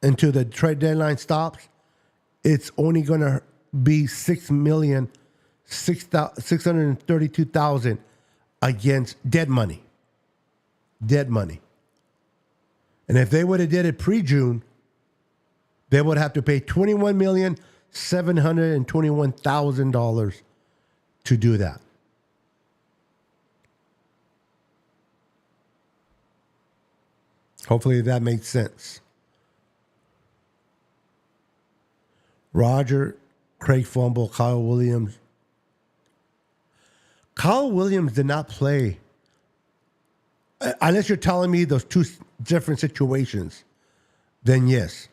until the trade deadline stops, it's only going to be $632,000 against dead money. Dead money. And if they would have did it pre-June, they would have to pay $21,721,000 to do that. Hopefully that makes sense. Roger, Craig fumble, Kyle Williams. Kyle Williams did not play Unless you're telling me those two different situations, then yes.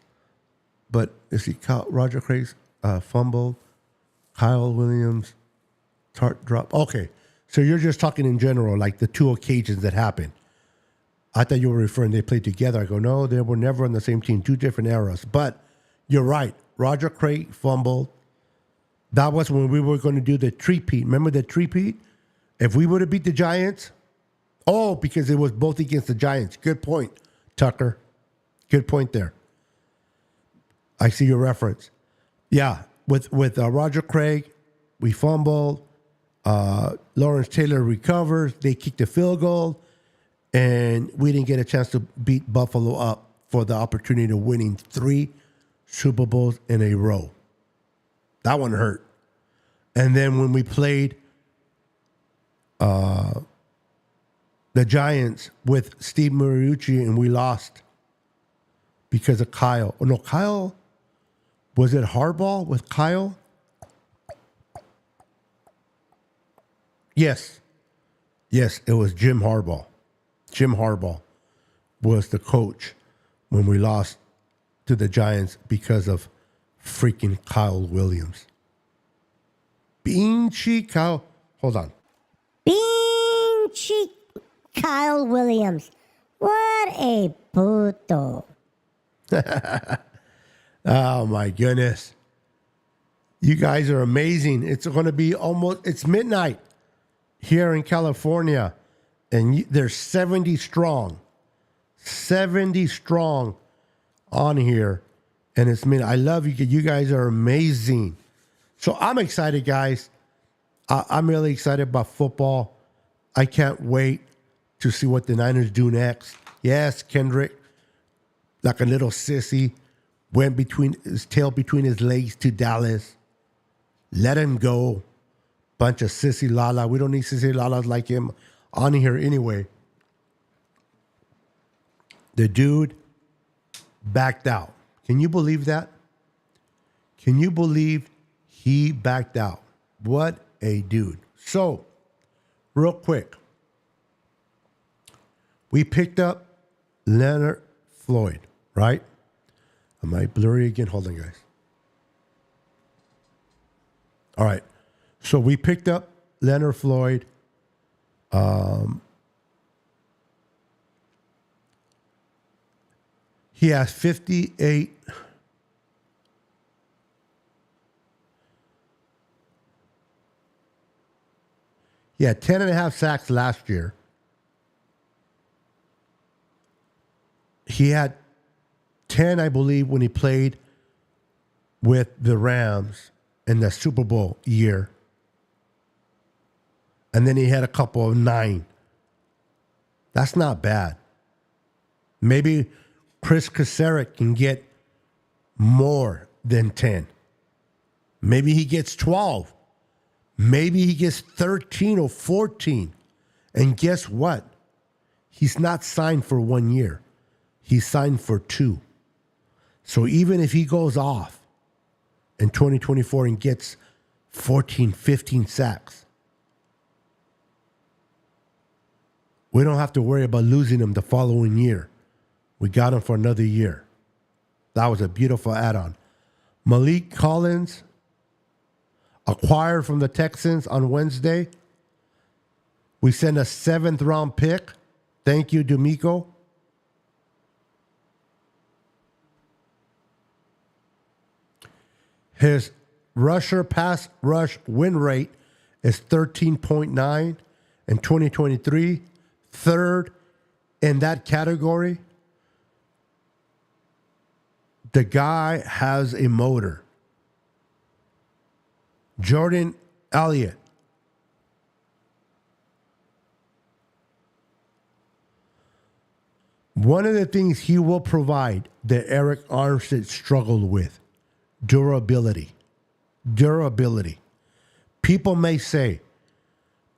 But you see, Roger Craig's fumble, Kyle Williams, Tart drop. Okay, so you're just talking in general, like the two occasions that happened. I thought you were referring they played together. I go, no, they were never on the same team, two different eras. But you're right. Roger Craig fumbled. That was when we were going to do the three-peat. Remember the three-peat? If we would have beat the Giants, because it was both against the Giants. Good point, Tucker. Good point there. I see your reference. Yeah, with Roger Craig, we fumbled. Lawrence Taylor recovers. They kicked the field goal. And we didn't get a chance to beat Buffalo up for the opportunity of winning 3 Super Bowls in a row. That one hurt. And then when we played the Giants with Steve Mariucci and we lost because of Kyle. Oh, no, Kyle. Was it Harbaugh with Kyle? Yes. Yes, it was Jim Harbaugh. Jim Harbaugh was the coach when we lost to the Giants because of freaking Kyle Williams. Bean cheek Kyle. Hold on. Bean cheek Kyle Williams. What a puto. Oh, my goodness. You guys are amazing. It's going to be it's midnight here in California. And there's 70 strong. 70 strong on here. And it's midnight. I love you. You guys are amazing. So I'm excited, guys. I'm really excited about football. I can't wait to see what the Niners do next. Yes, Kendrick, like a little sissy, went between his tail between his legs to Dallas. Let him go. Bunch of sissy lala. We don't need sissy lalas like him on here anyway. The dude backed out. Can you believe that? Can you believe he backed out? What a dude. So, real quick. We picked up Leonard Floyd, right? Am I blurry again? Hold on, guys. All right. So we picked up Leonard Floyd. He has 58. He had 10 and a half sacks last year. He had 10, I believe, when he played with the Rams in the Super Bowl year. And then he had a couple of 9. That's not bad. Maybe Chris Kasarik can get more than 10. Maybe he gets 12. Maybe he gets 13 or 14. And guess what? He's not signed for 1 year. He's signed for 2. So even if he goes off in 2024 and gets 14, 15 sacks, we don't have to worry about losing him the following year. We got him for another year. That was a beautiful add-on. Malik Collins, acquired from the Texans on Wednesday. We sent a 7th-round pick. Thank you, D'Amico. His rusher pass rush win rate is 13.9 in 2023. Third in that category. The guy has a motor. Jordan Elliott. One of the things he will provide that Eric Armstead struggled with, durability. Durability. People may say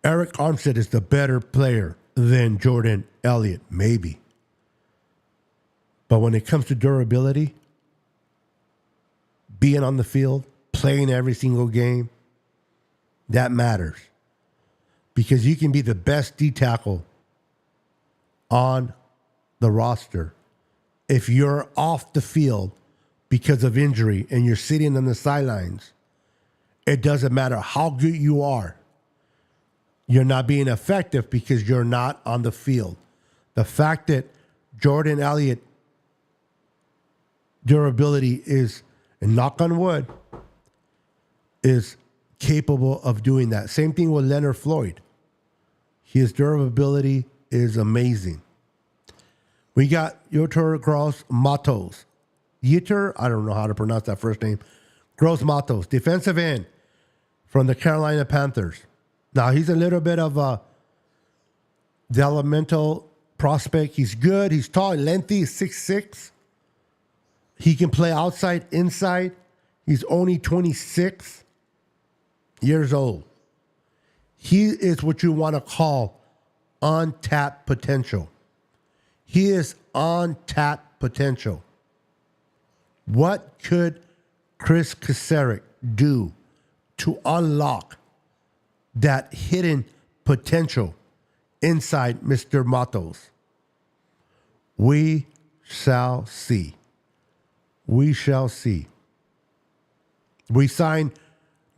Eric Armstead is the better player than Jordan Elliott. Maybe. But when it comes to durability, being on the field, playing every single game, that matters. Because you can be the best D tackle on the roster. If you're off the field because of injury and you're sitting on the sidelines, it doesn't matter how good you are. You're not being effective because you're not on the field. The fact that Jordan Elliott durability is, and knock on wood, is capable of doing that. Same thing with Leonard Floyd. His durability is amazing. We got Yotur Gross Matos. Yotur, I don't know how to pronounce that first name. Gross Matos, defensive end from the Carolina Panthers. Now, he's a little bit of a developmental prospect. He's good. He's tall and lengthy. He's 6'6". He can play outside, inside. He's only 26 years old. He is what you want to call untapped potential. He is untapped potential. What could Chris Kasarik do to unlock that hidden potential inside Mr. Matos? We shall see. We shall see. We signed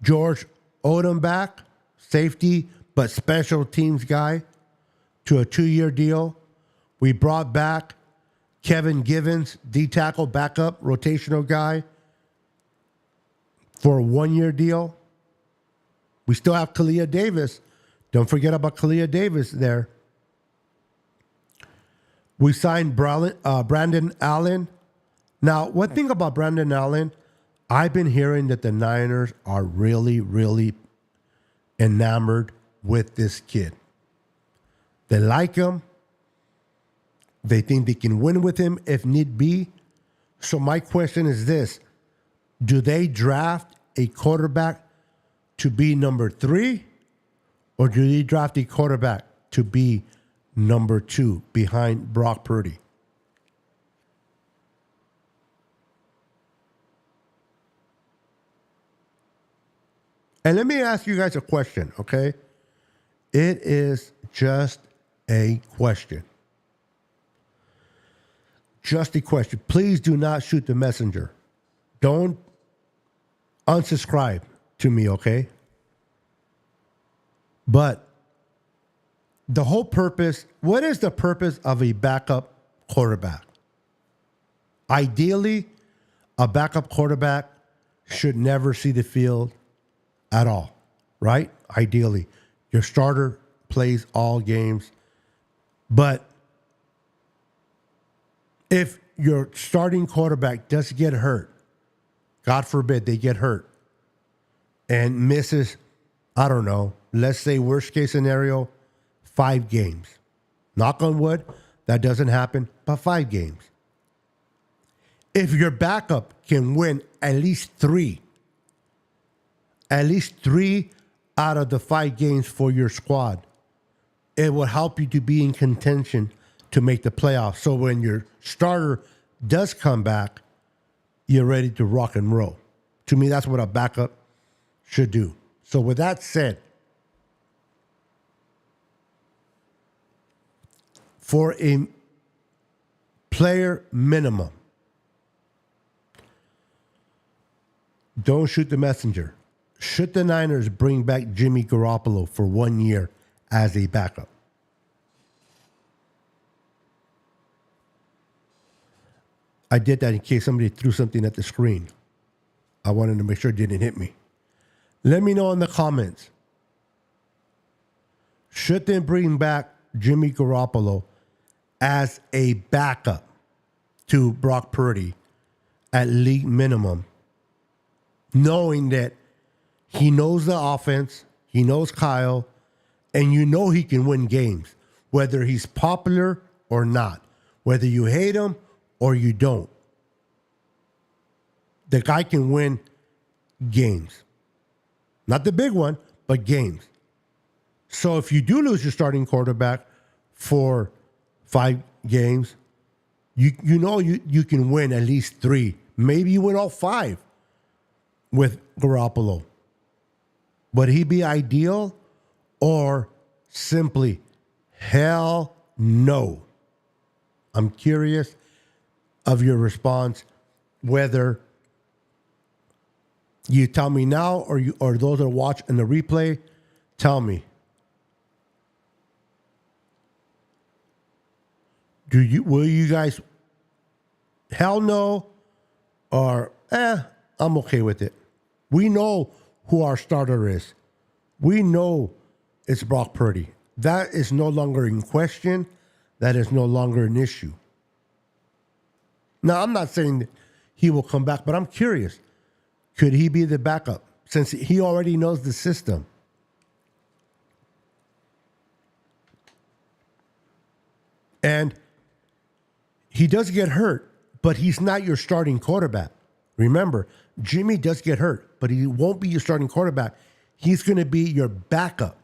George Odom back, safety, but special teams guy, to a 2-year deal. We brought back Kevin Givens, D-tackle, backup, rotational guy, for a 1-year deal. We still have Kalia Davis. Don't forget about Kalia Davis there. We signed Brandon Allen. Now, one thing about Brandon Allen, I've been hearing that the Niners are really, really enamored with this kid. They like him. They think they can win with him if need be. So my question is this. Do they draft a quarterback to be number 3? Or do they draft a quarterback to be number 2 behind Brock Purdy? And let me ask you guys a question, okay? It is just a question. Just a question. Please do not shoot the messenger. Don't unsubscribe to me, okay? But the whole purpose, what is the purpose of a backup quarterback? Ideally, a backup quarterback should never see the field at all, right? Ideally, your starter plays all games. But if your starting quarterback does get hurt, God forbid they get hurt, and misses, I don't know, let's say worst case scenario, 5 games. Knock on wood, that doesn't happen, but 5 games. If your backup can win at least 3 out of the 5 games for your squad, it will help you to be in contention to make the playoffs. So when your starter does come back, you're ready to rock and roll. To me, that's what a backup should do. So with that said, for a player minimum, don't shoot the messenger. Should the Niners bring back Jimmy Garoppolo for 1 year as a backup? I did that in case somebody threw something at the screen. I wanted to make sure it didn't hit me. Let me know in the comments. Should they bring back Jimmy Garoppolo as a backup to Brock Purdy at league minimum, knowing that he knows the offense, he knows Kyle, and you know he can win games, whether he's popular or not, whether you hate him or you don't. The guy can win games. Not the big one, but games. So if you do lose your starting quarterback for 5 games, you know you can win at least 3. Maybe you win all 5 with Garoppolo. Would he be ideal or simply hell no? I'm curious of your response, whether you tell me now or those that watch in the replay, tell me. Will you guys hell no or I'm okay with it? We know who our starter is. We know it's Brock Purdy. That is no longer in question. That is no longer an issue. Now, I'm not saying that he will come back, but I'm curious. Could he be the backup since he already knows the system? And he does get hurt, but he's not your starting quarterback. Remember, Jimmy does get hurt, but he won't be your starting quarterback. He's going to be your backup.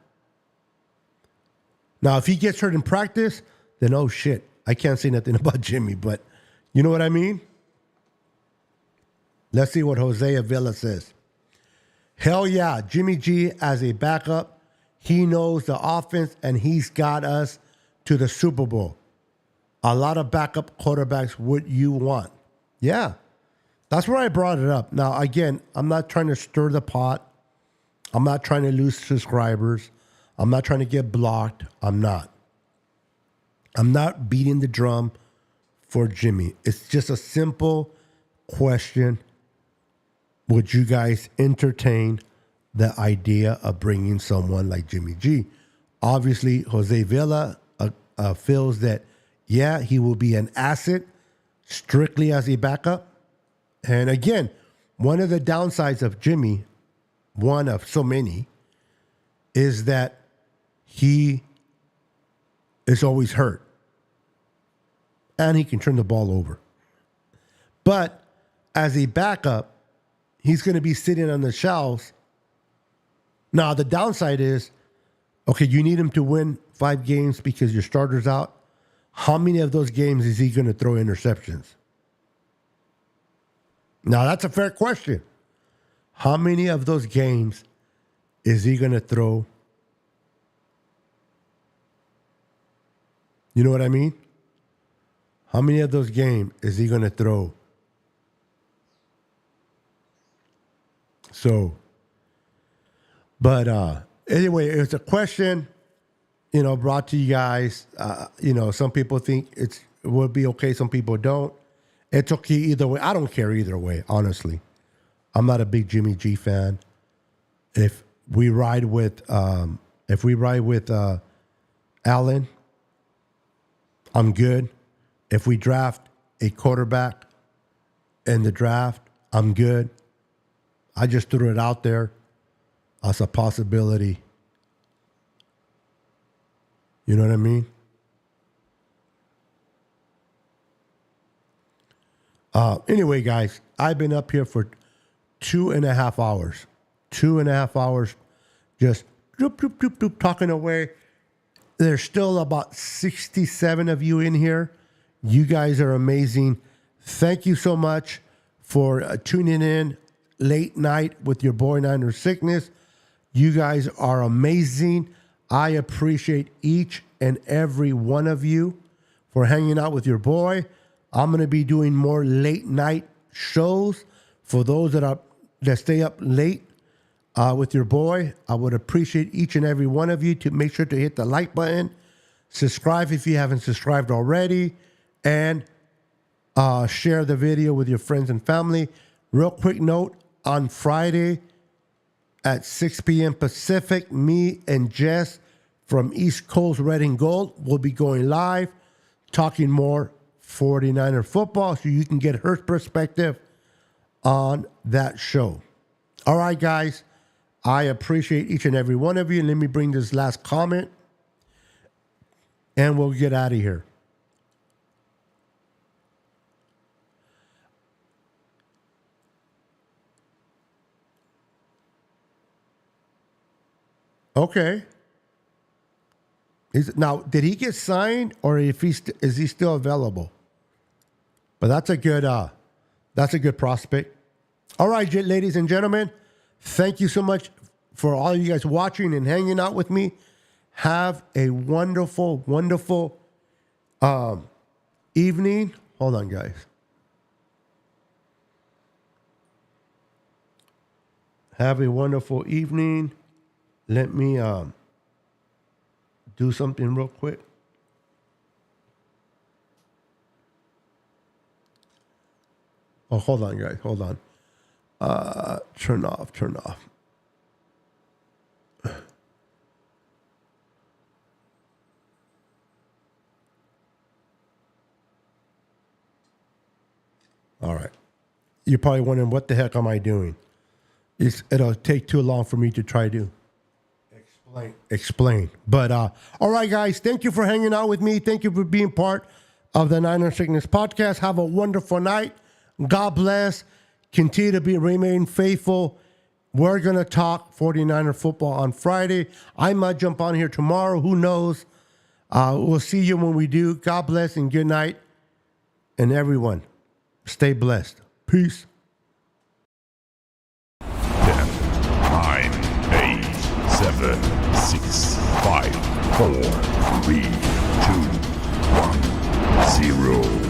Now, if he gets hurt in practice, then oh shit, I can't say nothing about Jimmy, but you know what I mean? Let's see what Jose Avila says. Hell yeah, Jimmy G as a backup. He knows the offense and he's got us to the Super Bowl. A lot of backup quarterbacks would you want. Yeah, that's where I brought it up. Now, again, I'm not trying to stir the pot. I'm not trying to lose subscribers. I'm not trying to get blocked. I'm not beating the drum for Jimmy. It's just a simple question. Would you guys entertain the idea of bringing someone like Jimmy G? Obviously, Jose Villa feels that, yeah, he will be an asset strictly as a backup. And again, one of the downsides of Jimmy, one of so many, is that he is always hurt. And he can turn the ball over. But as a backup, he's going to be sitting on the shelves. Now, the downside is, okay, you need him to win 5 games because your starter's out. How many of those games is he going to throw interceptions? Now, that's a fair question. How many of those games is he going to throw? You know what I mean? How many of those games is he going to throw? So, but anyway, it's a question, brought to you guys. Some people think it would be okay. Some people don't. It's okay either way. I don't care either way, honestly. I'm not a big Jimmy G fan. If we ride with Allen, I'm good. If we draft a quarterback in the draft, I'm good. I just threw it out there as a possibility. You know what I mean? Anyway, guys, I've been up here for 2.5 hours. 2.5 hours just doop, doop, doop, doop, talking away. There's still about 67 of you in here. You guys are amazing. Thank you so much for tuning in late night with your boy Niner Sickness. You guys are amazing. I appreciate each and every one of you for hanging out with your boy. I'm going to be doing more late night shows for those that stay up late with your boy. I would appreciate each and every one of you to make sure to hit the like button, subscribe if you haven't subscribed already, and share the video with your friends and family. Real quick note, on Friday at 6 p.m. Pacific, me and Jess from East Coast Red and Gold will be going live, talking more 49er football so you can get her perspective on that show. All right, guys, I appreciate each and every one of you. Let me bring this last comment and we'll get out of here. Okay. Now, did he get signed, or is he still available? But that's a good prospect. All right, ladies and gentlemen, thank you so much for all you guys watching and hanging out with me. Have a wonderful, wonderful evening. Hold on, guys. Have a wonderful evening. Let me do something real quick. Oh, hold on, guys. Hold on. Turn off. All right. You're probably wondering, what the heck am I doing? It'll take too long for me to try to explain. But all right, guys. Thank you for hanging out with me. Thank you for being part of the Niner Sickness podcast. Have a wonderful night. God bless. Continue to remain faithful. We're going to talk 49er football on Friday. I might jump on here tomorrow. Who knows? We'll see you when we do. God bless and good night. And everyone, stay blessed. Peace. 10, 9, 8, 7, 6, 5, 4, 3, 2, 1, 0.